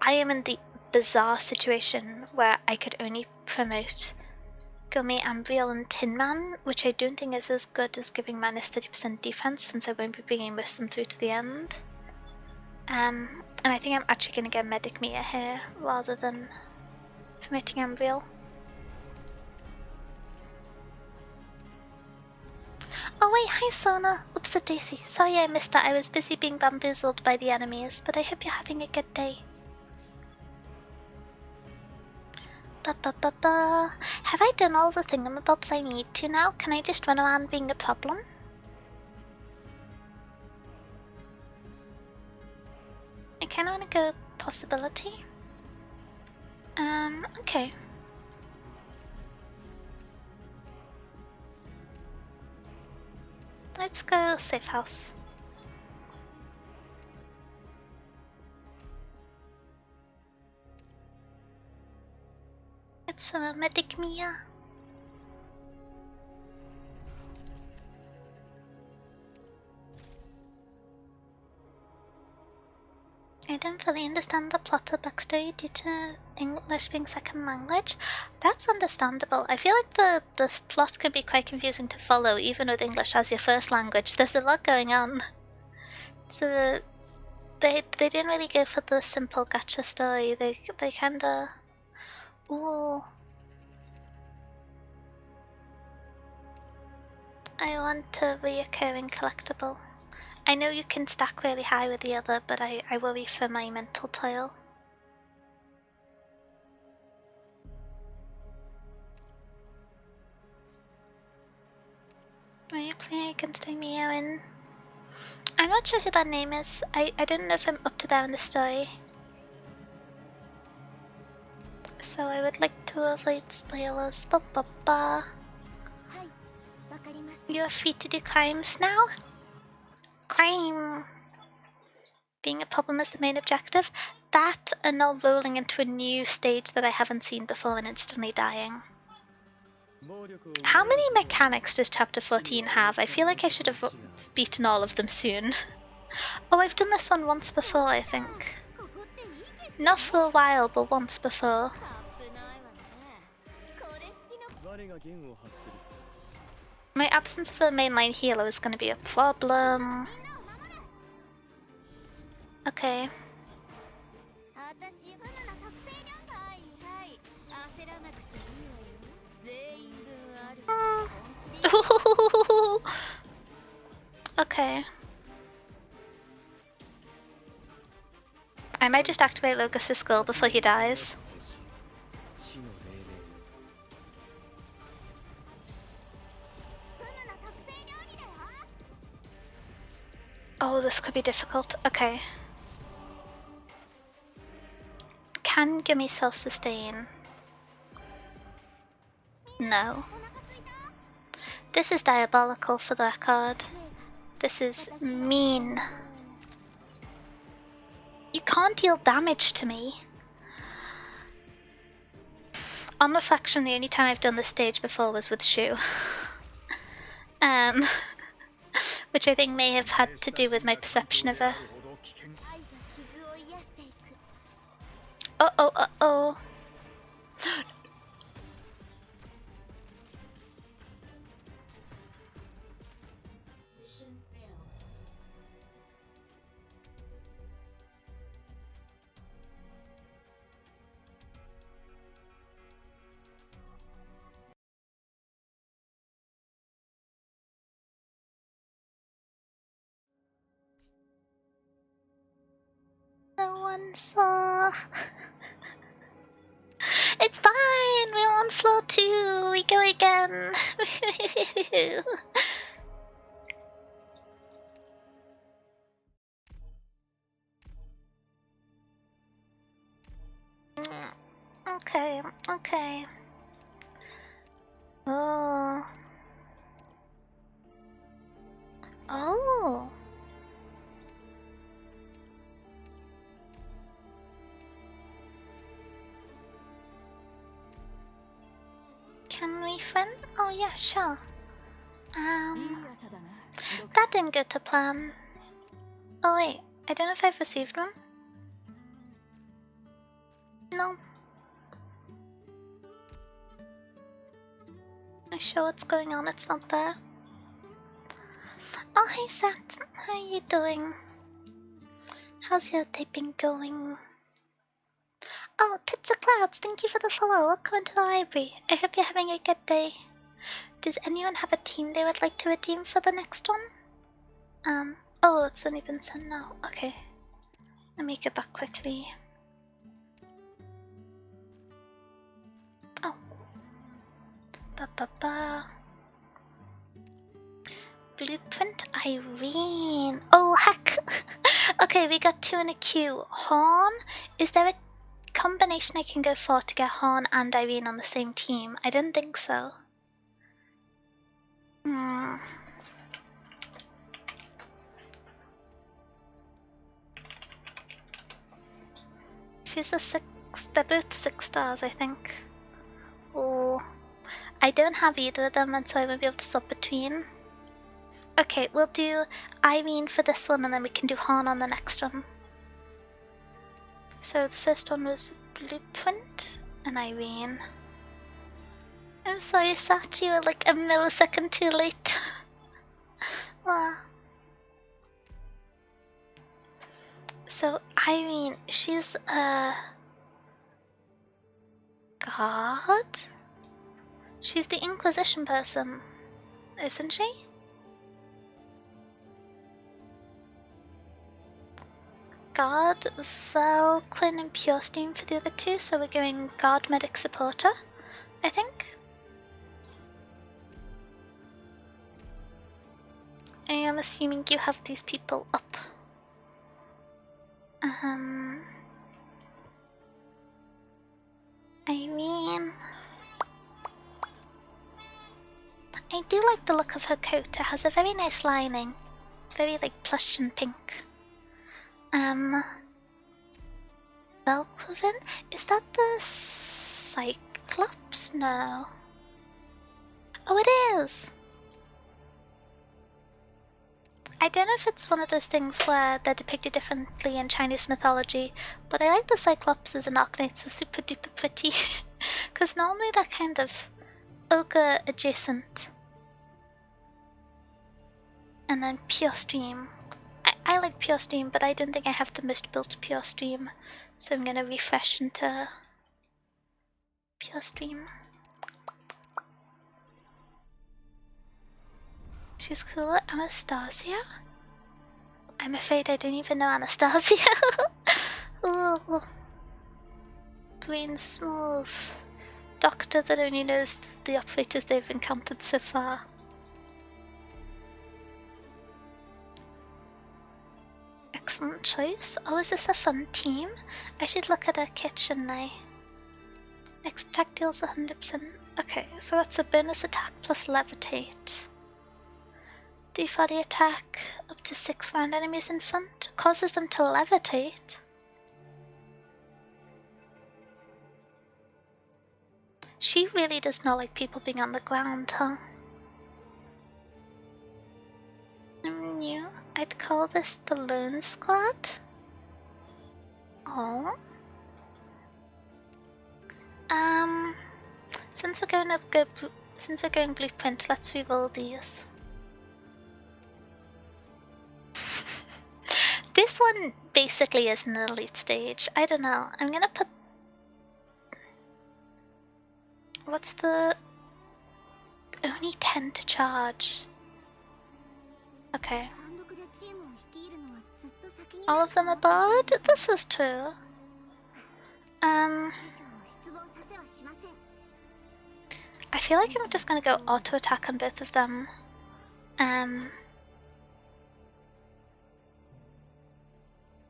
I am in the bizarre situation where I could only promote Gummy, Ambriel, and Tin Man, which I don't think is as good as giving minus 30% defense since I won't be bringing most of them through to the end. And I think I'm actually going to get Medic Mia here rather than promoting Ambriel. Oh wait, hi Sona! Oops, Daisy. Sorry I missed that. I was busy being bamboozled by the enemies, but I hope you're having a good day. Have I done all the thingamabobs I need to now? Can I just run around being a problem? I kinda wanna go possibility. Okay. Let's go safe house. It's from a Medic Mia. I don't fully understand the plot or backstory due to English being second language. That's understandable. I feel like the plot can be quite confusing to follow, even with English as your first language. There's a lot going on. So they didn't really go for the simple gacha story. They kinda. Ooh. I want a reoccurring collectible. I know you can stack really high with the other, but I worry for my mental toil. Are you playing against Emio in? I'm not sure who that name is. I don't know if I'm up to that in the story. So I would like to avoid spoilers. You are free to do crimes now? Crime! Being a problem is the main objective. That and not rolling into a new stage that I haven't seen before and instantly dying. How many mechanics does chapter 14 have? I feel like I should have beaten all of them soon. Oh, I've done this one once before, I think. Not for a while, but once before. My absence of a mainline healer is going to be a problem. Okay. Okay. I might just activate Logos' skull before he dies. Oh, this could be difficult. Okay. Can Gimme self-sustain? No. This is diabolical for the record. This is mean. You can't deal damage to me. On reflection, the only time I've done this stage before was with Shu. Which I think may have had to do with my perception of her. Uh-oh. No one saw. It's fine. We're on floor 2. We go again. Okay. Oh. Can we friend? Oh yeah, sure. That didn't go to plan. Oh wait, I don't know if I've received one. No. Not sure what's going on, it's not there. Oh, hey Sat, how are you doing? How's your day been going? Oh, Tits of Clouds, thank you for the follow. Welcome into the library. I hope you're having a good day. Does anyone have a team they would like to redeem for the next one? Oh, it's only been sent now. Okay. Let me get back quickly. Oh. Ba. Blueprint Irene. Oh, heck. Okay, we got 2 in a queue. Horn? Is there a combination I can go for to get Horn and Irene on the same team? I didn't think so. She's a 6. They're both 6 stars, I think. Oh. I don't have either of them, and so I won't be able to swap between. Okay, we'll do Irene for this one, and then we can do Horn on the next one. So the first one was Blueprint and Irene. I'm sorry, Sat, you were like a millisecond too late. Wow. So Irene, she's a guard? She's the Inquisition person, isn't she? Guard, Valquin, and Pure Steam for the other 2, so we're going Guard, Medic, Supporter, I think. I am assuming you have these people up. Irene. I do like the look of her coat. It has a very nice lining. Very like plush and pink. Valquin? Is that the Cyclops? No. Oh, it is! I don't know if it's one of those things where they're depicted differently in Chinese mythology, but I like the Cyclopses and Arknights are super duper pretty. Because normally they're kind of ogre adjacent. And then Pure Stream. I like Pure Stream, but I don't think I have the most built Pure Stream. So I'm gonna refresh into Pure Stream. She's cool. Anastasia? I'm afraid I don't even know Anastasia. Ooh. Brain smooth. Doctor that only knows the operators they've encountered so far. Excellent choice. Oh, is this a fun team? I should look at her kit, shouldn't I? Next attack deals 100%. Okay, so that's a bonus attack plus levitate. For the attack up to 6 round enemies in front. Causes them to levitate. She really does not like people being on the ground, huh? New. I'd call this the Lone Squad. Oh. Since we're going blueprint, let's reroll these. This one basically is an elite stage. I don't know. I'm gonna put. What's the. Only 10 to charge. Okay. All of them are barred? This is true. I feel like I'm just gonna go auto attack on both of them.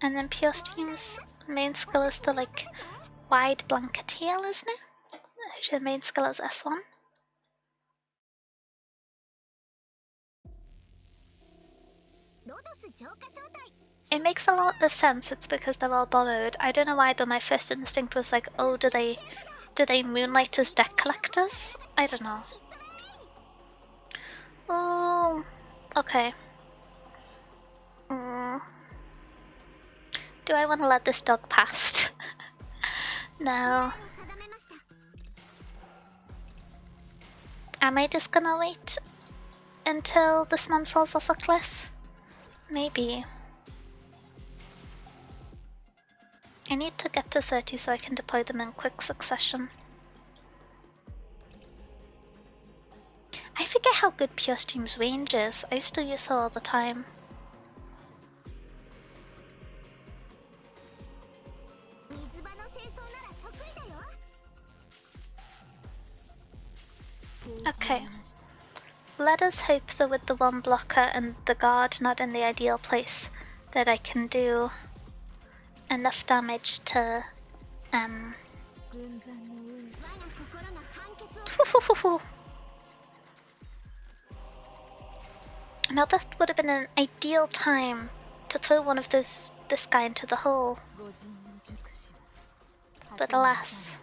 And then Pure Stream's main skill is the like wide blanket tail, isn't it? Actually, the main skill is S1. It makes a lot of sense. It's because they're all borrowed. I don't know why, but my first instinct was like, oh, do they moonlight as deck collectors? I don't know. Oh, okay. Do I want to let this dog past? No. Am I just gonna wait until this man falls off a cliff? Maybe. I need to get to 30 so I can deploy them in quick succession. I forget how good Pure Stream's range is. I used to use her all the time. Okay. Let us hope that with the one blocker and the guard not in the ideal place, that I can do enough damage to Now that would have been an ideal time to throw one of this guy into the hole. But alas.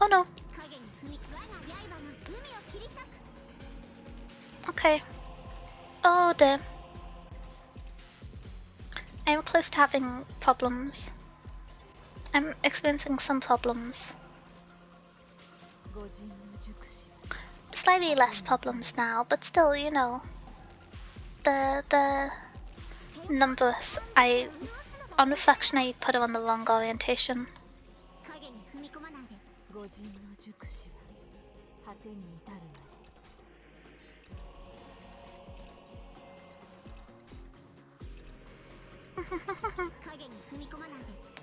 Oh no. Okay. Oh dear. I am close to having problems. I'm experiencing some problems. Slightly less problems now, but still, you know. The numbers, on reflection I put them on the wrong orientation.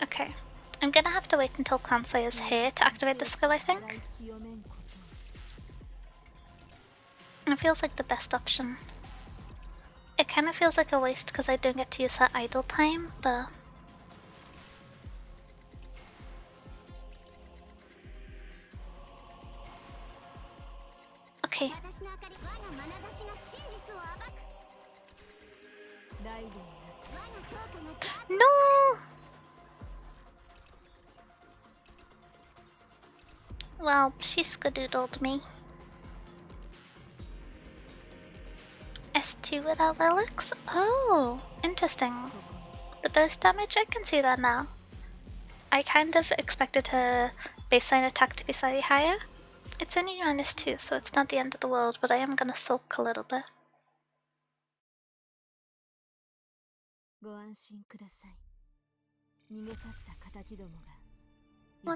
Okay, I'm gonna have to wait until Kansai is here to activate the skill, I think. It feels like the best option. It kind of feels like a waste because I don't get to use her idle time, but... Okay. No! Well, she skadoodled me. S2 without relics? Oh, interesting. The burst damage, I can see that now. I kind of expected her baseline attack to be slightly higher. It's only -2, so it's not the end of the world, but I am gonna sulk a little bit. One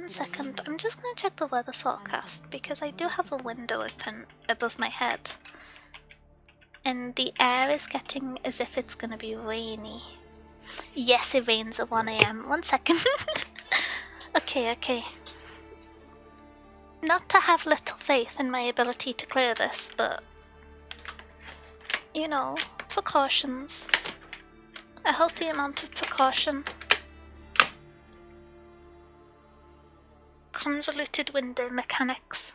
second, I'm just gonna check the weather forecast because I do have a window open above my head. And the air is getting as if it's gonna be rainy. Yes, it rains at 1 AM. 1 second. Okay. Not to have little faith in my ability to clear this, but... you know, precautions. A healthy amount of precaution. Convoluted window mechanics.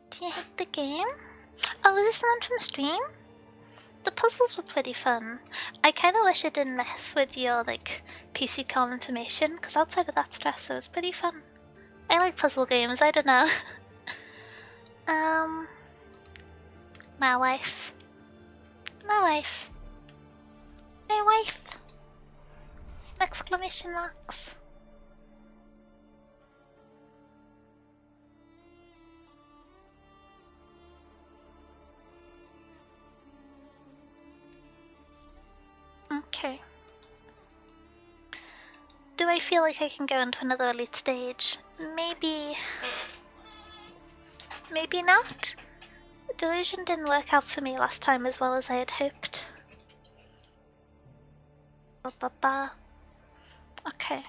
Do you hate the game? Oh, is this one from stream? The puzzles were pretty fun. I kinda wish it didn't mess with your, like, PC com information, because outside of that stress, it was pretty fun. I like puzzle games, I don't know. My wife. Exclamation marks. Okay. Do I feel like I can go into another elite stage? Maybe not. Delusion didn't work out for me last time as well as I had hoped. Okay.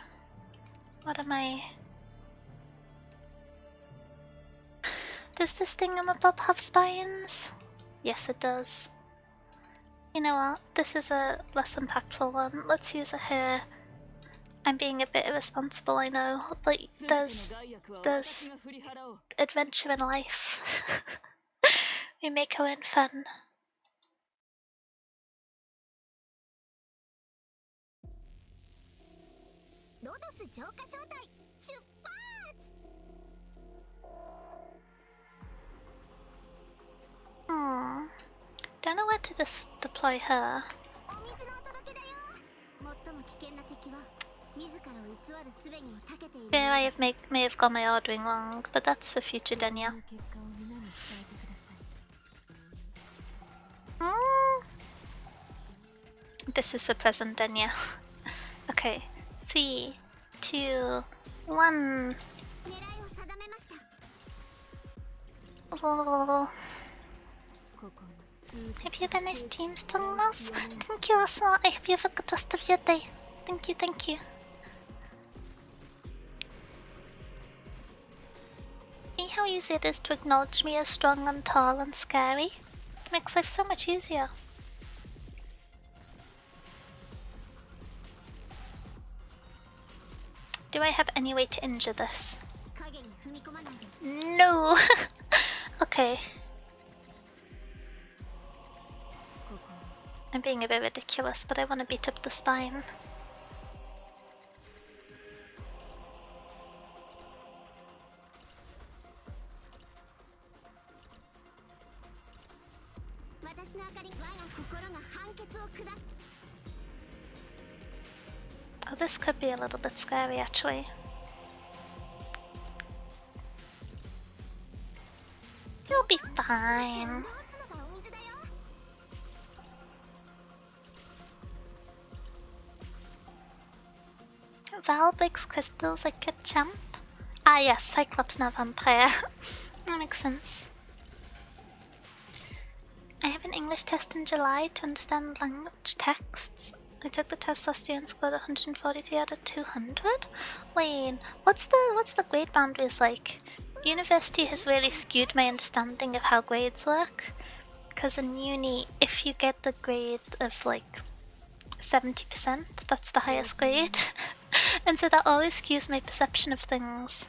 What am I? Does this thingamabob have spines? Yes, it does. You know what? This is a less impactful one. Let's use it here. I'm being a bit irresponsible, I know. Like, there's adventure in life. We make our own fun. Don't know where to just deploy her. お水のお届けだよ。最も危険な敵は自らを偽る術にも長けている。 Here I may have got my ordering wrong, but that's for future Denya. 結果を皆に伝えてください。This is for present Denya. Okay, 3, 2, 1. 狙いを定めました。 Oh. ここに Hope you have a nice dream, Strong Mouse. Thank you also. I hope you have a good rest of your day. Thank you, thank you. See how easy it is to acknowledge me as strong and tall and scary? It makes life so much easier. Do I have any way to injure this? 影に踏み込まないで。 No! Okay, ここ I'm being a bit ridiculous, but I want to beat up the spine. 私の明かり、我が心が判決を下す。 Oh, this could be a little bit scary actually. You'll be fine. 潤すのがお水だよ。 Val breaks crystals like a champ. Ah yes, Cyclops now vampire. That makes sense. I have an English test in July to understand language texts. I took the test last year and scored 143 out of 200. Wait, what's the grade boundaries like? University has really skewed my understanding of how grades work. Because in uni, if you get the grade of like 70%, that's the highest grade. And so that always skews my perception of things.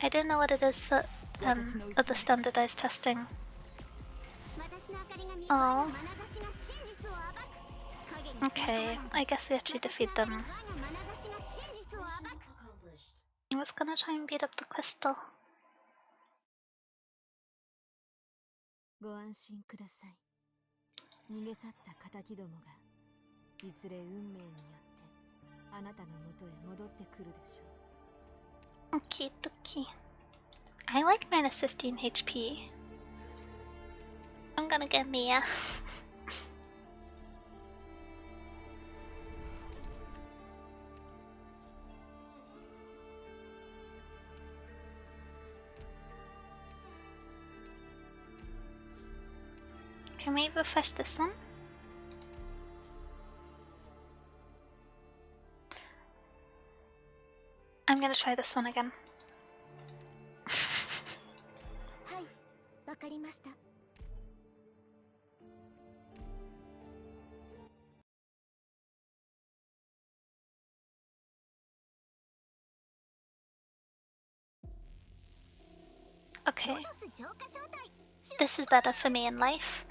I don't know what it is for other standardized testing. 私の明かりが見える Oh. 眼差しが真実を暴く。影に Okay, I guess we actually defeat them. 我が眼差しが真実を暴く。 I was gonna try and beat up the crystal. ご安心ください。逃げ去った仇どもがいずれ運命によってあなたのもとへ戻ってくるでしょう。 Okie dokie. I like minus 15 HP. I'm gonna get Mia. Can we refresh this one? I'm gonna try this one again. はい、わかりました。 Okay, 戻す浄化招待。 this is better for me in life.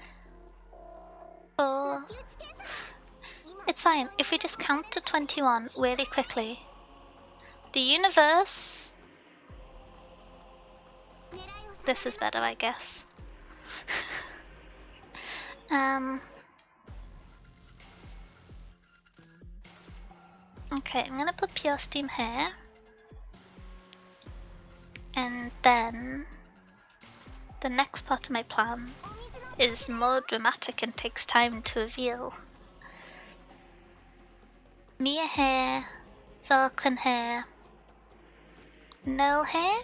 Oh, 抜き打ち検査。今 it's fine if we just count to 21 really quickly. The universe. 狙いを This is better, I guess. Okay, I'm gonna put pure steam here. And then the next part of my plan is more dramatic and takes time to reveal. Mia here, Vulcan here, Null here?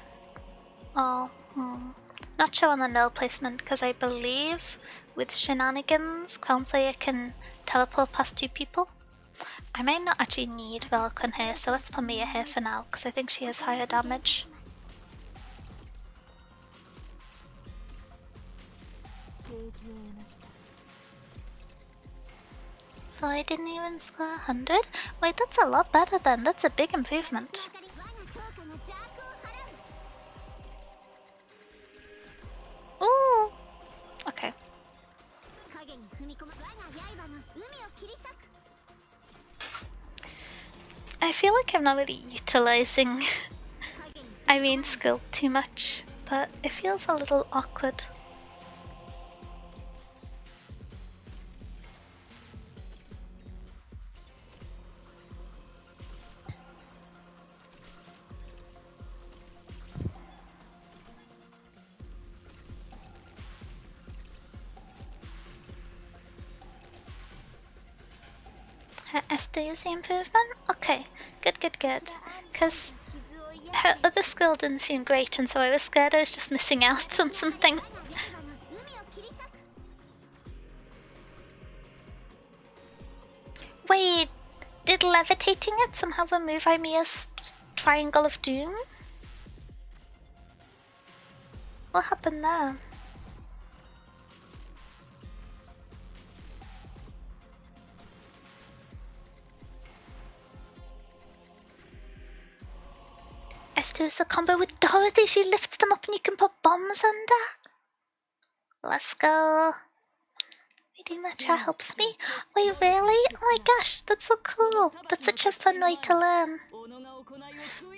Oh, not sure on the null placement because I believe with shenanigans, Crown Slayer can teleport past two people. I might not actually need Vulcan here, so let's put Mia here for now because I think she has higher damage. ページを得ました。 So I didn't even score 100? Wait, that's a lot better then. That's a big improvement. 私の明かり、我が強化が邪悪を払う。 Ooh! Okay. 影に踏み込む我が刃の海を切り裂く。 I feel like I'm not really utilizing 影に Irene's skill too much, but it feels a little awkward. Esther is the improvement? Okay, good. Because her other skill didn't seem great, and so I was scared I was just missing out on something. Wait, did levitating it somehow remove Imia's Triangle of Doom? What happened there? Esther is the combo with Dorothy. She lifts them up and you can put bombs under. Let's go. Reading that chat helps me. Wait, really? Oh my gosh, that's so cool. That's such a fun way to learn.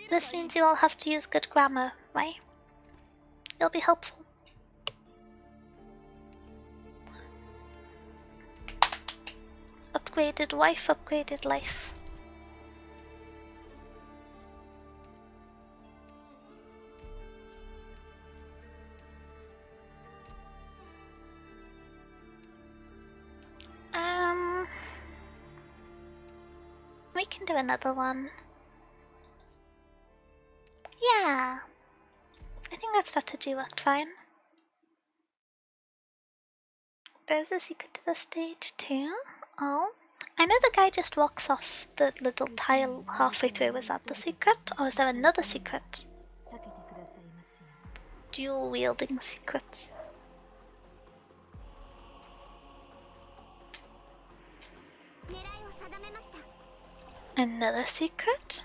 This means you all have to use good grammar, right? It'll be helpful. Upgraded wife, upgraded life. We can do another one. Yeah. I think that strategy worked fine. There's a secret to the stage too. Oh. I know the guy just walks off the little tile halfway through. Was that the secret? Or is there another secret? Dual wielding secrets. Another secret?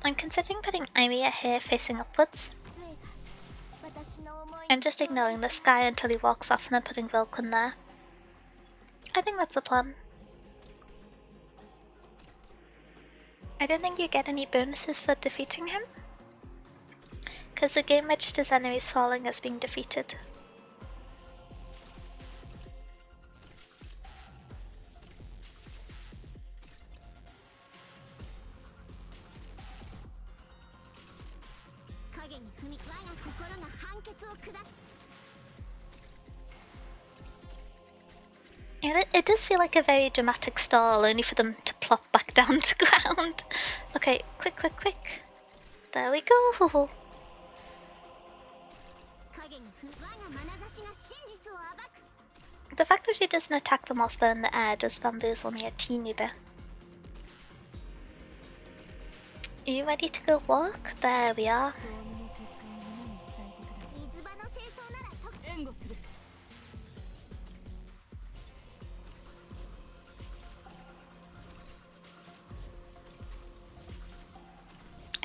I'm considering putting Imiya here facing upwards. And just ignoring this guy until he walks off and then putting Vulcan there. I think that's the plan. I don't think you get any bonuses for defeating him. Because the game registers enemies falling as being defeated. It does feel like a very dramatic stall, only for them to plop back down to ground. Okay, quick. There we go. The fact that she doesn't attack them whilst they're in the air does bamboozle me a teeny bit. Are you ready to go walk? There we are.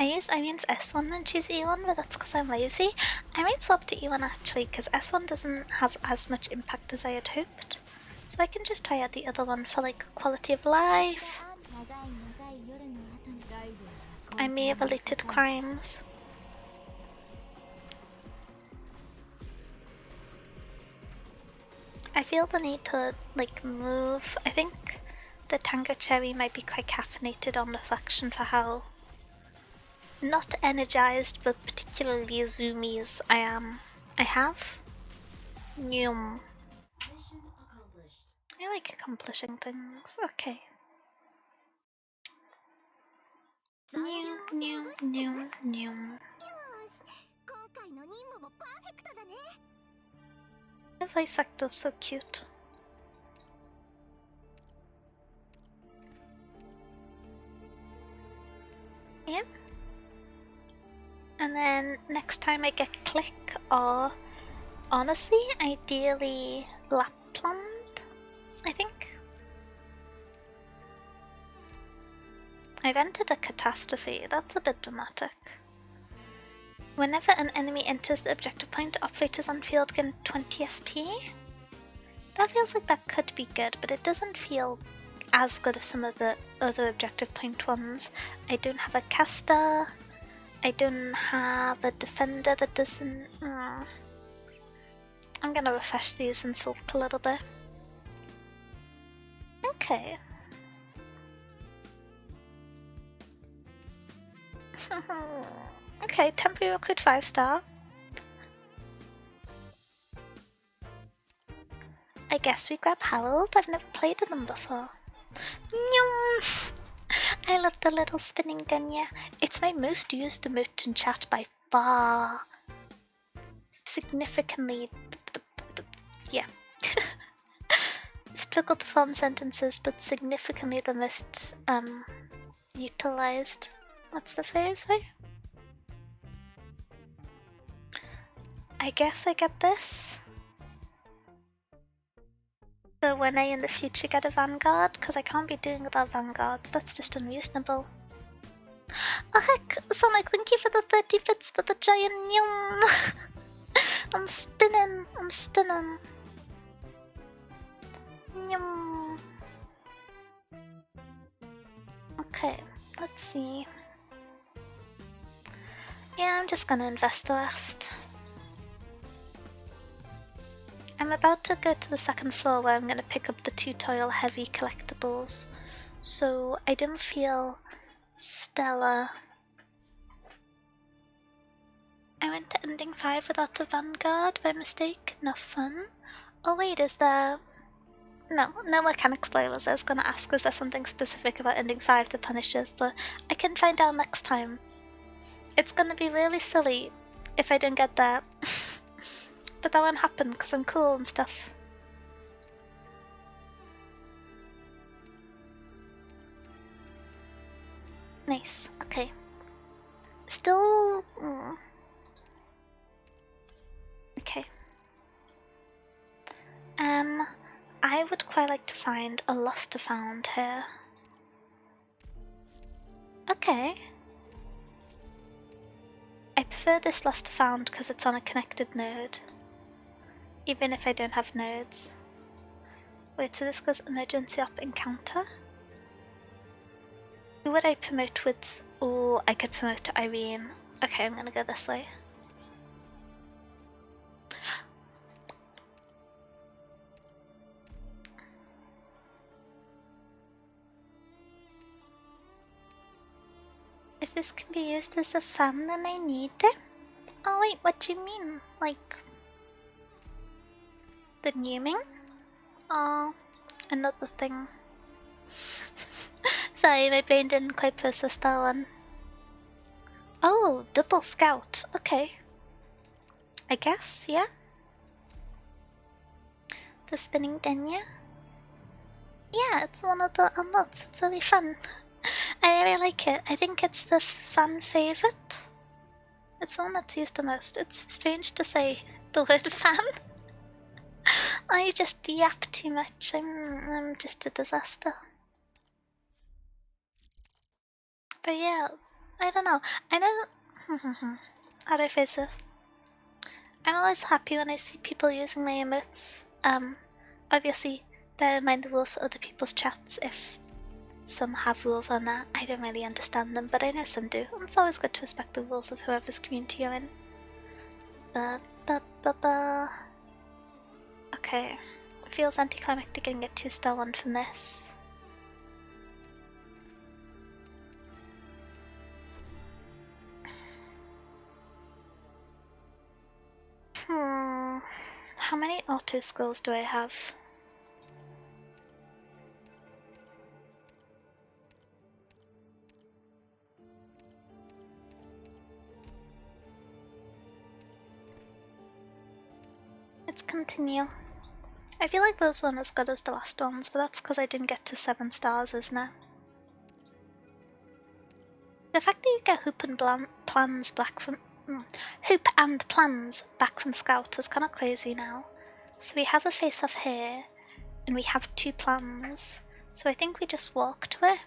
I use Irene's S1 when she's E1, but that's because I'm lazy. I might swap to E1 actually, because S1 doesn't have as much impact as I had hoped. So I can just try out the other one for like quality of life. I may have elated crimes. I feel the need to like move. I think the Tango Cherry might be quite caffeinated on reflection for how not energized but particularly zoomies I have. Nyum. I like accomplishing things. Okay. Nyum. The voice actor's so cute. Yeah. And then next time I get Click, or honestly, ideally Lapland, I think. I've entered a catastrophe, that's a bit dramatic. Whenever an enemy enters the objective point, operators on field gain 20 SP. That feels like that could be good, but it doesn't feel as good as some of the other objective point ones. I don't have a caster. I don't have a defender that doesn't... I'm gonna refresh these and sulk a little bit. Okay. Okay, temporary recruit 5-star. I guess we grab Harold. I've never played with them before. Nyum. I love the little spinning Denya. It's my most used emote in chat by far. Significantly. Yeah. Struggle to form sentences, but significantly the most utilized. What's the phrase, right? I guess I get this. So when I in the future get a Vanguard, because I can't be doing without Vanguards, that's just unreasonable. Oh heck, Sonic, thank you for the 30 bits for the giant nyum! I'm spinning. Nyum. Okay, let's see. Yeah, I'm just gonna invest the rest. I'm about to go to the second floor where I'm gonna pick up the tutorial heavy collectibles. So I didn't feel stellar. I went to ending 5 without a Vanguard by mistake. No fun. Oh wait, is there... No mechanic spoilers. I was gonna ask, is there something specific about ending 5 that punishes, but I can find out next time. It's gonna be really silly if I don't get that. But that won't happen because I'm cool and stuff. Nice, okay. Still... Okay. I would quite like to find a lost to found here. Okay. I prefer this lost to found because it's on a connected node. Even if I don't have nodes. Wait, so this goes emergency op encounter? Who would I promote with? Oh, I could promote to Irene. Okay, I'm gonna go this way. If this can be used as a fan, then I need it. Oh wait, what do you mean? Like... the numing? Oh, another thing. Sorry, my brain didn't quite process that one. Oh, double scout. Okay. I guess, yeah. The spinning Denya? Yeah, it's one of the emotes. It's really fun. I really like it. I think it's the fan favorite. It's the one that's used the most. It's strange to say the word fan. I just yap too much. I'm just a disaster. But yeah, I don't know. I know. How do I phrase this? I'm always happy when I see people using my emotes. Obviously, bear in mind the rules for other people's chats if some have rules on that. I don't really understand them, but I know some do. And it's always good to respect the rules of whoever's community you're in. Okay. It feels anticlimactic getting a 2-star one from this. How many auto skills do I have? Let's continue. I feel like those weren't as good as the last ones, but that's because I didn't get to 7 stars, isn't it? The fact that you get hoop and plans back from hoop and plans back from Scout is kind of crazy now. So we have a face-off here, and we have 2 plans. So I think we just walk to it.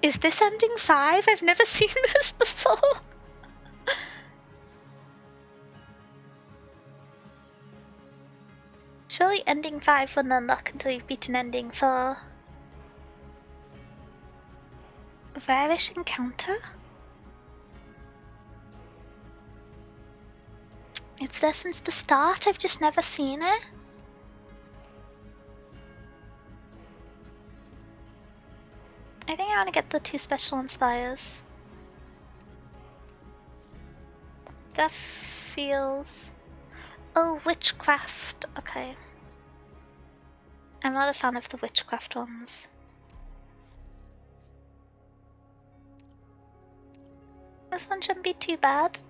Is this ending 5? I've never seen this before. Surely ending 5 wouldn't unlock until you've beaten ending 4. Rarish encounter? It's there since the start, I've just never seen it. I think I want to get the 2 special inspires. That feels... Oh, witchcraft. Okay. I'm not a fan of the witchcraft ones. This one shouldn't be too bad.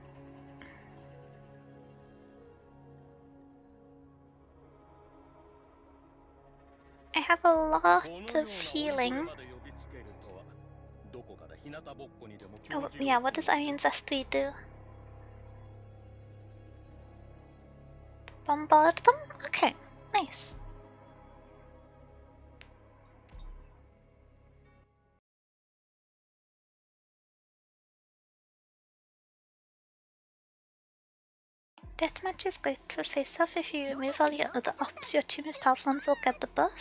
I have a lot of healing. Oh, yeah, what does Iron's S3 do? Bombard them? Okay, nice. Deathmatch is great for face-off. If you remove all your other ops, your 2 most powerful ones will get the buff.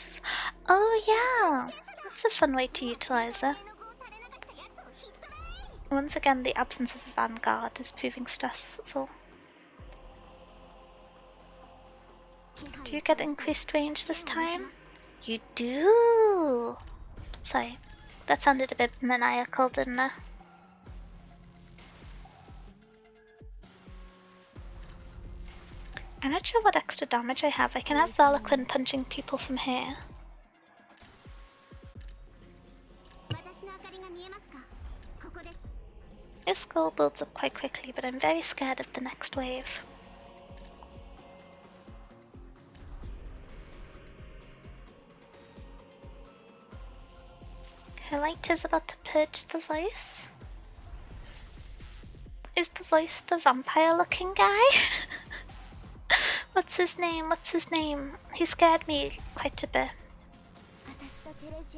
Oh yeah, that's a fun way to utilize it. Once again, the absence of a vanguard is proving stressful. Do you get increased range this time? You do! Sorry, that sounded a bit maniacal, didn't it? I'm not sure what extra damage I have. I can have Valakyn punching people from here. This skull builds up quite quickly, but I'm very scared of the next wave. Her light is about to purge the voice. Is the voice the vampire looking guy? What's his name? What's his name? He scared me quite a bit.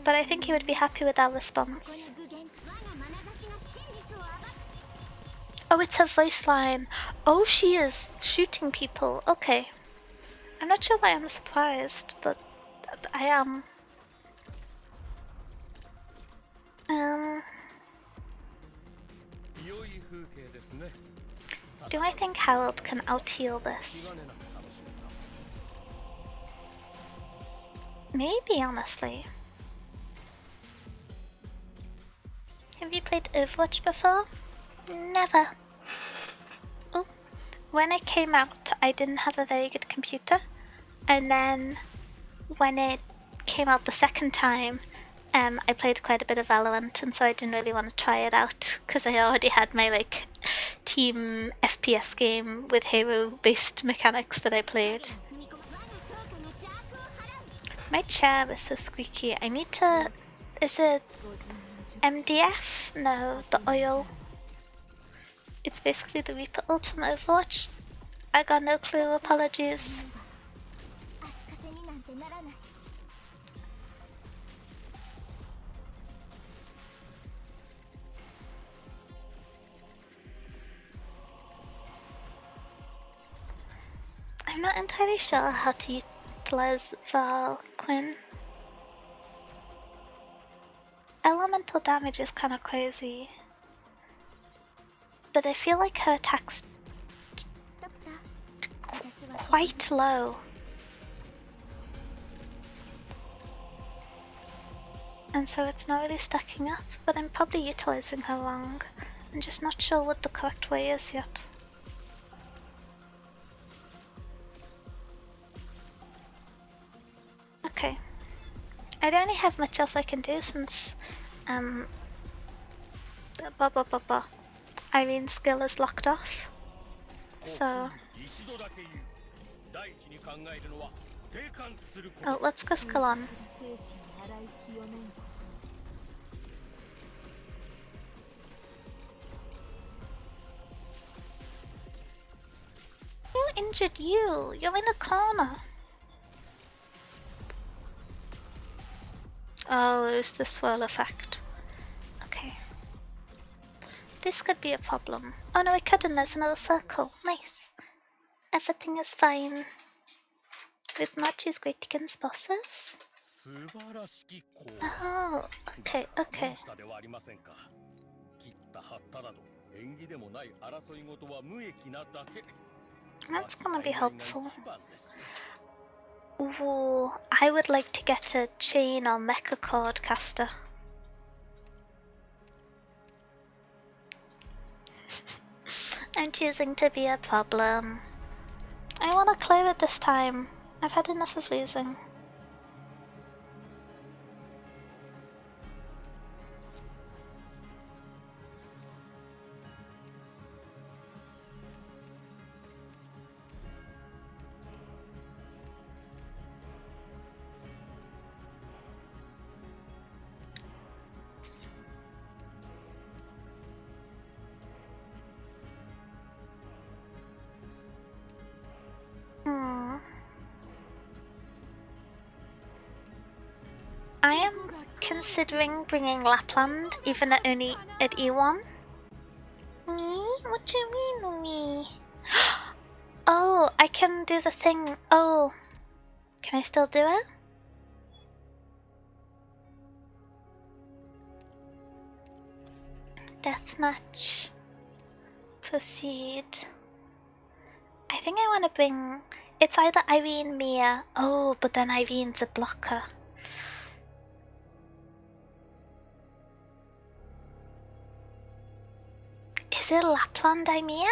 But I think he would be happy with our response. Oh, it's her voice line. Oh, she is shooting people. Okay. I'm not sure why I'm surprised, but I am. Do I think Harold can out-heal this? Maybe, honestly. Have you played Overwatch before? Never. Oh, when it came out, I didn't have a very good computer. And then when it came out the second time, I played quite a bit of Valorant, and so I didn't really want to try it out because I already had my like team FPS game with hero-based mechanics that I played. My chair is so squeaky. I need to... Is it MDF? No, the oil. It's basically the Reaper ult from Overwatch. I got no clue, apologies. I'm not entirely sure how to utilize Valakyn. Elemental damage is kind of crazy, but I feel like her attack's quite low. And so it's not really stacking up, but I'm probably utilizing her wrong. I'm just not sure what the correct way is yet. Okay. I don't really have much else I can do since Irene's skill is locked off. So oh, let's go skill on. Who injured you? You're in a corner. Oh, it's the swirl effect. Okay. This could be a problem. Oh no, I couldn't. There's another circle. Nice. Everything is fine. With Machi's great against bosses? Oh, okay, okay. That's gonna be helpful. Ooh, I would like to get a chain or mecha cord caster. I'm choosing to be a problem. I want to clear it this time. I've had enough of losing. I am considering bringing Lapland, even at only at E1. Me? What do you mean, me? Oh, I can do the thing. Oh, can I still do it? Deathmatch. Proceed. I think I want to bring. It's either Irene, Mia. Oh, but then Irene's a blocker. Is it Lapland, Mia?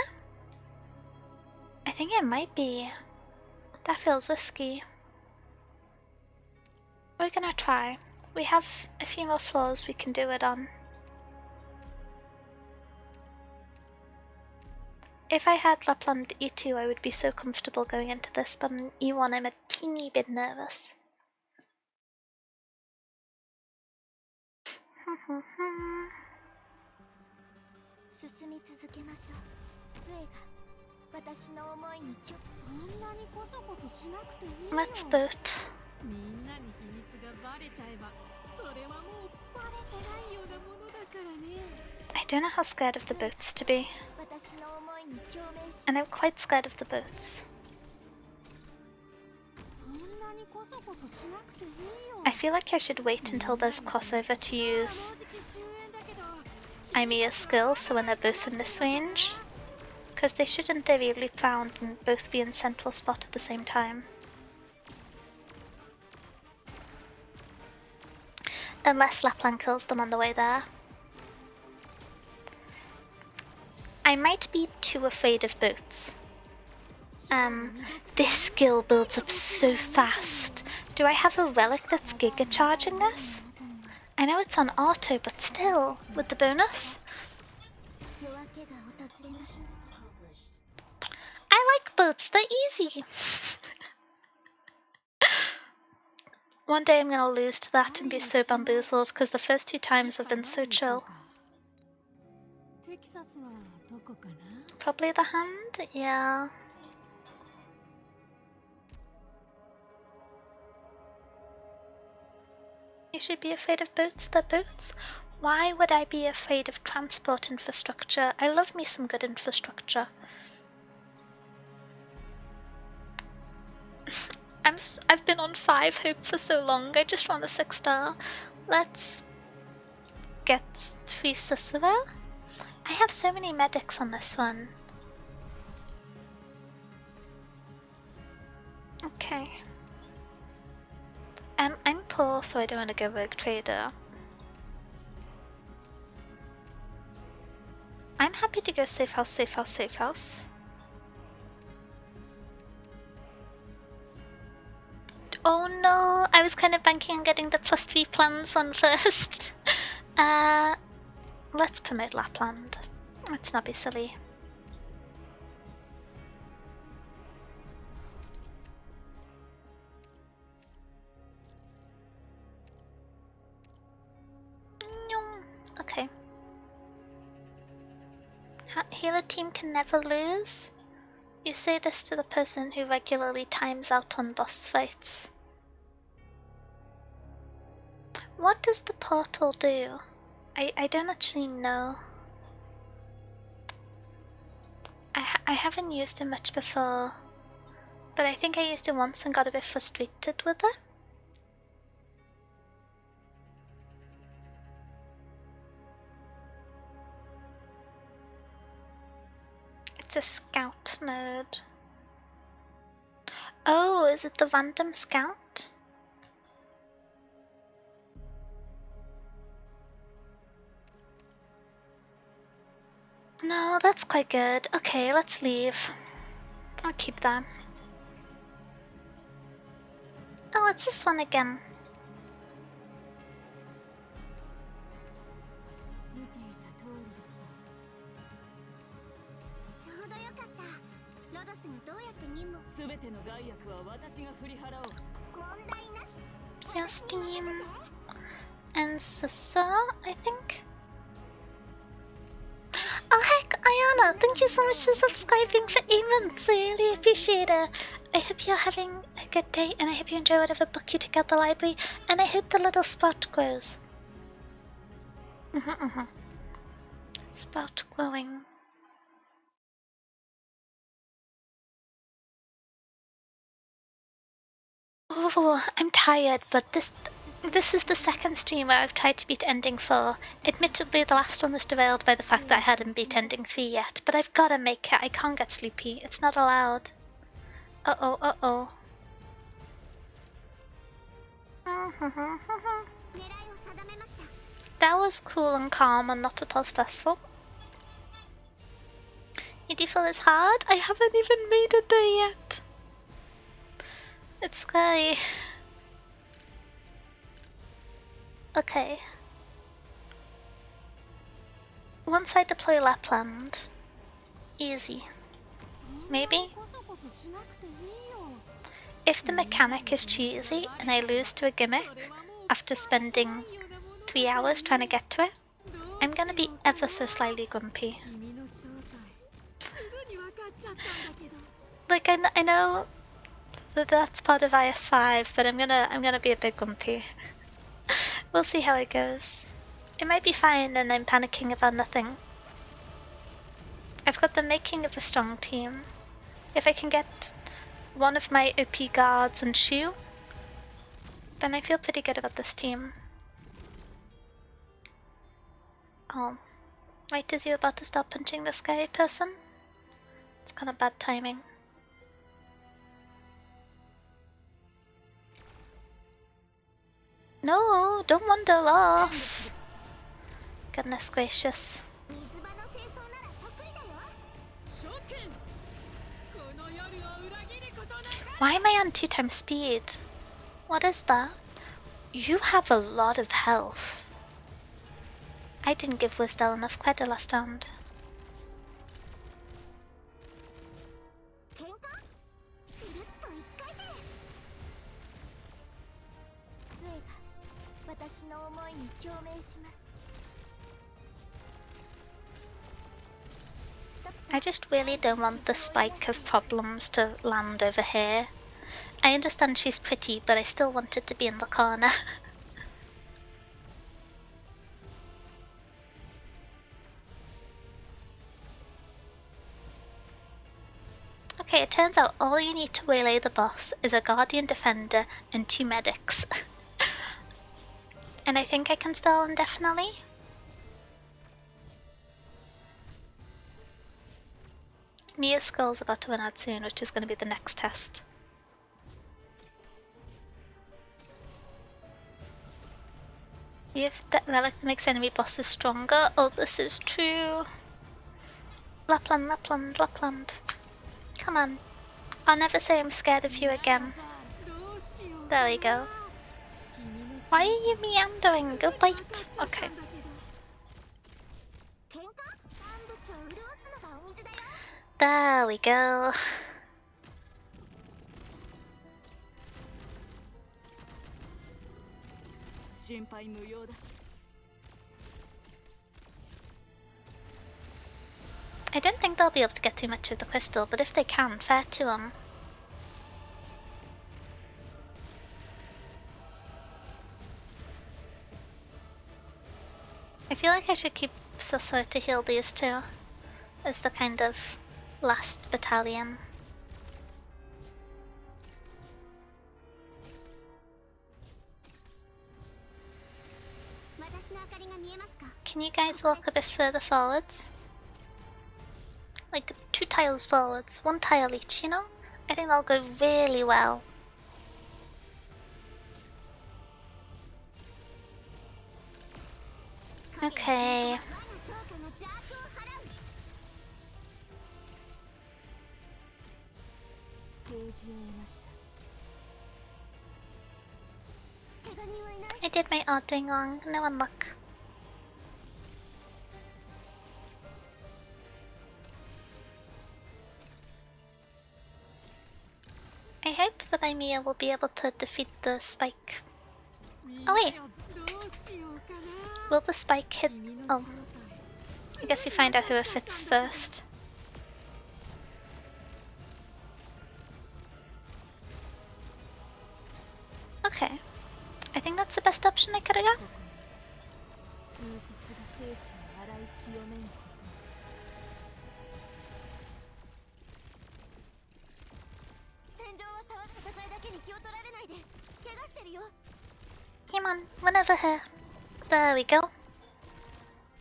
I think it might be. That feels risky. We're gonna try. We have a few more floors we can do it on. If I had Lapland E2, I would be so comfortable going into this, but on E1 I'm a teeny bit nervous. 進み続けましょう。杖が私の思いにそんなにコソコソしなくていいよ。 Let's boot. みんなに秘密がバレちゃえば、それはもうバレてないようなものだからね。I don't know how scared of the boots to be. And I'm quite scared of the boots. I feel like I should wait until there's crossover to use Imia's skill, so when they're both in this range. Because they should in theory leap round and both be in central spot at the same time. Unless Lapland kills them on the way there. I might be too afraid of boots. This skill builds up so fast. Do I have a relic that's giga charging this? I know it's on auto, but still, with the bonus? I like boots, they're easy. One day I'm gonna lose to that and be so bamboozled because the first 2 times have been so chill. Probably the hand? Yeah. You should be afraid of boats, they're boats. Why would I be afraid of transport infrastructure? I love me some good infrastructure. I've been on 5 hope for so long, I just want a 6-star. Let's get 3 Cicero. I have so many medics on this one. Okay. I'm poor, so I don't want to go rogue trader. I'm happy to go safe house, safe house, safe house. Oh no, I was kind of banking on getting the +3 plans on first. Let's promote Lapland. Let's not be silly. Okay. Healer team can never lose? You say this to the person who regularly times out on boss fights. What does the portal do? I don't actually know. I haven't used it much before, but I think I used it once and got a bit frustrated with it. It's a scout node. Oh, is it the random scout? No, that's quite good. Okay, let's leave. I'll keep that. Oh, it's this one again. 見ていた通りですね。ちょうどよかった。ロドスがどうやって任務。すべての害悪は私が振り払おう。問題なし。Yes, team. And Sasa, I think. Oh heck, Ayana, thank you so much for subscribing for 8 months. I really appreciate it. I hope you're having a good day, and I hope you enjoy whatever book you take out the library, and I hope the little sprout grows. Sprout growing. Oh, I'm tired, but this is the second stream where I've tried to beat ending 4. Admittedly, the last one was derailed by the fact that I hadn't beat ending 3 yet, but I've gotta make it. I can't get sleepy. It's not allowed. Uh-oh, uh-oh. That was cool and calm and not at all stressful. Medieval is hard? I haven't even made it there yet. It's scary. Okay. Once I deploy Lapland, easy. Maybe? If the mechanic is cheesy and I lose to a gimmick after spending 3 hours trying to get to it, I'm gonna be ever so slightly grumpy. Like I know that that's part of is5, but I'm gonna be a bit grumpy. We'll see how it goes. It might be fine and I'm panicking about nothing. I've got the making of a strong team. If I can get one of my OP guards and Shu, then I feel pretty good about this team. Oh, right as you're about to start punching this guy person? It's kind of bad timing. No, don't wander off. Goodness gracious. Why am I on 2 times speed? What is that? You have a lot of health. I didn't give Wisdal enough credit last round. I just really don't want the spike of problems to land over here. I understand she's pretty, but I still want it to be in the corner. Okay, it turns out all you need to waylay the boss is a Guardian Defender and 2 medics. And I think I can stall indefinitely. Mia's skull's about to run out soon, which is going to be the next test. If that relic makes enemy bosses stronger. Oh, this is true. Lapland, Lapland, Lapland. Come on. I'll never say I'm scared of you again. There we go. Why are you meandering? Go bite. Okay. There we go. I don't think they'll be able to get too much of the crystal, but if they can, fair to them. I feel like I should keep Susso to heal these two as the kind of last battalion. Can you guys walk a bit further forwards? Like 2 tiles forwards, 1 tile each, you know? I think that'll go really well. Okay. I did my art doing wrong. No one look. I hope that Aimia will be able to defeat the spike. Oh wait! Will the spike hit? Oh. I guess we find out who it fits first. Okay. I think that's the best option I could have got. Come on, run over here. There we go.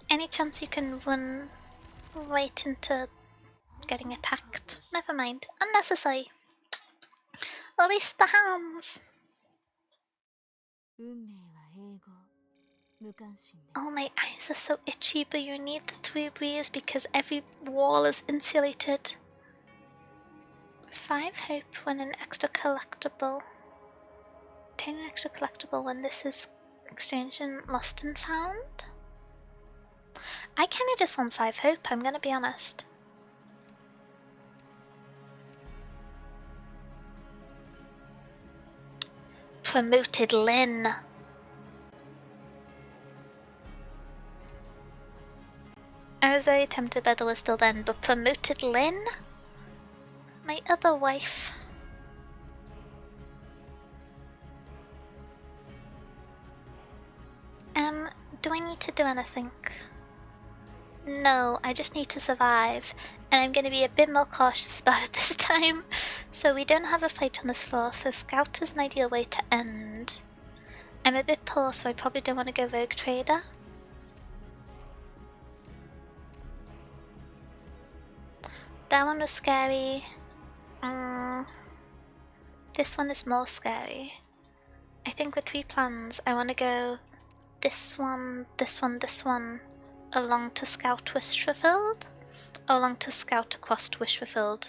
Any chance you can run right into getting attacked? Never mind. Unnecessary. Release the hands. Oh, my eyes are so itchy, but you need the 3 breeze because every wall is insulated. 5 hope when an extra collectible. Obtain an extra collectible when this is exchanged and lost and found. I kinda just want 5 hope, I'm gonna be honest. Promoted Lynn. I was very tempted by the whistle then, but promoted Lynn? My other wife. Do I need to do anything? No, I just need to survive, and I'm going to be a bit more cautious about it this time. So we don't have a fight on this floor, so Scout is an ideal way to end. I'm a bit poor, so I probably don't want to go Rogue Trader. That one was scary. This one is more scary. I think with 3 plans, I want to go this one, this one, this one, along to Scout Wish Fulfilled, or along to Scout across to Wish Fulfilled.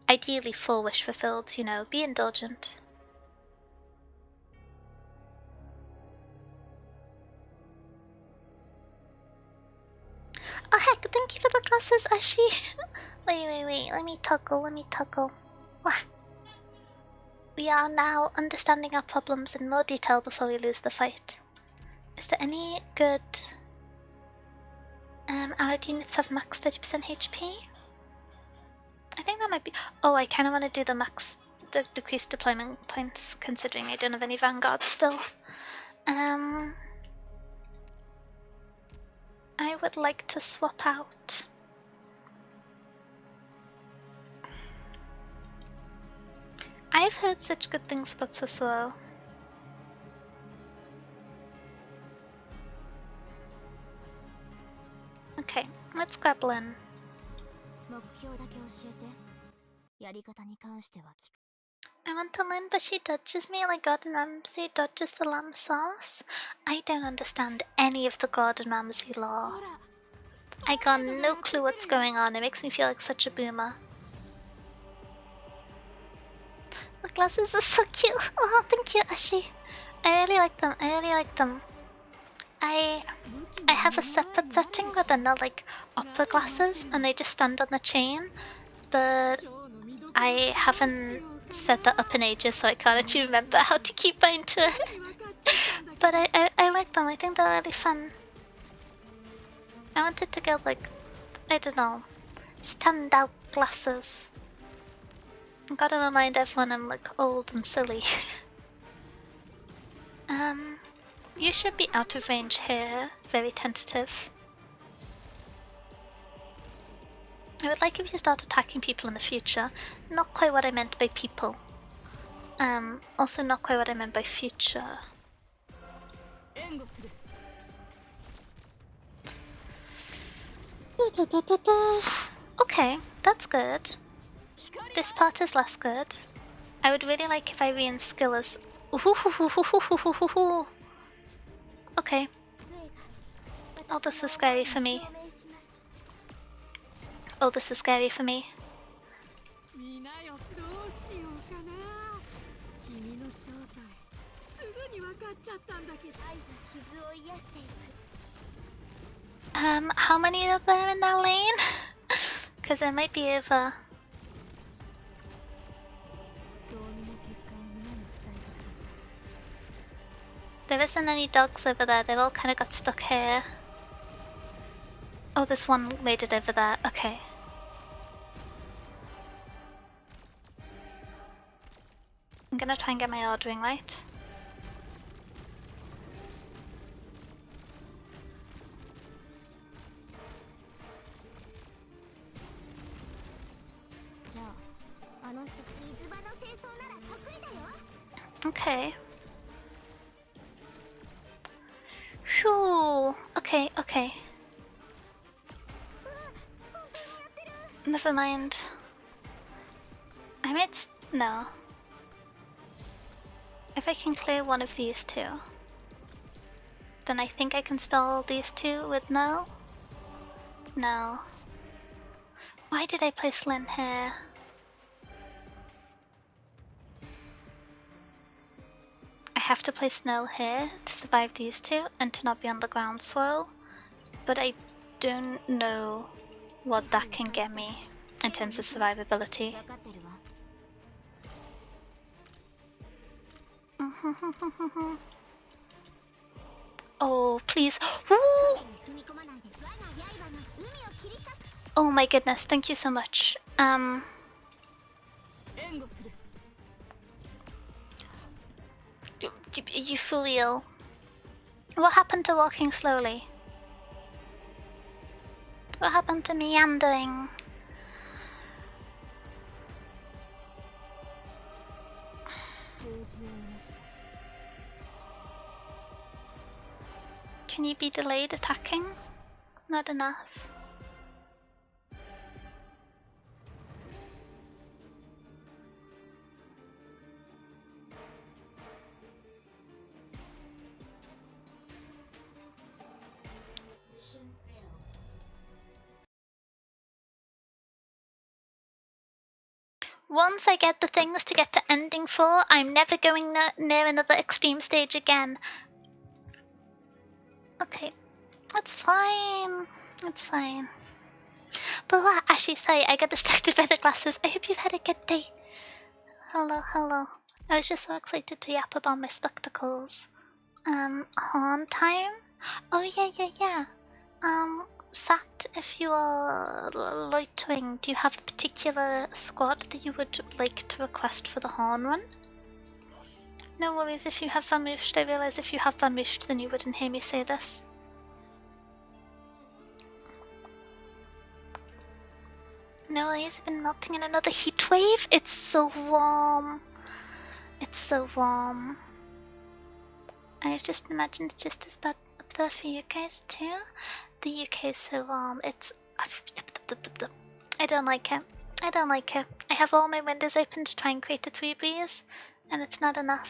Ideally full Wish Fulfilled, you know, be indulgent. Oh heck, thank you for the glasses, Ashi! Wait, let me toggle. Wah. We are now understanding our problems in more detail before we lose the fight. Is there any good... allied units have max 30% HP? I think that might be... Oh, I kinda wanna do the max... the decreased deployment points, considering I don't have any Vanguard still. I would like to swap out... I've heard such good things about Cicero. Okay, let's grab Lynn. I want to Lynn, but she dodges me like Gordon Ramsay dodges the lamb sauce. I don't understand any of the Gordon Ramsay lore. I got no clue what's going on. It makes me feel like such a boomer. The glasses are so cute. Oh, thank you, Ashley. I really like them. I have a separate setting where they're not like opera glasses and they just stand on the chain, but I haven't set that up in ages, so I can't actually remember how to keep mine to it. But I like them. I think they're really fun. I wanted to get like, I don't know, stand out glasses. I gotta remind everyone I'm like old and silly. You should be out of range here. Very tentative. I would like if you start attacking people in the future. Not quite what I meant by people. Also not quite what I meant by future. Okay, that's good. This part is less good. I would really like if Irene's skill is. Ooh. Okay. Oh, this is scary for me. Oh, this is scary for me. みなよどうしようかな君の正体すぐに分かっちゃったんだけど愛が傷を癒していく How many are there in that lane? Because I might be over. どうにも結果を皆に伝えてください There isn't any dogs over there, they've all kind of got stuck here. Oh, this one made it over there, okay. I'm gonna try and get my ordering right. Okay. Phew. Okay. Never mind. I might. No. If I can clear one of these two, then I think I can stall these two with no. No. Why did I place Lynn here? I have to place Null here to survive these two and to not be on the ground swirl, but I don't know what that can get me in terms of survivability. Oh, please. Woo! Oh my goodness, thank you so much. You for real? What happened to walking slowly? What happened to meandering? Can you be delayed attacking? Not enough. Once I get the things to get to ending 4, I'm never going near another extreme stage again. Okay, that's fine. That's fine. But actually, sorry, I got distracted by the glasses. I hope you've had a good day. Hello. I was just so excited to yap about my spectacles. Horn time? Oh yeah. Sat, if you are loitering, do you have a particular squad that you would like to request for the horn run? No worries if you have vamooshed. I realise if you have vamooshed, then you wouldn't hear me say this. No worries, I've been melting in another heat wave. It's so warm. It's so warm. I just imagine it's just as bad up there for you guys too. The UK is so warm. It's. I don't like it. I have all my windows open to try and create a 3 breeze, and it's not enough.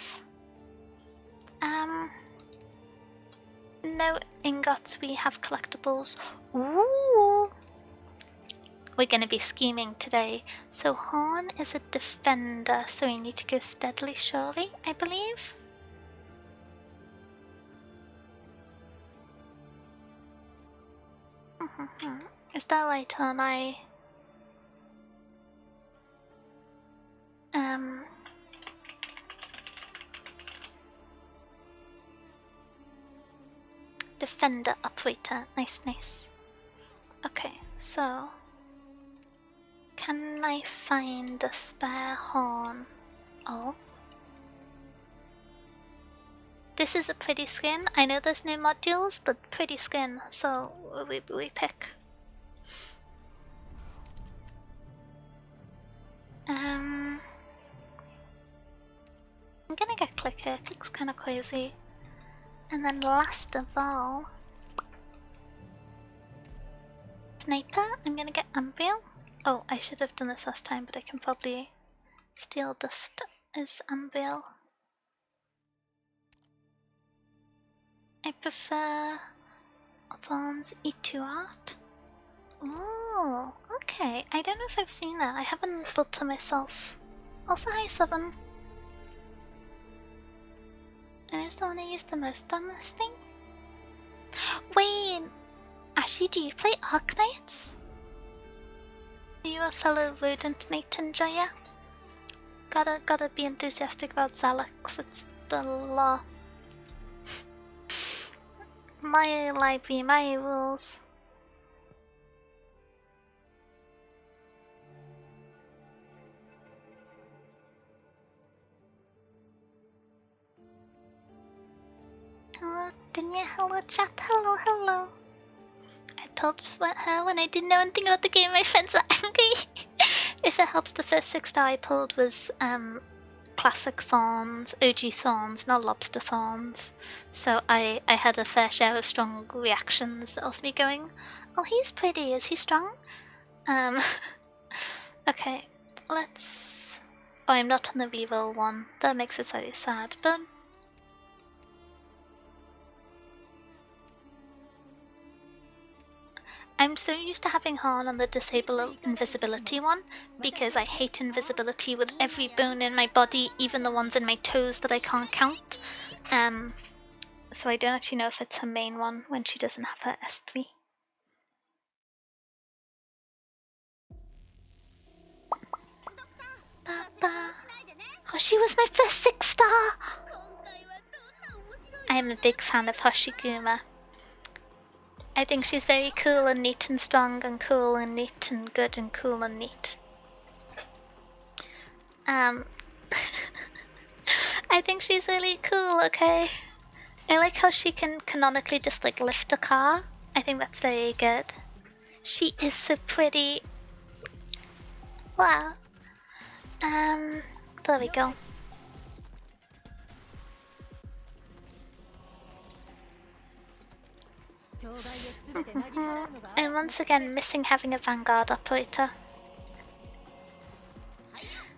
No ingots. We have collectibles. Ooh. We're gonna be scheming today. So Horn is a defender, so we need to go steadily, surely, I believe. Is that right, or am I? Defender operator. Nice. Okay, so can I find a spare horn? Oh. This is a pretty skin. I know there's no modules, but pretty skin, so we pick. I'm gonna get Clicker. Click's kinda crazy. And then last of all, Sniper. I'm gonna get Umbriel. Oh, I should have done this last time, but I can probably steal dust as anvil. I prefer Thorns E2 art. Oh, okay. I don't know if I've seen that. I haven't built to myself. Also, hi, Seven. And is the one I use the most on this thing? Wait, Ashley, do you play Arknights? Are you a fellow rodent knight enjoyer? Gotta be enthusiastic about Zalix. It's the law. My library, my rules. Hello, Dinya. Hello, chat. Hello, hello. I told her when I didn't know anything about the game, my friends were angry. If it helps, the first 6-star I pulled was classic thorns, OG thorns, not lobster thorns. So I had a fair share of strong reactions that was me going, oh, he's pretty, is he strong? Okay, let's... Oh, I'm not on the reroll one. That makes it slightly sad, but... I'm so used to having Han on the disable invisibility one, because I hate invisibility with every bone in my body, even the ones in my toes that I can't count. So I don't actually know if it's her main one when she doesn't have her S3. Papa. Oh, she was my first 6-star! I am a big fan of Hoshiguma. I think she's very cool and neat and strong and cool and neat and good and cool and neat. I think she's really cool, okay? I like how she can canonically just like lift a car. I think that's very good. She is so pretty. Wow. There we go. And once again, missing having a Vanguard operator.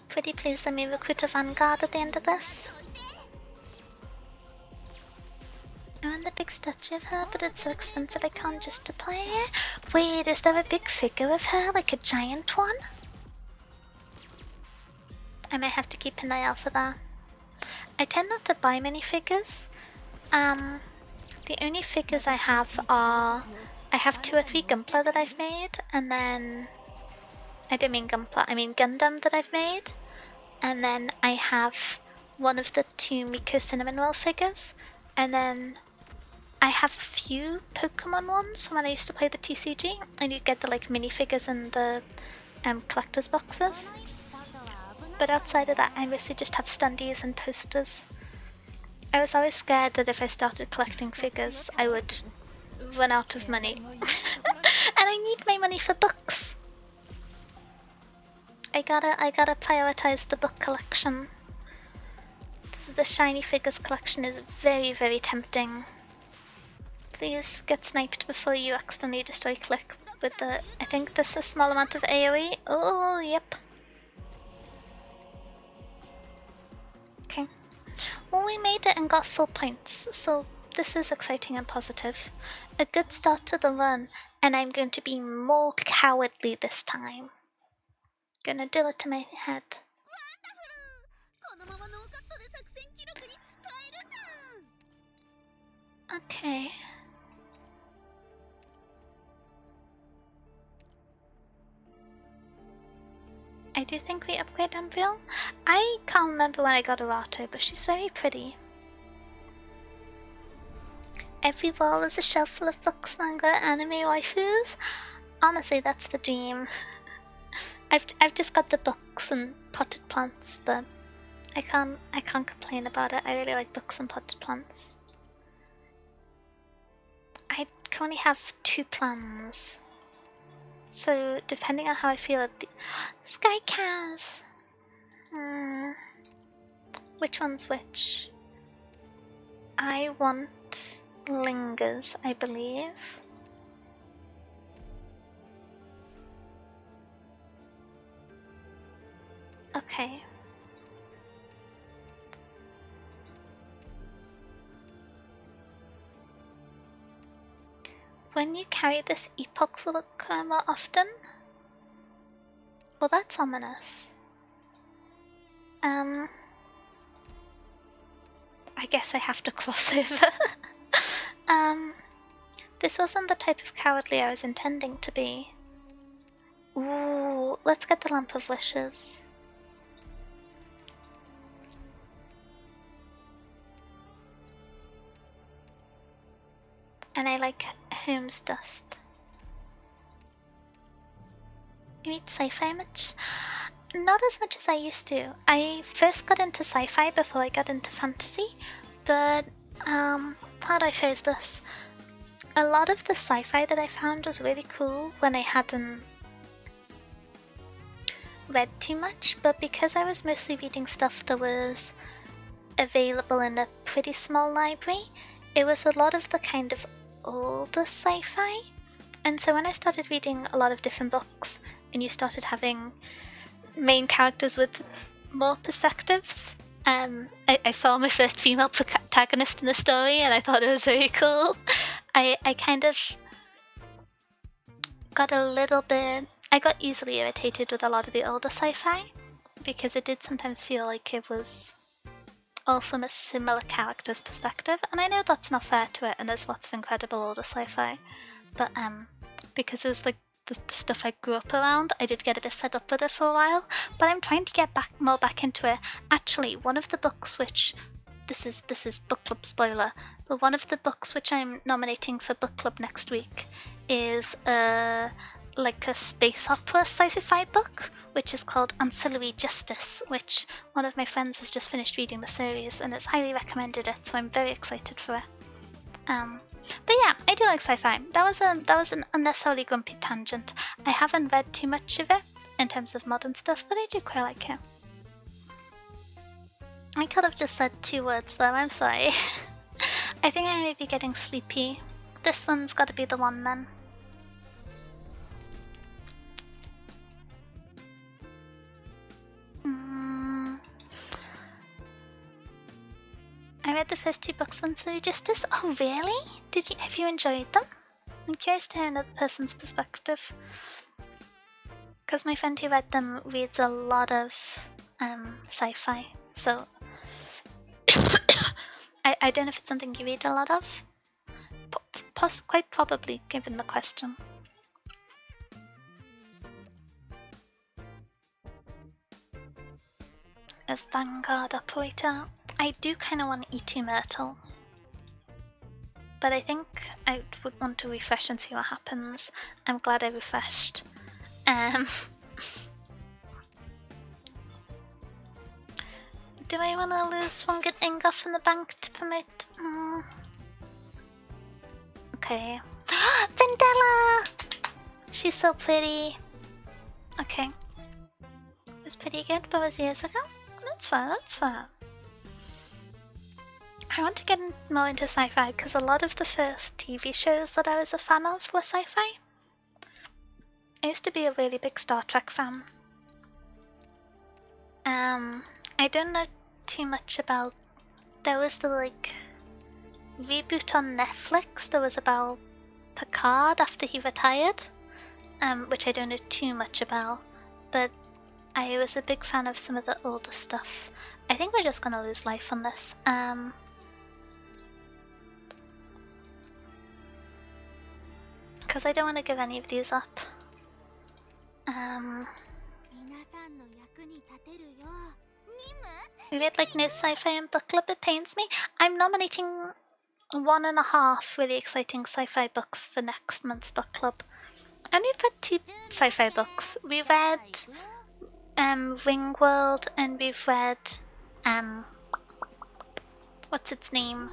Pretty please let me recruit a Vanguard at the end of this. I want the big statue of her, but it's so expensive I can't justify it. Wait, is there a big figure of her, like a giant one? I might have to keep an eye out for that. I tend not to buy many figures. The only figures I have are... I have 2 or 3 Gunpla that I've made, and then... I don't mean Gunpla, I mean Gundam that I've made. And then I have one of the 2 Miko Cinnamon Roll figures. And then I have a few Pokemon ones from when I used to play the TCG. And you get the like minifigures and the collector's boxes. But outside of that, I mostly just have standees and posters. I was always scared that if I started collecting figures, I would run out of money. And I need my money for books. I gotta prioritize the book collection. The shiny figures collection is very, very tempting. Please get sniped before you accidentally destroy Click with the... I think there's a small amount of AoE. Oh, yep. Okay. Well, we made it and got full points, so this is exciting and positive. A good start to the run, and I'm going to be more cowardly this time. Gonna do it to my head. Okay. I do think we upgrade Anvil. I can't remember when I got Arato, but she's very pretty. Every wall is a shelf full of books, manga, anime, waifus. Honestly, that's the dream. I've just got the books and potted plants, but I can't complain about it. I really like books and potted plants. I currently have 2 plans. So depending on how I feel at the Skycast. Which one's which? I want Lingers, I believe. Okay. When you carry this epochs will occur more often? Well, that's ominous. I guess I have to cross over. This wasn't the type of cowardly I was intending to be. Ooh, let's get the Lamp of Wishes. And I like Holmes Dust. You read sci-fi much? Not as much as I used to. I first got into sci-fi before I got into fantasy, but how do I phrase this? A lot of the sci-fi that I found was really cool when I hadn't read too much, but because I was mostly reading stuff that was available in a pretty small library, it was a lot of the kind of older sci-fi. And so when I started reading a lot of different books and you started having main characters with more perspectives, I saw my first female protagonist in the story and I thought it was very cool. I kind of got a little bit... I got easily irritated with a lot of the older sci-fi because it did sometimes feel like it was all from a similar character's perspective, and I know that's not fair to it, and there's lots of incredible older sci-fi, but because it was like the stuff I grew up around, I did get a bit fed up with it for a while, but I'm trying to get more back into it. Actually, one of the books which... This is book club spoiler, but one of the books which I'm nominating for book club next week is like a space opera sci-fi book, which is called Ancillary Justice, which one of my friends has just finished reading the series and has highly recommended it, so I'm very excited for it. But yeah, I do like sci-fi. That was an unnecessarily grumpy tangent. I haven't read too much of it in terms of modern stuff, but I do quite like it. I could have just said 2 words though, I'm sorry. I think I may be getting sleepy. This one's gotta be the one then. I read the first 2 books once through Justice. Oh really? Have you enjoyed them? I'm curious to hear another person's perspective. Because my friend who read them reads a lot of sci-fi, so I don't know if it's something you read a lot of. Quite probably, given the question. A Vanguard operator. I do kind of want E2 Myrtle, but I think I would want to refresh and see what happens. I'm glad I refreshed. Do I want to lose one good Inga from the bank to promote? Okay. Vendella! She's so pretty. Okay. It was pretty good, but it was years ago? That's fair, that's fair. I want to get more into sci-fi because a lot of the first TV shows that I was a fan of were sci-fi. I used to be a really big Star Trek fan. I don't know too much about... There was the like reboot on Netflix that was about Picard after he retired, which I don't know too much about, but I was a big fan of some of the older stuff. I think we're just gonna lose life on this. Because I don't want to give any of these up. We had like no sci-fi in book club, it pains me. I'm nominating 1.5 really exciting sci-fi books for next month's book club. And we've read 2 sci-fi books. We read Ringworld, and we've read what's its name?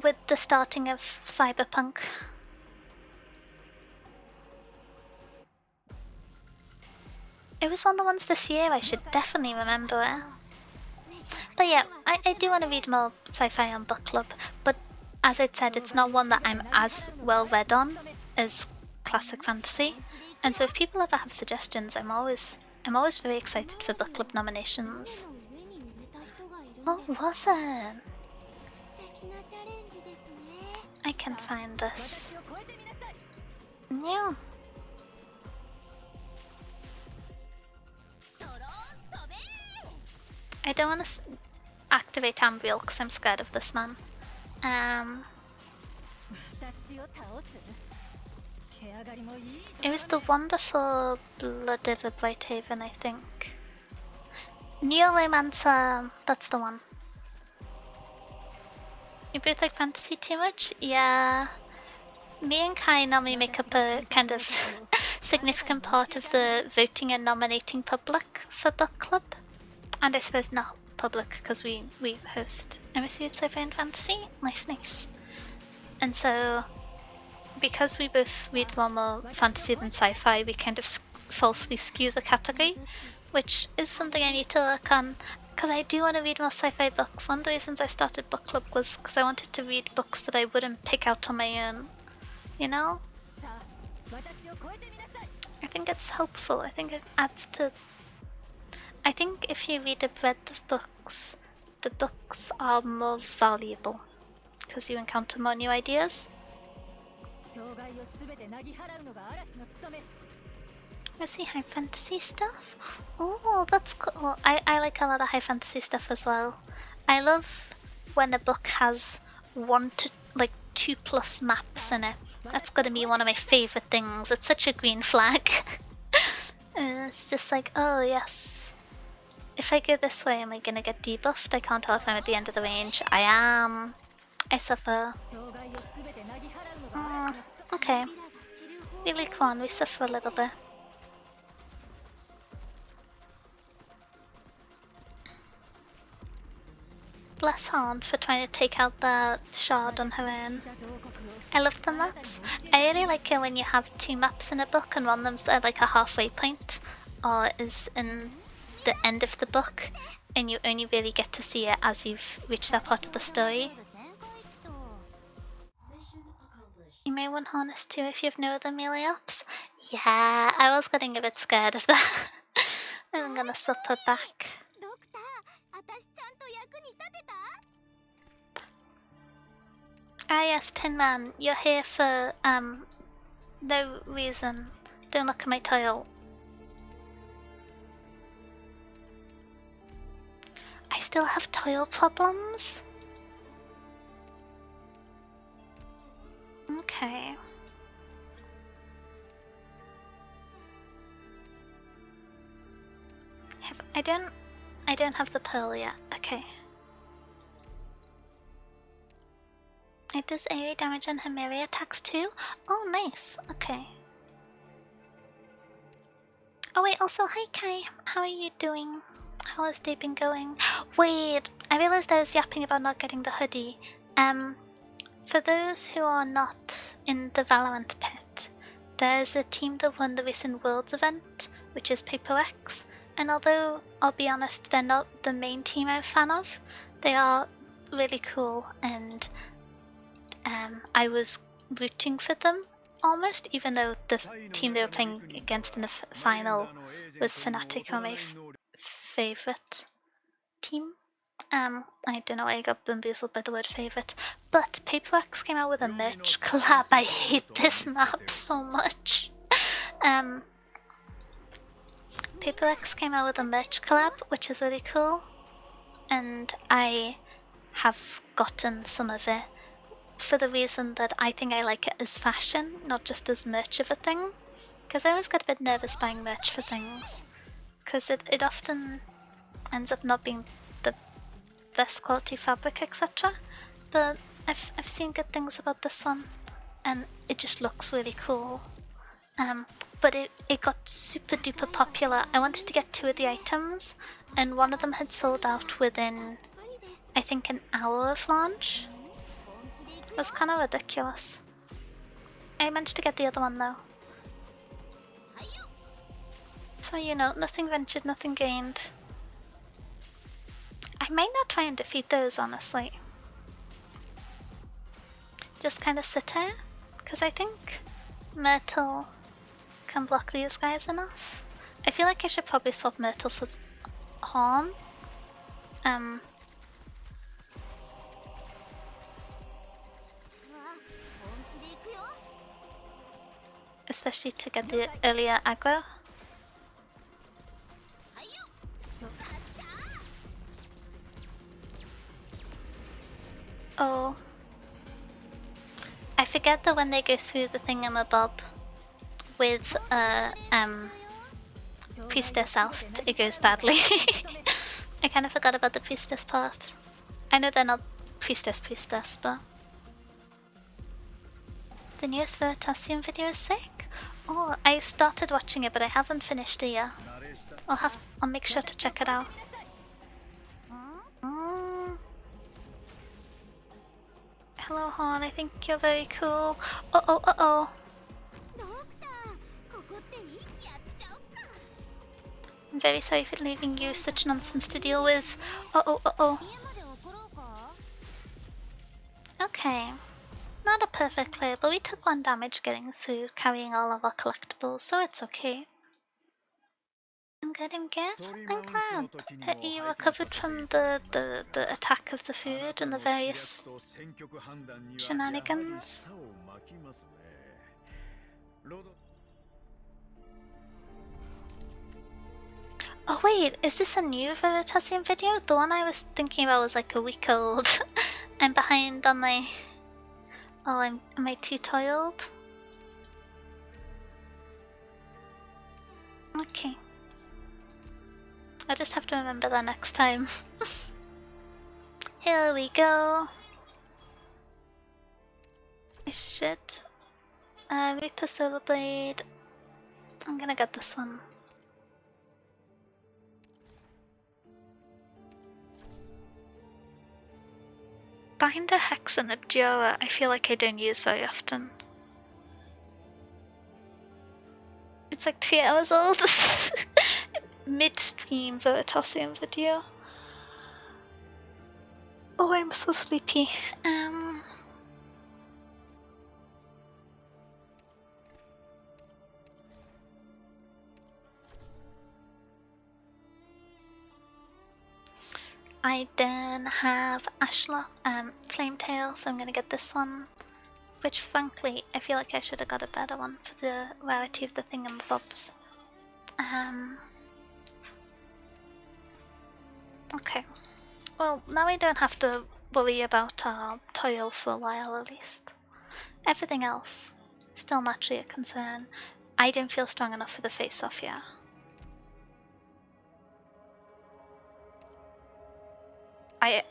With the starting of Cyberpunk. It was one of the ones this year, I should definitely remember it. But yeah, I do want to read more sci-fi on book club, but as I said, it's not one that I'm as well read on as classic fantasy. And so if people ever have suggestions, I'm always very excited for book club nominations. What was it? I can find this. Yeah. I don't want to activate Ambriel because I'm scared of this man. It was the one before Blood River Brighthaven, I think. Neomancer, that's the one. You both like fantasy too much? Yeah. Me and Kai normally make up a kind of significant part of the voting and nominating public for book club. And I suppose not public because we host MSU at Sci-Fi and Fantasy. Nice. And so, because we both read a lot more fantasy than sci-fi, we kind of falsely skew the category, which is something I need to work on. Because I do want to read more sci-fi books. One of the reasons I started book club was because I wanted to read books that I wouldn't pick out on my own. You know? I think it's helpful. I think it adds to... I think if you read a breadth of books, the books are more valuable. Because you encounter more new ideas. I see high fantasy stuff. Oh, that's cool. I like a lot of high fantasy stuff as well. I love when a book has 1 to 2+ maps in it. That's gonna be one of my favorite things. It's such a green flag. It's just like, oh yes. If I go this way, am I gonna get debuffed? I can't tell if I'm at the end of the range. I am. I suffer. Okay. Really, come on, we suffer a little bit. Bless Horn for trying to take out the shard on her own. I love the maps. I really like it when you have 2 maps in a book and one of them's at like a halfway point or is in the end of the book and you only really get to see it as you've reached that part of the story. You may want harness too if you have no other melee ops. Yeah, I was getting a bit scared of that. I'm gonna slip her back. Ah yes, Tin Man, you're here for no reason. Don't look at my tile. I still have tile problems? Okay. I don't have the pearl yet. Okay. It does AoE damage on her melee attacks too? Oh, nice. Okay. Oh wait, also hi Kai. How are you doing? How has day been going? Wait, I realized I was yapping about not getting the hoodie. For those who are not in the Valorant pit, there's a team that won the recent Worlds event, which is Paper X. And although, I'll be honest, they're not the main team I'm a fan of, they are really cool and I was rooting for them almost, even though the team they were playing against in the final was Fnatic, or my favorite team. I don't know why I got bamboozled by the word favorite, but Paperworks came out with a merch collab. I hate this map so much. Paperworks came out with a merch collab, which is really cool, and I have gotten some of it for the reason that I think I like it as fashion, not just as merch of a thing. Because I always get a bit nervous buying merch for things, because it often ends up not being the best quality fabric, etc. But I've seen good things about this one, and it just looks really cool. But it got super duper popular. I wanted to get 2 of the items, and one of them had sold out within, I think, an hour of launch. It was kind of ridiculous. I managed to get the other one though. So you know, nothing ventured, nothing gained. I might not try and defeat those, honestly. Just kind of sit here, because I think Myrtle can block these guys enough. I feel like I should probably swap Myrtle for Horn. Especially to get the earlier aggro. Oh. I forget that when they go through the thingamabob with Priestess out, it goes badly. I kind of forgot about the Priestess part. I know they're not Priestess, but... The newest Veritasium video is sick? Oh, I started watching it, but I haven't finished it yet. I'll make sure to check it out. Hello, Horn. I think you're very cool. Oh. I'm very sorry for leaving you such nonsense to deal with. Oh. Okay. Not a perfect clear, but we took 1 damage getting through, carrying all of our collectibles, so it's okay. I'm good. I'm glad that you recovered from the attack of the food and the various shenanigans. Oh wait, is this a new Veritasium video? The one I was thinking about was like a week old. I'm behind on my... Oh, am I too toiled? Okay. I just have to remember that next time. Here we go. I should... Reaper Solar Blade. I'm gonna get this one. Binder, Hex, and Abjura I feel like I don't use very often. It's like 3 hours old. Mid-stream Veritasium video. Oh, I'm so sleepy. I then have Flametail, so I'm gonna get this one. Which, frankly, I feel like I should have got a better one for the rarity of the thingamabobs. Okay. Well, now we don't have to worry about our toil for a while, at least. Everything else, still naturally a concern. I didn't feel strong enough for the face-off yet. I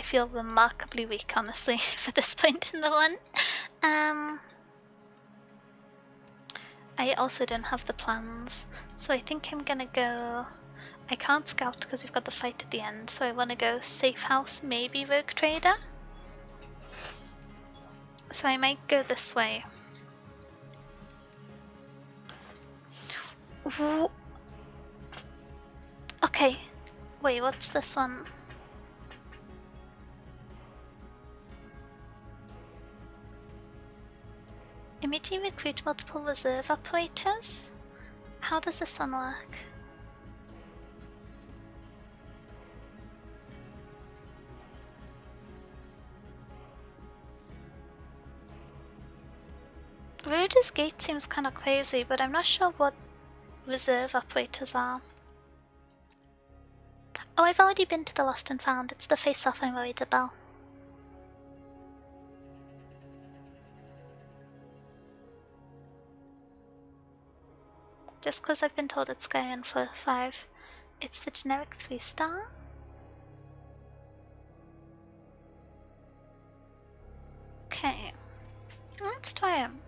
feel remarkably weak, honestly, for this point in the run. I also don't have the plans, so I think I'm gonna go... I can't scout because we've got the fight at the end, so I want to go safe house, maybe rogue trader. So I might go this way. Ooh. Okay, wait, what's this one? Immediately recruit multiple reserve operators? How does this one work? Roger's Gate seems kind of crazy, but I'm not sure what reserve operators are. Oh, I've already been to the Lost and Found. It's the face-off I'm worried about. Just because I've been told it's going for 5. It's the generic 3-star. Okay. Let's try him.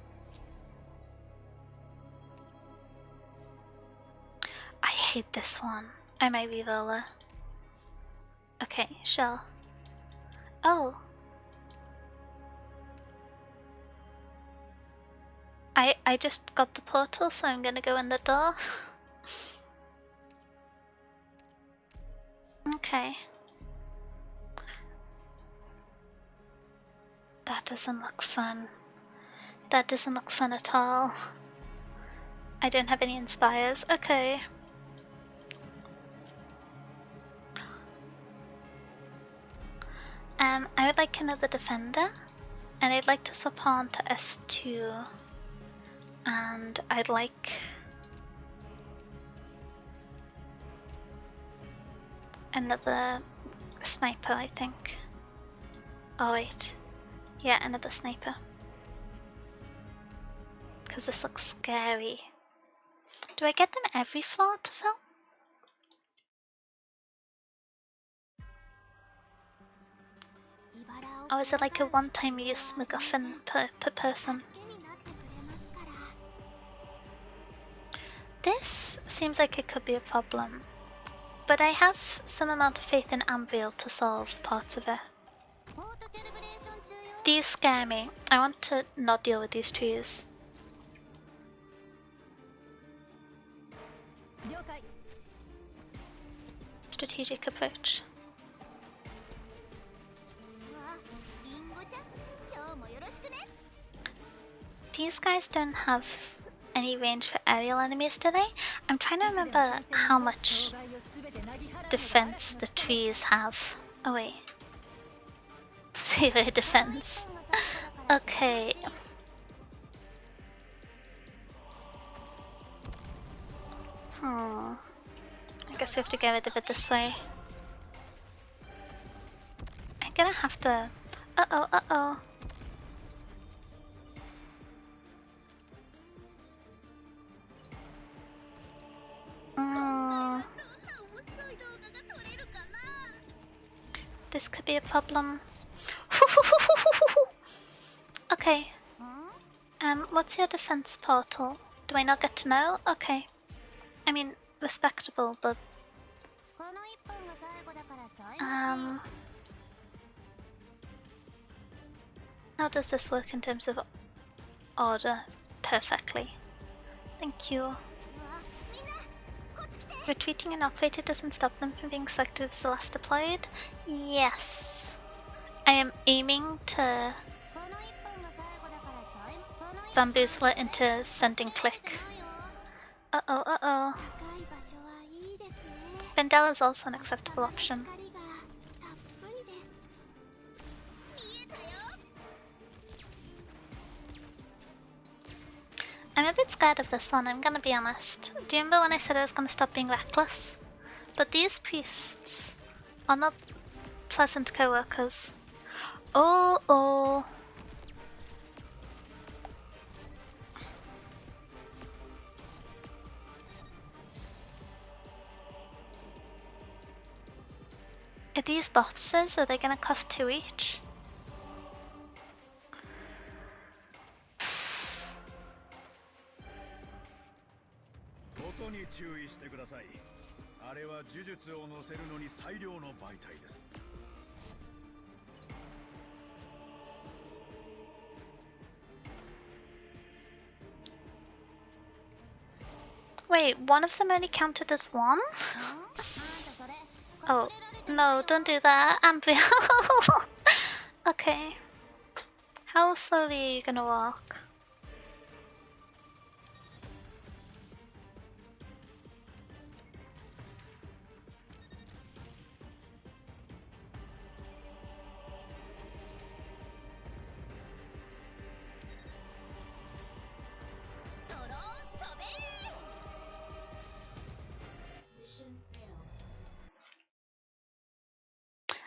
I hate this one. I might reroll it. Okay, sure. Oh. I just got the portal, so I'm gonna go in the door. Okay. That doesn't look fun. That doesn't look fun at all. I don't have any inspires. Okay. I would like another defender, and I'd like to swap on to S2, and I'd like another sniper, I think. Oh wait, yeah, another sniper. Because this looks scary. Do I get them every floor to fill? Or is it like a one-time use MacGuffin per person? This seems like it could be a problem, but I have some amount of faith in Anvil to solve parts of it. These scare me. I want to not deal with these trees. Strategic approach. These guys don't have any range for aerial enemies, do they? I'm trying to remember how much defense the trees have. Oh wait. 0 defense. Okay. I guess we have to get rid of it this way. I'm gonna have to... Uh-oh. This could be a problem. Okay. What's your defense portal? Do I not get to know? Okay. I mean, respectable, but... How does this work in terms of order? Perfectly. Thank you. Retreating an operator doesn't stop them from being selected as the last deployed? Yes. I am aiming to bamboozle it into sending click. Uh-oh. Vendella is also an acceptable option. I'm a bit scared of this one, I'm gonna be honest. Do you remember when I said I was gonna stop being reckless? But these priests are not pleasant co-workers. Oh. Are these boxes? Are they gonna cost 2 each? Wait, one of them only counted as one? Oh, no, don't do that, Ambril. Okay. How slowly are you gonna walk?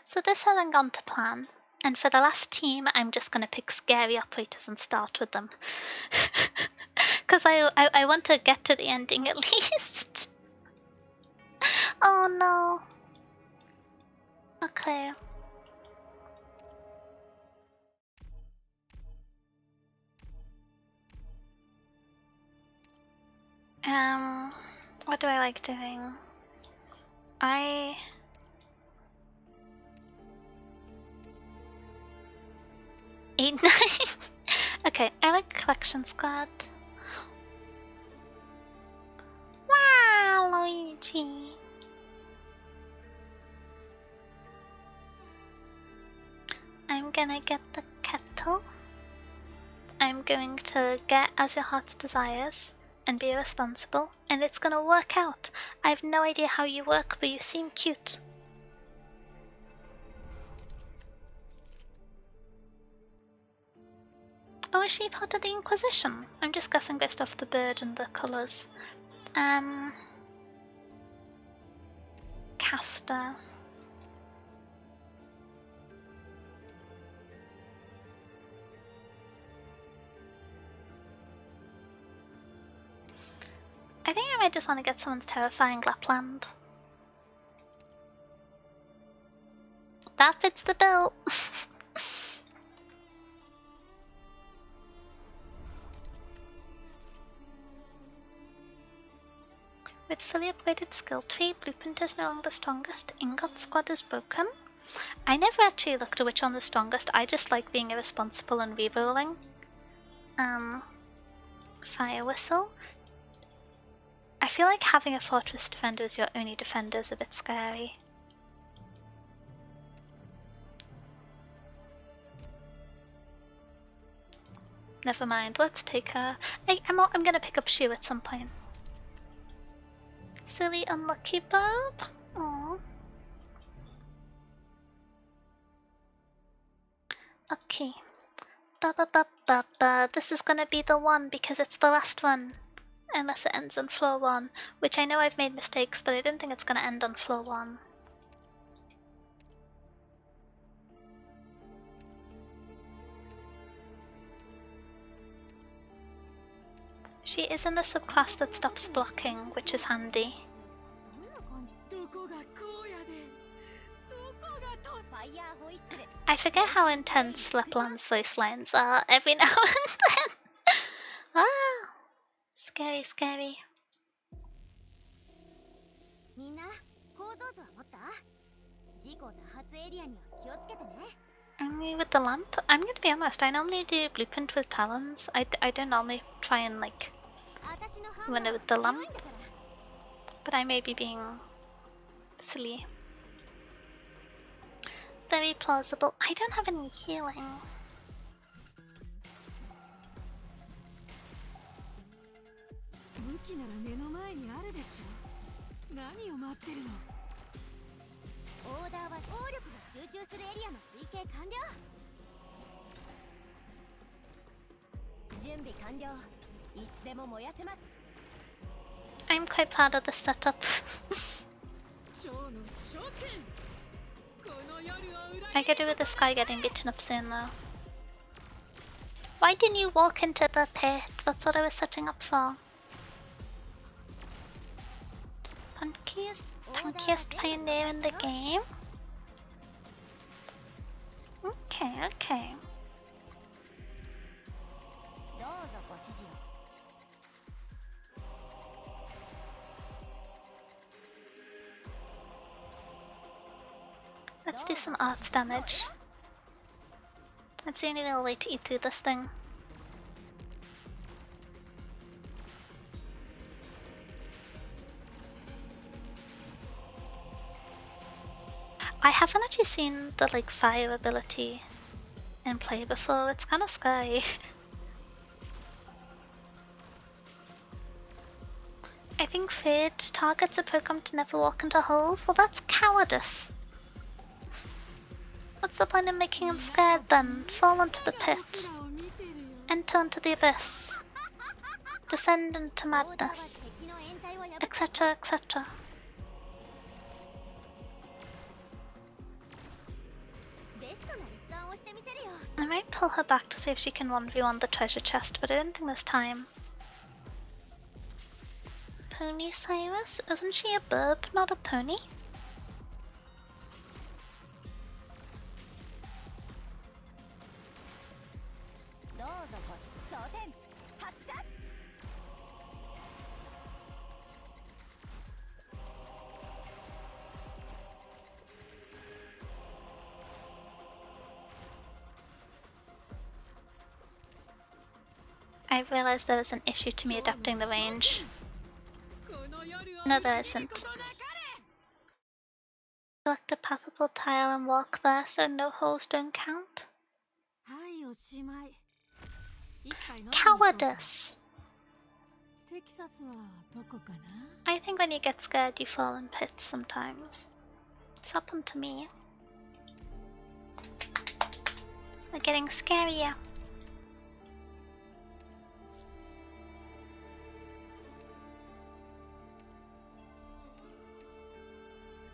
So this hasn't gone to plan, and for the last team I'm just gonna pick scary operators and start with them. Because I want to get to the ending at least. Oh no. Okay. What do I like doing? 8, 9. Okay, I like collection squad. Wow, Luigi. I'm gonna get the kettle. I'm going to get as your heart's desires and be responsible, and it's gonna work out. I have no idea how you work, but you seem cute. Oh, is she part of the Inquisition? I'm just guessing based off the bird and the colours. Caster. I think I might just want to get someone's terrifying Lapland. That fits the bill. With fully upgraded skill tree, blueprint is no longer the strongest. Ingot squad is broken. I never actually looked at which one was strongest. I just like being irresponsible and rerolling. Fire whistle. I feel like having a fortress defender as your only defender is a bit scary. Never mind, let's take her. I'm gonna pick up Shu at some point. Silly unlucky Bob. Aww. Okay. This is gonna be the one because it's the last one. Unless it ends on floor 1. Which I know I've made mistakes, but I don't think it's gonna end on floor 1. She is in the subclass that stops blocking, which is handy. I forget how intense Lapland's voice lines are every now and then. Ah, scary, scary. Only with the lamp? I'm gonna be honest, I normally do blueprint with talons. I don't normally try and like run it with the lamp. But I may be being silly. Very plausible. I don't have any healing. I'm quite proud of the setup. I could do with this guy getting beaten up soon though. Why didn't you walk into the pit? That's what I was setting up for. Tankiest pioneer in the game? Okay, okay. Let's do some arts damage. That's the only real way to eat through this thing. I haven't actually seen the like fire ability in play before. It's kind of scary. I think Fade targets a Pokemon to never walk into holes. Well, that's cowardice. What's the point in making him scared then? Fall into the pit. Enter into the abyss. Descend into madness. Etc, etc. I might pull her back to see if she can 1v1 the treasure chest, but I don't think there's time. Pony Cyrus? Isn't she a burb, not a pony? I realised there was an issue to me adapting the range. No, there isn't. Select a pathable tile and walk there so no holes don't count. Cowardice. テキサスはどこかな I think when you get scared, you fall in pits sometimes. It's happened to me. We're getting scarier.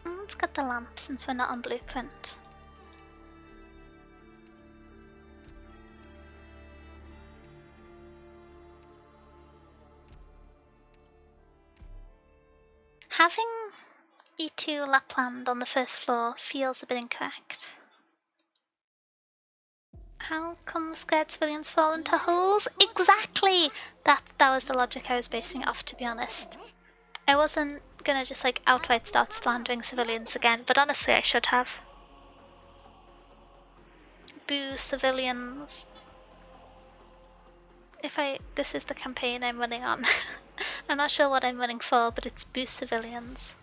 Let's get the lamp since we're not on blueprint. Having E2 Lapland on the first floor feels a bit incorrect. How come scared civilians fall into holes? Exactly! That was the logic I was basing it off, to be honest. I wasn't gonna just like outright start slandering civilians again, but honestly I should have. Boo civilians. This is the campaign I'm running on. I'm not sure what I'm running for, but it's boo civilians.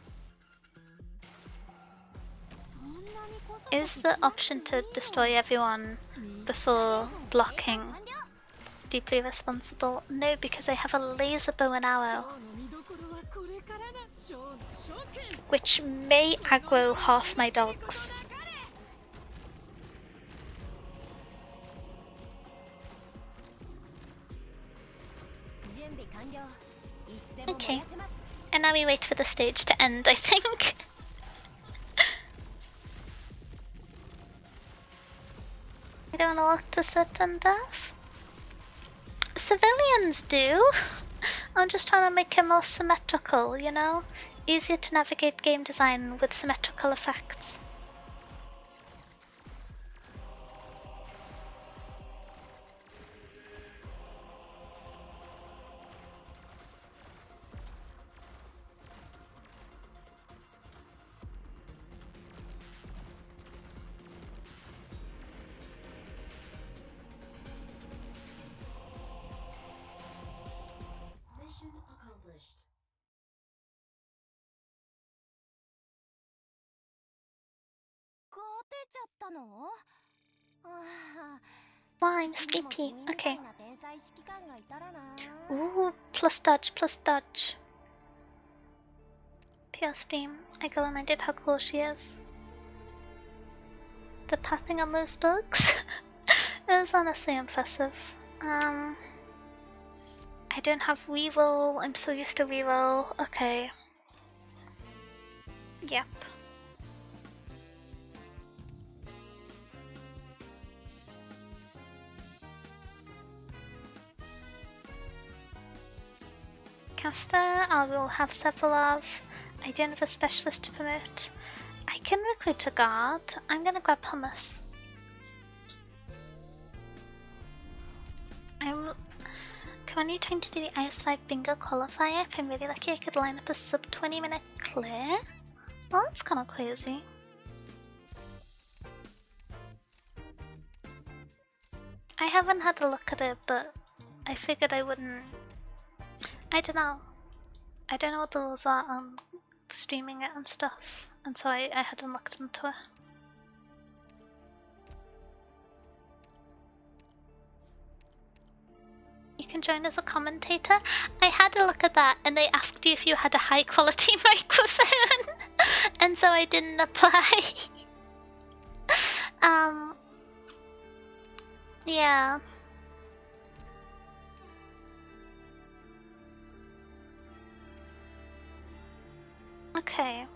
Is the option to destroy everyone before blocking deeply responsible? No, because I have a laser bow and arrow, which may aggro half my dogs. Okay, and now we wait for the stage to end, I think. I don't know what to certain death. Civilians do. I'm just trying to make it more symmetrical, you know? Easier to navigate game design with symmetrical effects. Accomplished. Why, I'm sleepy. Okay. Ooh, plus dodge, plus dodge. PR Steam, I commented how cool she is. The pathing on those bugs? It was honestly impressive. I don't have reroll, I'm so used to reroll. Okay. Yep. Caster, I will have several of. I don't have a specialist to promote. I can recruit a guard. I'm gonna grab hummus. I'm currently trying to do the is5 bingo qualifier. If I'm really lucky, I could line up a sub 20-minute clear. Well, that's kind of crazy. I haven't had a look at it, but I figured I wouldn't. I don't know. I don't know what the rules are on streaming it and stuff, and so I hadn't looked into it. You can join as a commentator. I had a look at that, and they asked you if you had a high quality microphone, and so I didn't apply. Yeah. Okay.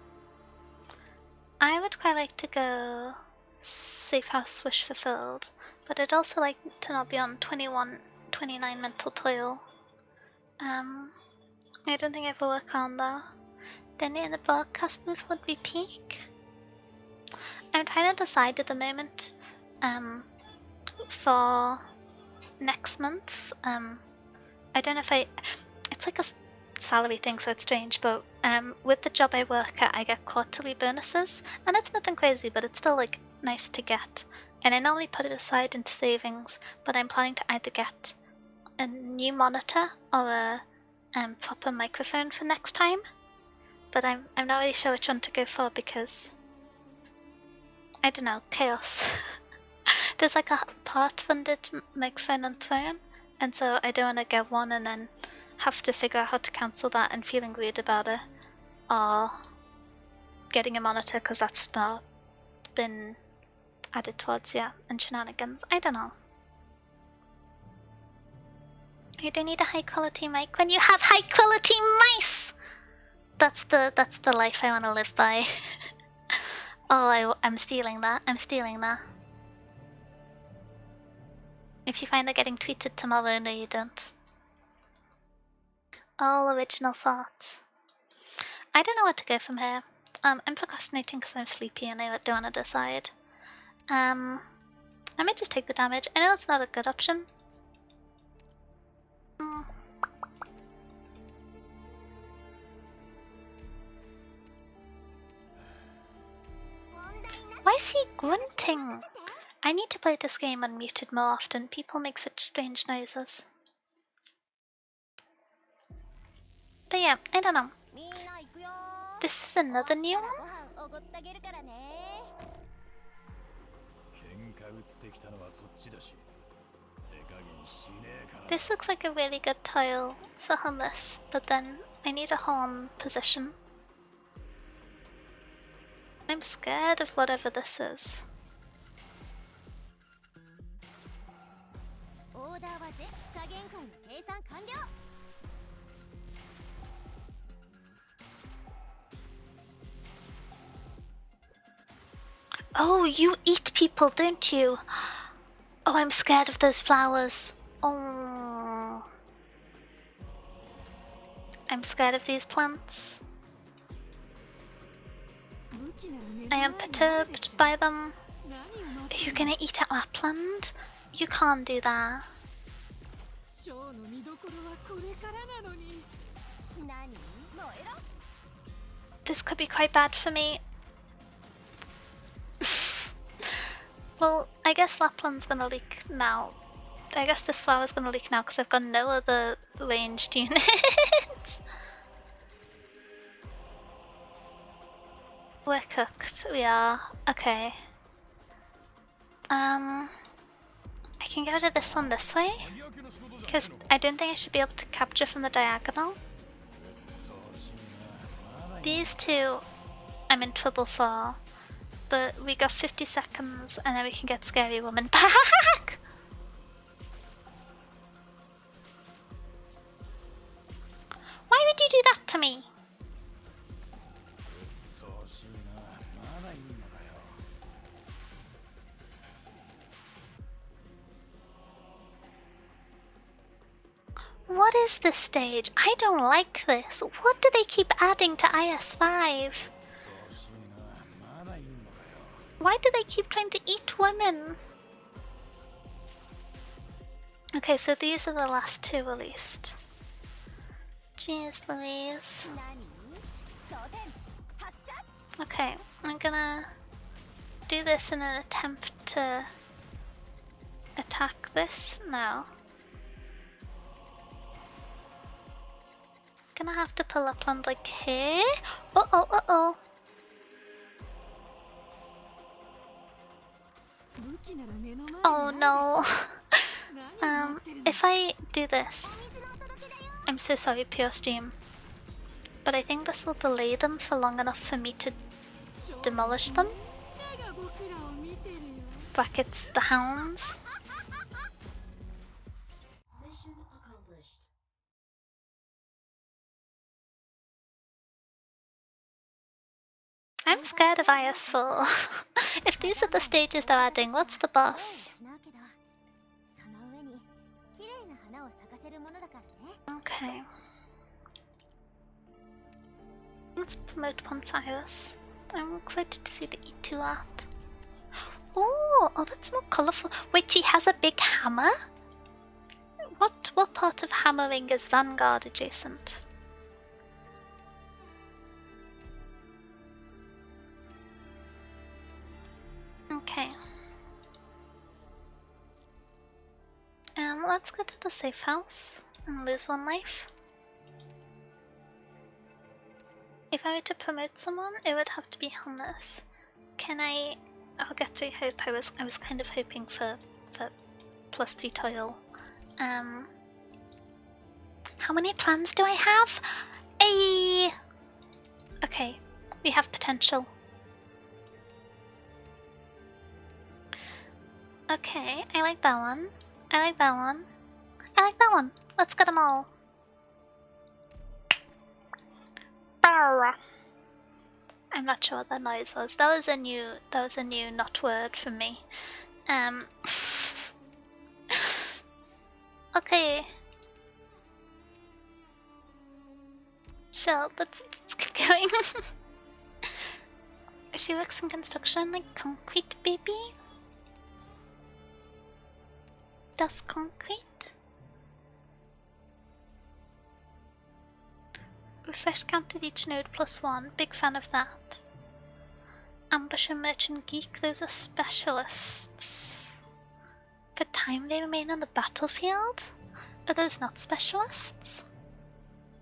I would quite like to go safe house wish fulfilled, but I'd also like to not be on 29 mental toil. I don't think I ever work on that. Denny in the broadcast booth would be peak. I'm trying to decide at the moment, for next month. I don't know if it's like a salary thing, so it's strange, but with the job I work at, I get quarterly bonuses, and it's nothing crazy, but it's still like nice to get. And I normally put it aside into savings, but I'm planning to either get a new monitor or a proper microphone for next time. But I'm not really sure which one to go for because I don't know, chaos. There's like a part-funded microphone and throne, and so I don't want to get one and then have to figure out how to cancel that and feeling weird about it, or getting a monitor because that's not been added towards yet, and shenanigans. I don't know. You don't need a high quality mic when you have high quality mice. That's the life I want to live by. Oh, I'm stealing that. I'm stealing that. If you find that getting tweeted tomorrow, no you don't. All original thoughts. I don't know what to go from here. I'm procrastinating because I'm sleepy and I don't want to decide. I might just take the damage. I know it's not a good option. Why is he grunting? I need to play this game unmuted more often. People make such strange noises. But yeah, I don't know. This is another new one? This looks like a really good tile for hummus, but then I need a horn position. I'm scared of whatever this is. Oh, you eat people, don't you? Oh, I'm scared of those flowers. Oh. I'm scared of these plants. I am perturbed by them. Are you gonna eat at Lapland? You can't do that. This could be quite bad for me. Well, I guess Lapland's gonna leak now. I guess this flower's gonna leak now because I've got no other ranged units. We're cooked, we are. Okay. I can get rid of this one this way, because I don't think I should be able to capture from the diagonal. These two I'm in trouble for, but we got 50 seconds and then we can get Scary Woman back! Why would you do that to me? What is this stage? I don't like this. What do they keep adding to is5? Why do they keep trying to eat women? Okay, so these are the last two released. Jeez Louise. Okay, I'm gonna do this in an attempt to attack this now. Gonna have to pull up on like here. Uh-oh. Oh no. If I do this, I'm so sorry, pure stream, but I think this will delay them for long enough for me to demolish them. Brackets the hounds. I'm scared of IS4. If these are the stages they're adding, what's the boss? Okay. Let's promote Pontius. I'm excited to see the E2 art. Oh, that's more colourful. Wait, she has a big hammer? What part of hammering is Vanguard adjacent? Okay. Let's go to the safe house and lose one life. If I were to promote someone, it would have to be Hummus. Can I? I'll get to hope. I was kind of hoping for +3 toil How many plans do I have? Okay, we have potential. Okay, I like that one. I like that one. I like that one. Let's get them all. I'm not sure what that noise was. That was a new not word for me. Okay. Sure, let's keep going. She works in construction like concrete, baby. Does concrete? Refresh counted each node +1. Big fan of that. Ambusher, merchant, geek, those are specialists. For time they remain on the battlefield? Are those not specialists?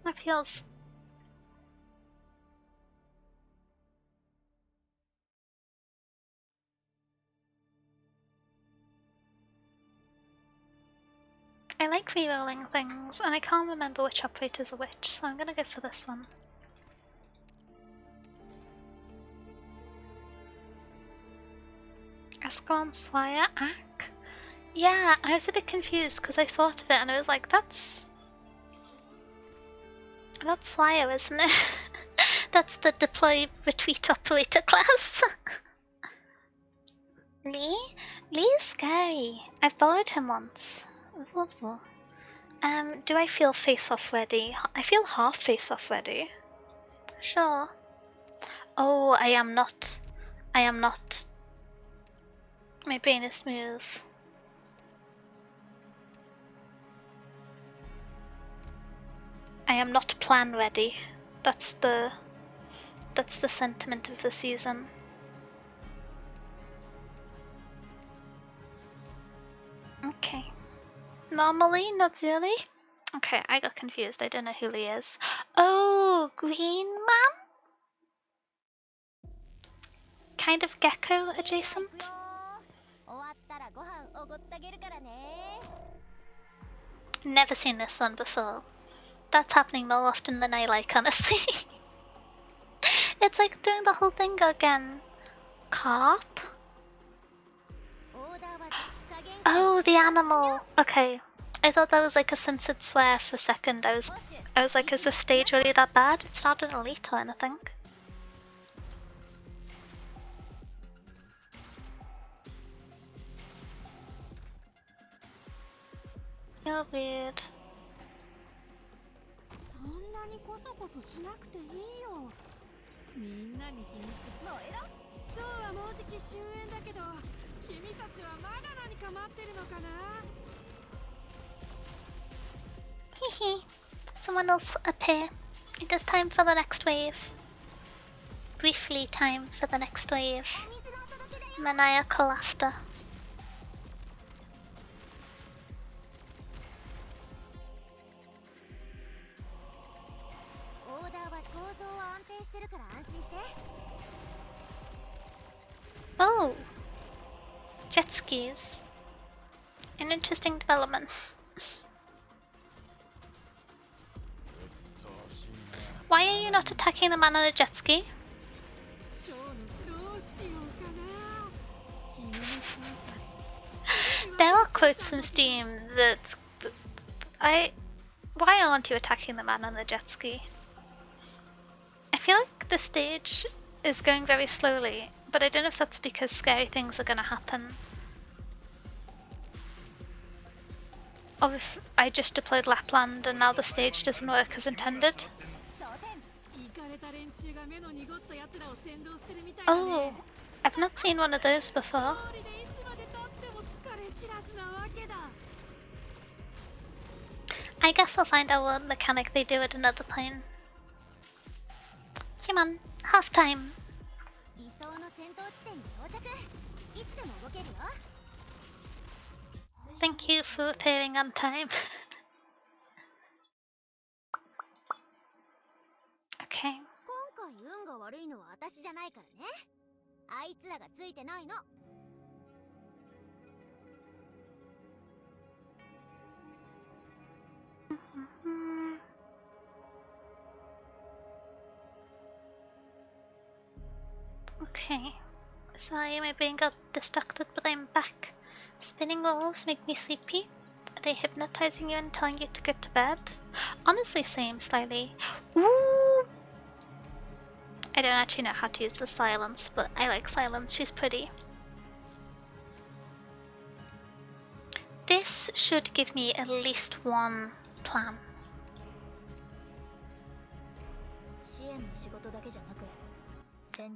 That feels... I like rerolling things, and I can't remember which operators are which, so I'm gonna go for this one. Escalon, Swire, Ack? Yeah, I was a bit confused because I thought of it and I was like, that's Swire, isn't it? That's the deploy retreat operator class. Lee? Lee is scary. I've borrowed him once. Do I feel face-off ready? I feel half face-off ready. Sure. Oh, I am not. I am not. My brain is smooth. I am not plan ready. That's the sentiment of the season. Okay. Normally, not really. Okay, I got confused. I don't know who Lee is. Oh, Green Man? Kind of gecko adjacent? Never seen this one before. That's happening more often than I like, honestly. It's like doing the whole thing again. Carp? Oh, the animal. Okay. I thought that was like a censored swear for a second. I was like, is this stage really that bad? It's not an elite or anything. You're weird. Hehe. Someone else appear. It is time for the next wave. Briefly time for the next wave. Maniacal laughter. Oh! Jet skis. An interesting development. Why are you not attacking the man on a jet ski? There are quotes from Steam that why aren't you attacking the man on the jet ski? I feel like the stage is going very slowly, but I don't know if that's because scary things are gonna happen. Or if I just deployed Lapland and now the stage doesn't work as intended. Oh, I've not seen one of those before. I guess I'll find out what mechanic they do at another plane. Come on, half time. Thank you for appearing on time. Okay. Okay. Sorry, my brain got distracted, but I'm back. Spinning wolves make me sleepy. Are they hypnotizing you and telling you to go to bed? Honestly, same, slightly. Ooh! I don't actually know how to use the silence, but I like silence. She's pretty. This should give me at least one plan.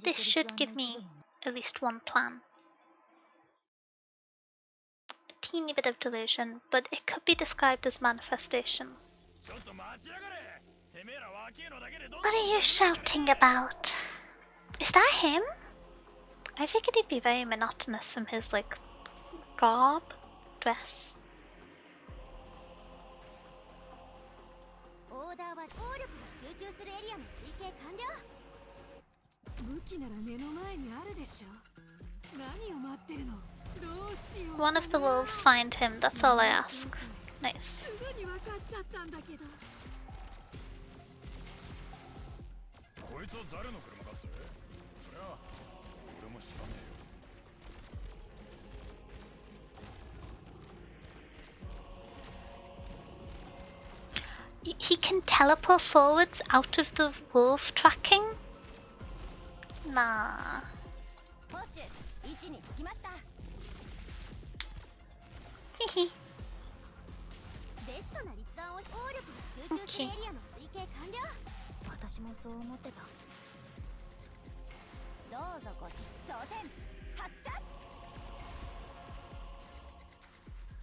This should give me at least one plan. A teeny bit of delusion, but it could be described as manifestation. What are you shouting about? Is that him? I figured he'd be very monotonous from his, like, garb, dress. One of the wolves find him, that's all I ask. Nice. He can teleport forwards out of the wolf tracking? Nah. Hehe. Okay.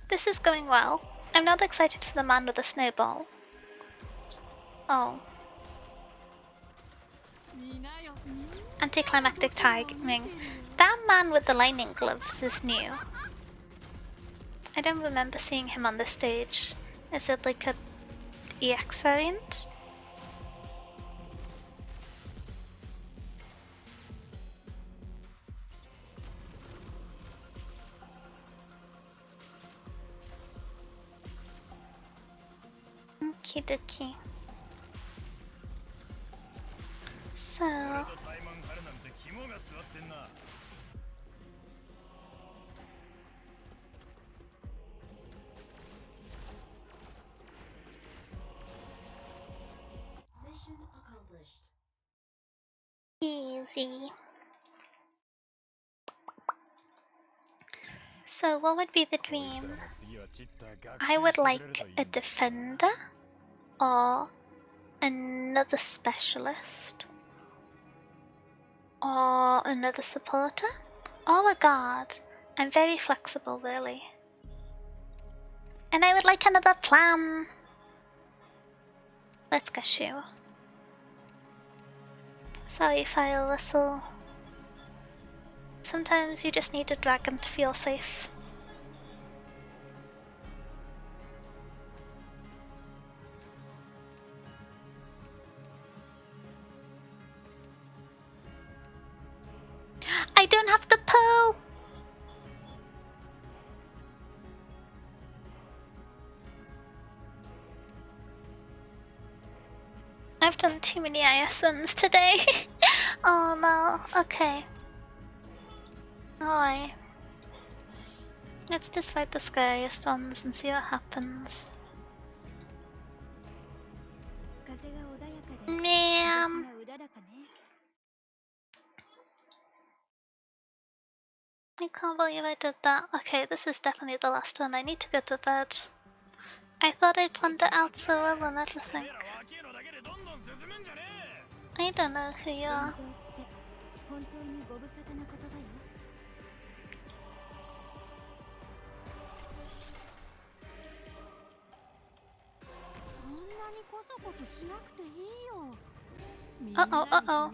This is going well. I'm not excited for the man with the snowball. Oh. Anticlimactic timing. That man with the lightning gloves is new. I don't remember seeing him on this stage. Is it like a EX variant? Okie dokie. So... easy. So what would be the dream? I would like a defender or another specialist or another supporter or a guard. I'm very flexible really. And I would like another plan. Let's go shoe. Sorry if I whistle. Sometimes you just need a dragon to feel safe. I don't have the pearl! I've done too many ISNs today. Oh no, okay. Alright. Let's just fight the scariest ones and see what happens. Ma'am. I can't believe I did that. Okay, this is definitely the last one. I need to go to bed. I thought I'd planned it out so well and everything. I don't know who you are. Uh-oh, uh-oh.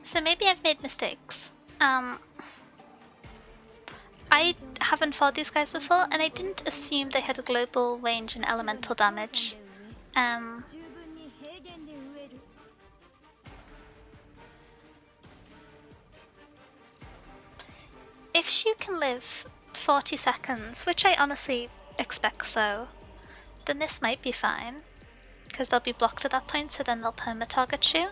So maybe I've made mistakes. I haven't fought these guys before, and I didn't assume they had a global range and elemental damage. If she can live 40 seconds, which I honestly expect so, then this might be fine. because they'll be blocked at that point, so then they'll perma-target you.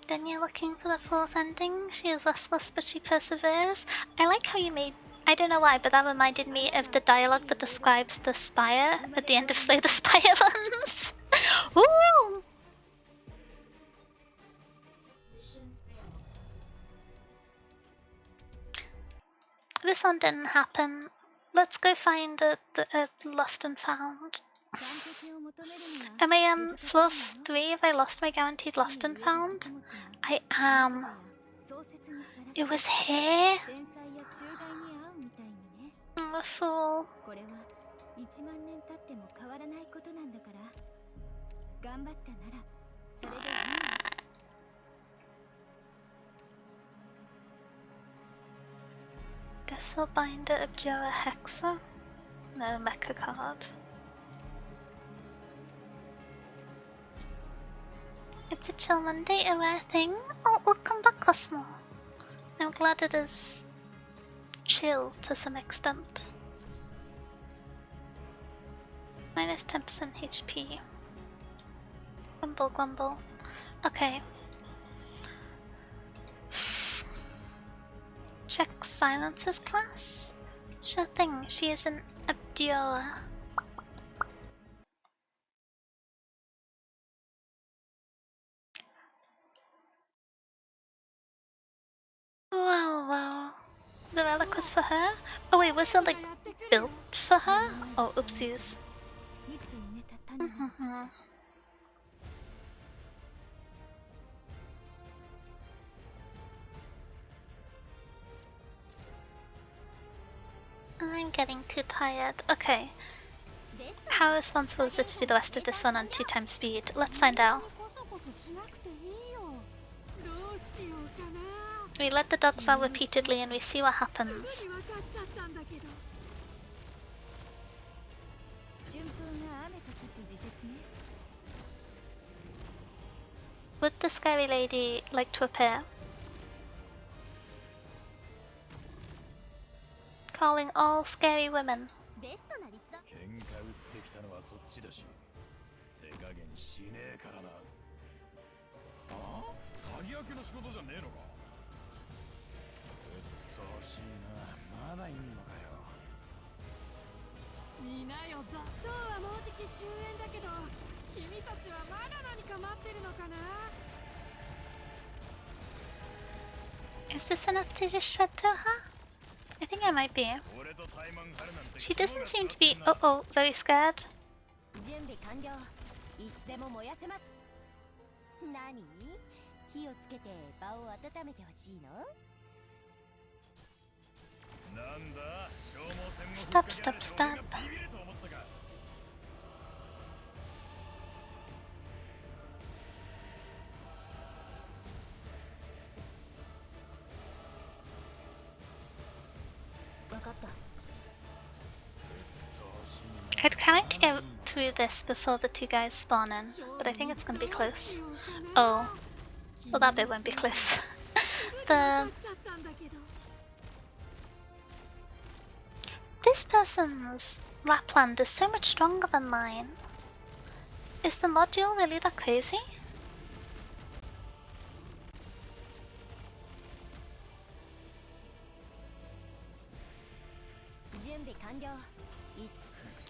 Then you're looking for the fourth ending. She is restless, but she perseveres. I like how you made... I don't know why, but that reminded me of the dialogue that describes the spire at the end of Slay the Spire Lands. Ooh! This one didn't happen. Let's go find a lost and found. Am I on floor 3? Have I lost my guaranteed lost and found? I am. It was here? I'm a fool. Guess I'll bind it Abjura Hexa. No, Mecha card. It's a chill Monday, a rare thing. Oh, welcome back, Cosmo. I'm glad it is chill to some extent. Minus 10% HP. Grumble, grumble. Okay. Check Silence's class? Sure thing, she is an Abdura. Wow. The relic was for her? Oh wait, was it like built for her? Oh, oopsies. I'm getting too tired. Okay. How responsible is it to do the rest of this one on 2 times speed? Let's find out. We let the dogs out repeatedly and we see what happens. Would the scary lady like to appear? Calling all scary women. Is this enough to just shred through her? I think I might be. She doesn't seem to be very scared. Stop. I'd kind of like to get through this before the 2 guys spawn in, but I think it's gonna be close. Oh. Well, that bit won't be close. This person's Lapland is so much stronger than mine. Is the module really that crazy?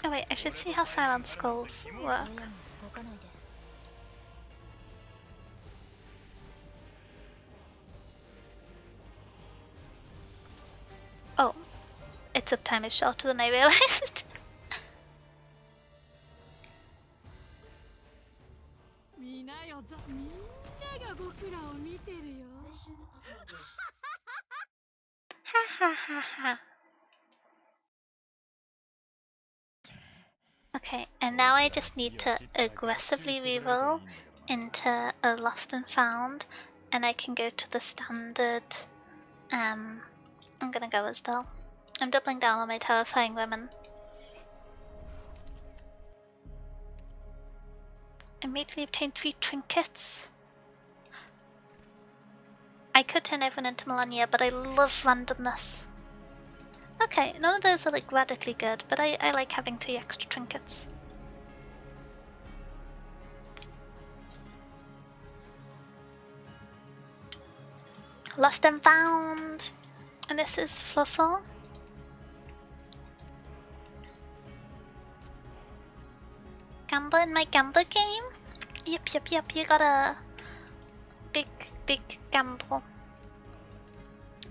Oh wait, I should see how silent skulls work. Oh, its uptime is shorter than I realized. Ha ha ha ha. Okay, and now I just need to aggressively reroll into a lost and found, and I can go to the standard. I'm gonna go as Dell. I'm doubling down on my terrifying women. Immediately obtain 3 trinkets. I could turn everyone into millennia, but I love randomness. Okay, none of those are like radically good, but I like having 3 extra trinkets. Lost and found! And this is Fluffle. Gamble in my Gamble game? Yep, you got a big gamble.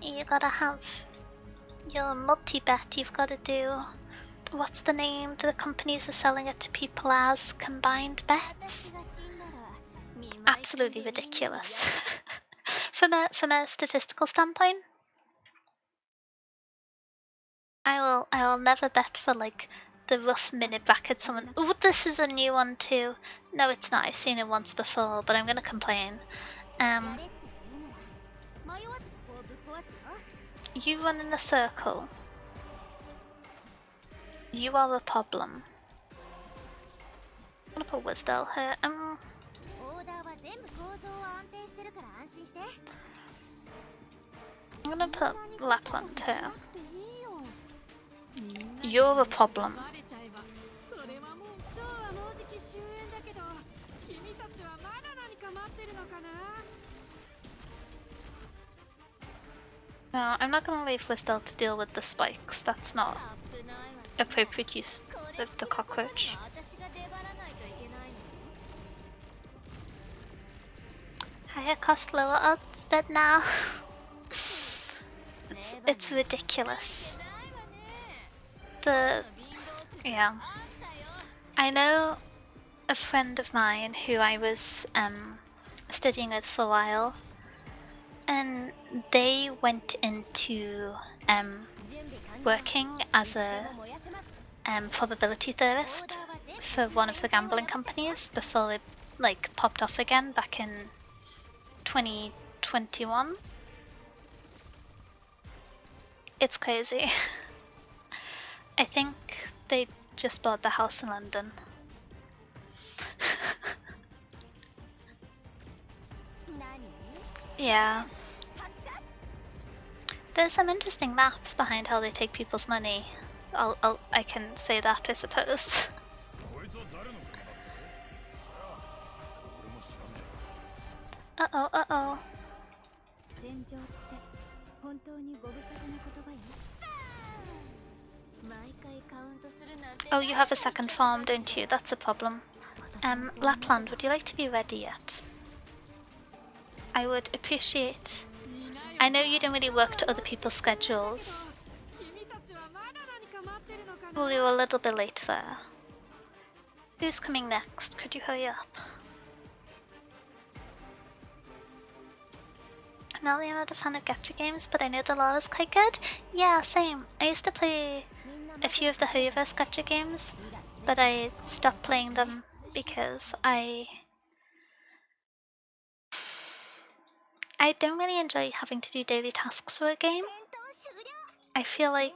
You gotta have your multi-bet, you've gotta do, what's the name the companies are selling it to people as? Combined bets? Absolutely ridiculous. From a statistical standpoint, I will never bet for like the rough minute bracket someone. Oh, this is a new one too. No, it's not. I've seen it once before, but I'm gonna complain. You run in a circle. You are a problem. I'm gonna put Wisdel here. I'm gonna put Lapland here. You're a problem. No, I'm not gonna leave Wisdel to deal with the spikes. That's not appropriate use of the cockroach. Higher cost, lower odds, but now it's ridiculous. Yeah, I know a friend of mine who I was studying with for a while, and they went into working as a probability theorist for one of the gambling companies before it like popped off again back in 2021. It's crazy. I think they just bought the house in London. Yeah. There's some interesting maths behind how they take people's money. I can say that, I suppose. Uh-oh. Oh, you have a second farm, don't you? That's a problem. Lapland, would you like to be ready yet? I would appreciate... I know you don't really work to other people's schedules. Well, you're a little bit late there. Who's coming next? Could you hurry up? Not really not a fan of gacha games, but I know the lore is quite good. Yeah, same. I used to play a few of the Hoyoverse gacha games, but I stopped playing them because I don't really enjoy having to do daily tasks for a game. I feel like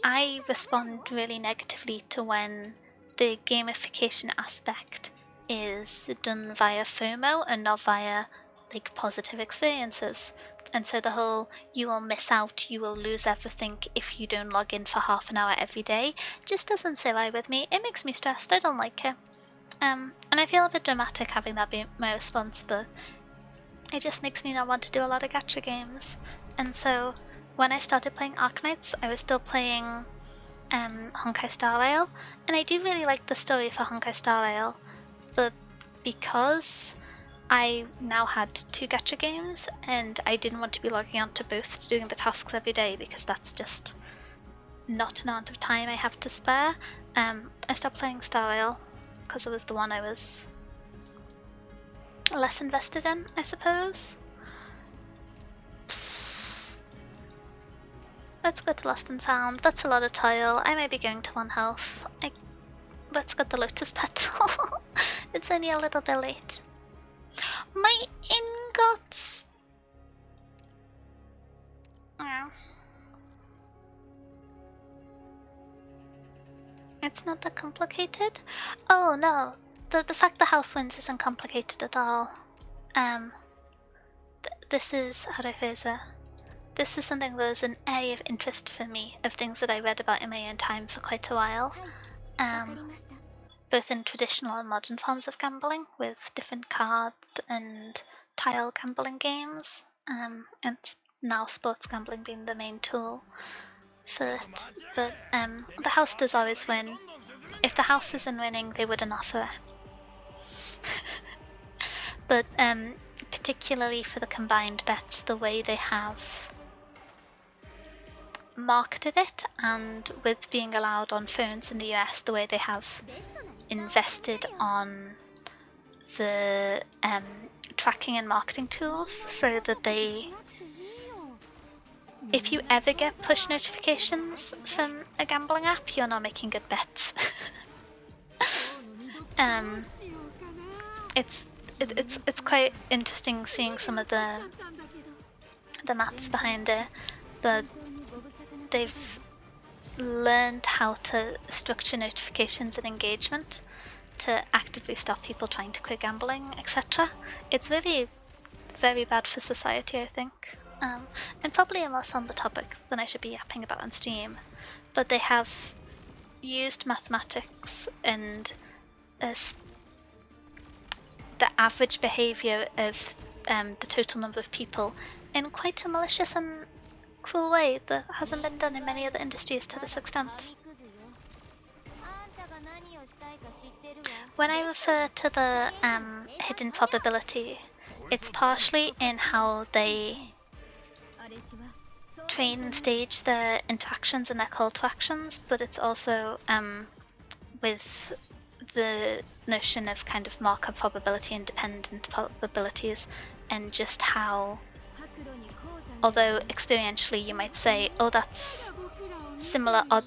I respond really negatively to when the gamification aspect is done via FOMO and not via like positive experiences. And so the whole you will miss out, you will lose everything if you don't log in for half an hour every day just doesn't sit right with me. It makes me stressed. I don't like it. And I feel a bit dramatic having that be my response, but it just makes me not want to do a lot of gacha games. And so when I started playing Arknights, I was still playing Honkai Star Rail, and I do really like the story for Honkai Star Rail, but because I now had 2 gacha games and I didn't want to be logging on to both doing the tasks every day because that's just not an amount of time I have to spare, I stopped playing Star Rail because it was the one I was less invested in, I suppose. Let's go to Lost and Found. That's a lot of toil. I may be going to 1 health. Let's get the Lotus Petal. It's only a little bit late. My ingots! Oh. It's not that complicated? Oh no, the fact the house wins isn't complicated at all. this is, how do I phrase it? This is something that was an area of interest for me, of things that I read about in my own time for quite a while. Both in traditional and modern forms of gambling, with different card and tile gambling games, and now sports gambling being the main tool for it. But the house does always win. If the house isn't winning, they wouldn't offer. But particularly for the combined bets, the way they have marketed it, and with being allowed on phones in the US, the way they have invested on the tracking and marketing tools, so that they, if you ever get push notifications from a gambling app, you're not making good bets. It's quite interesting seeing some of the maths behind it, but they've learned how to structure notifications and engagement to actively stop people trying to quit gambling, etc. It's really very bad for society, I think, and probably a more somber topic than I should be yapping about on stream, but they have used mathematics and the average behaviour of the total number of people in quite a malicious and cruel way that hasn't been done in many other industries to this extent. When I refer to the hidden probability, it's partially in how they train and stage their interactions and their call to actions, but it's also with the notion of kind of Markov probability and dependent probabilities, and just how, although experientially you might say, oh, that's similar odd.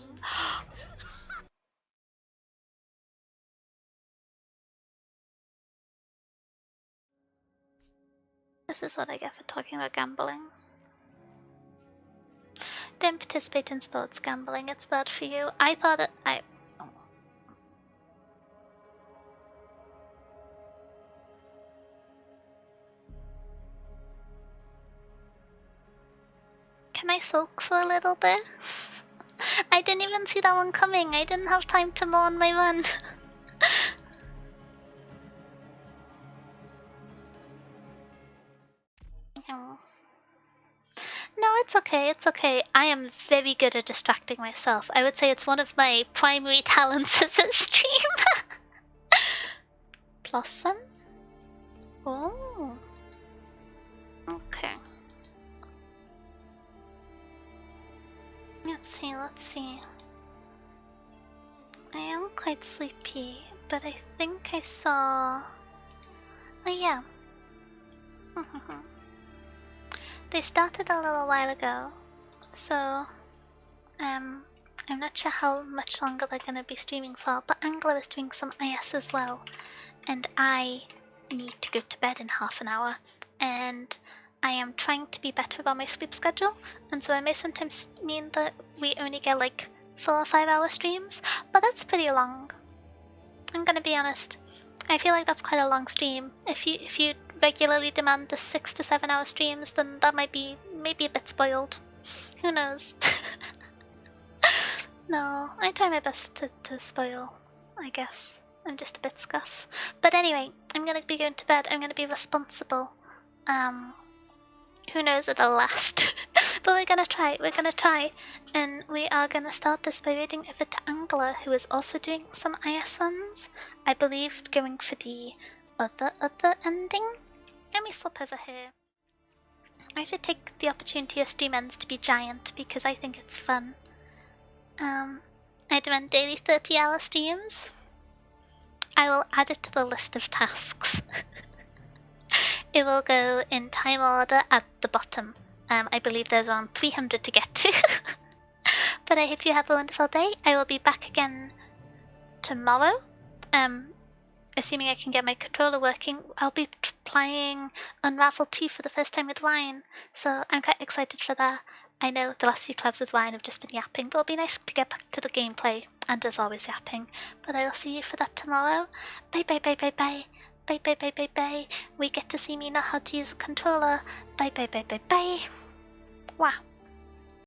This is what I get for talking about gambling. Don't participate in sports gambling, it's bad for you. I thought it. Can I sulk for a little bit? I didn't even see that one coming. I didn't have time to mourn my run. Oh. No, it's okay, it's okay. I am very good at distracting myself. I would say it's one of my primary talents as a stream. Blossom? Oh. Okay. Let's see. I am quite sleepy, but I think I saw... Oh yeah. They started a little while ago, so I'm not sure how much longer they're going to be streaming for, but Angela is doing some IS as well, and I need to go to bed in half an hour, and I am trying to be better about my sleep schedule, and so it may sometimes mean that we only get like 4 or 5 hour streams, but that's pretty long. I'm gonna be honest. I feel like that's quite a long stream. If you regularly demand the 6 to 7 hour streams, then that might be maybe a bit spoiled. Who knows? No, I try my best to spoil, I guess. I'm just a bit scuff. But anyway, I'm gonna be going to bed. I'm gonna be responsible. Who knows it'll last. But we're gonna try. And we are gonna start this by reading over to Angela, who is also doing some IS ones. I believe going for the other ending. Let me swap over here. I should take the opportunity of stream ends to be giant because I think it's fun. I demand daily 30-hour streams. I will add it to the list of tasks. It will go in time order at the bottom. I believe there's around 300 to get to. But I hope you have a wonderful day. I will be back again tomorrow. Assuming I can get my controller working, I'll be playing Unravel 2 for the first time with Ryan. So I'm quite excited for that. I know the last few clubs with Ryan have just been yapping, but it'll be nice to get back to the gameplay, and as always yapping. But I will see you for that tomorrow. Bye bye bye bye bye. Bye bye bye bye bye. We get to see me know how to use a controller. Bye bye bye bye bye. Wow.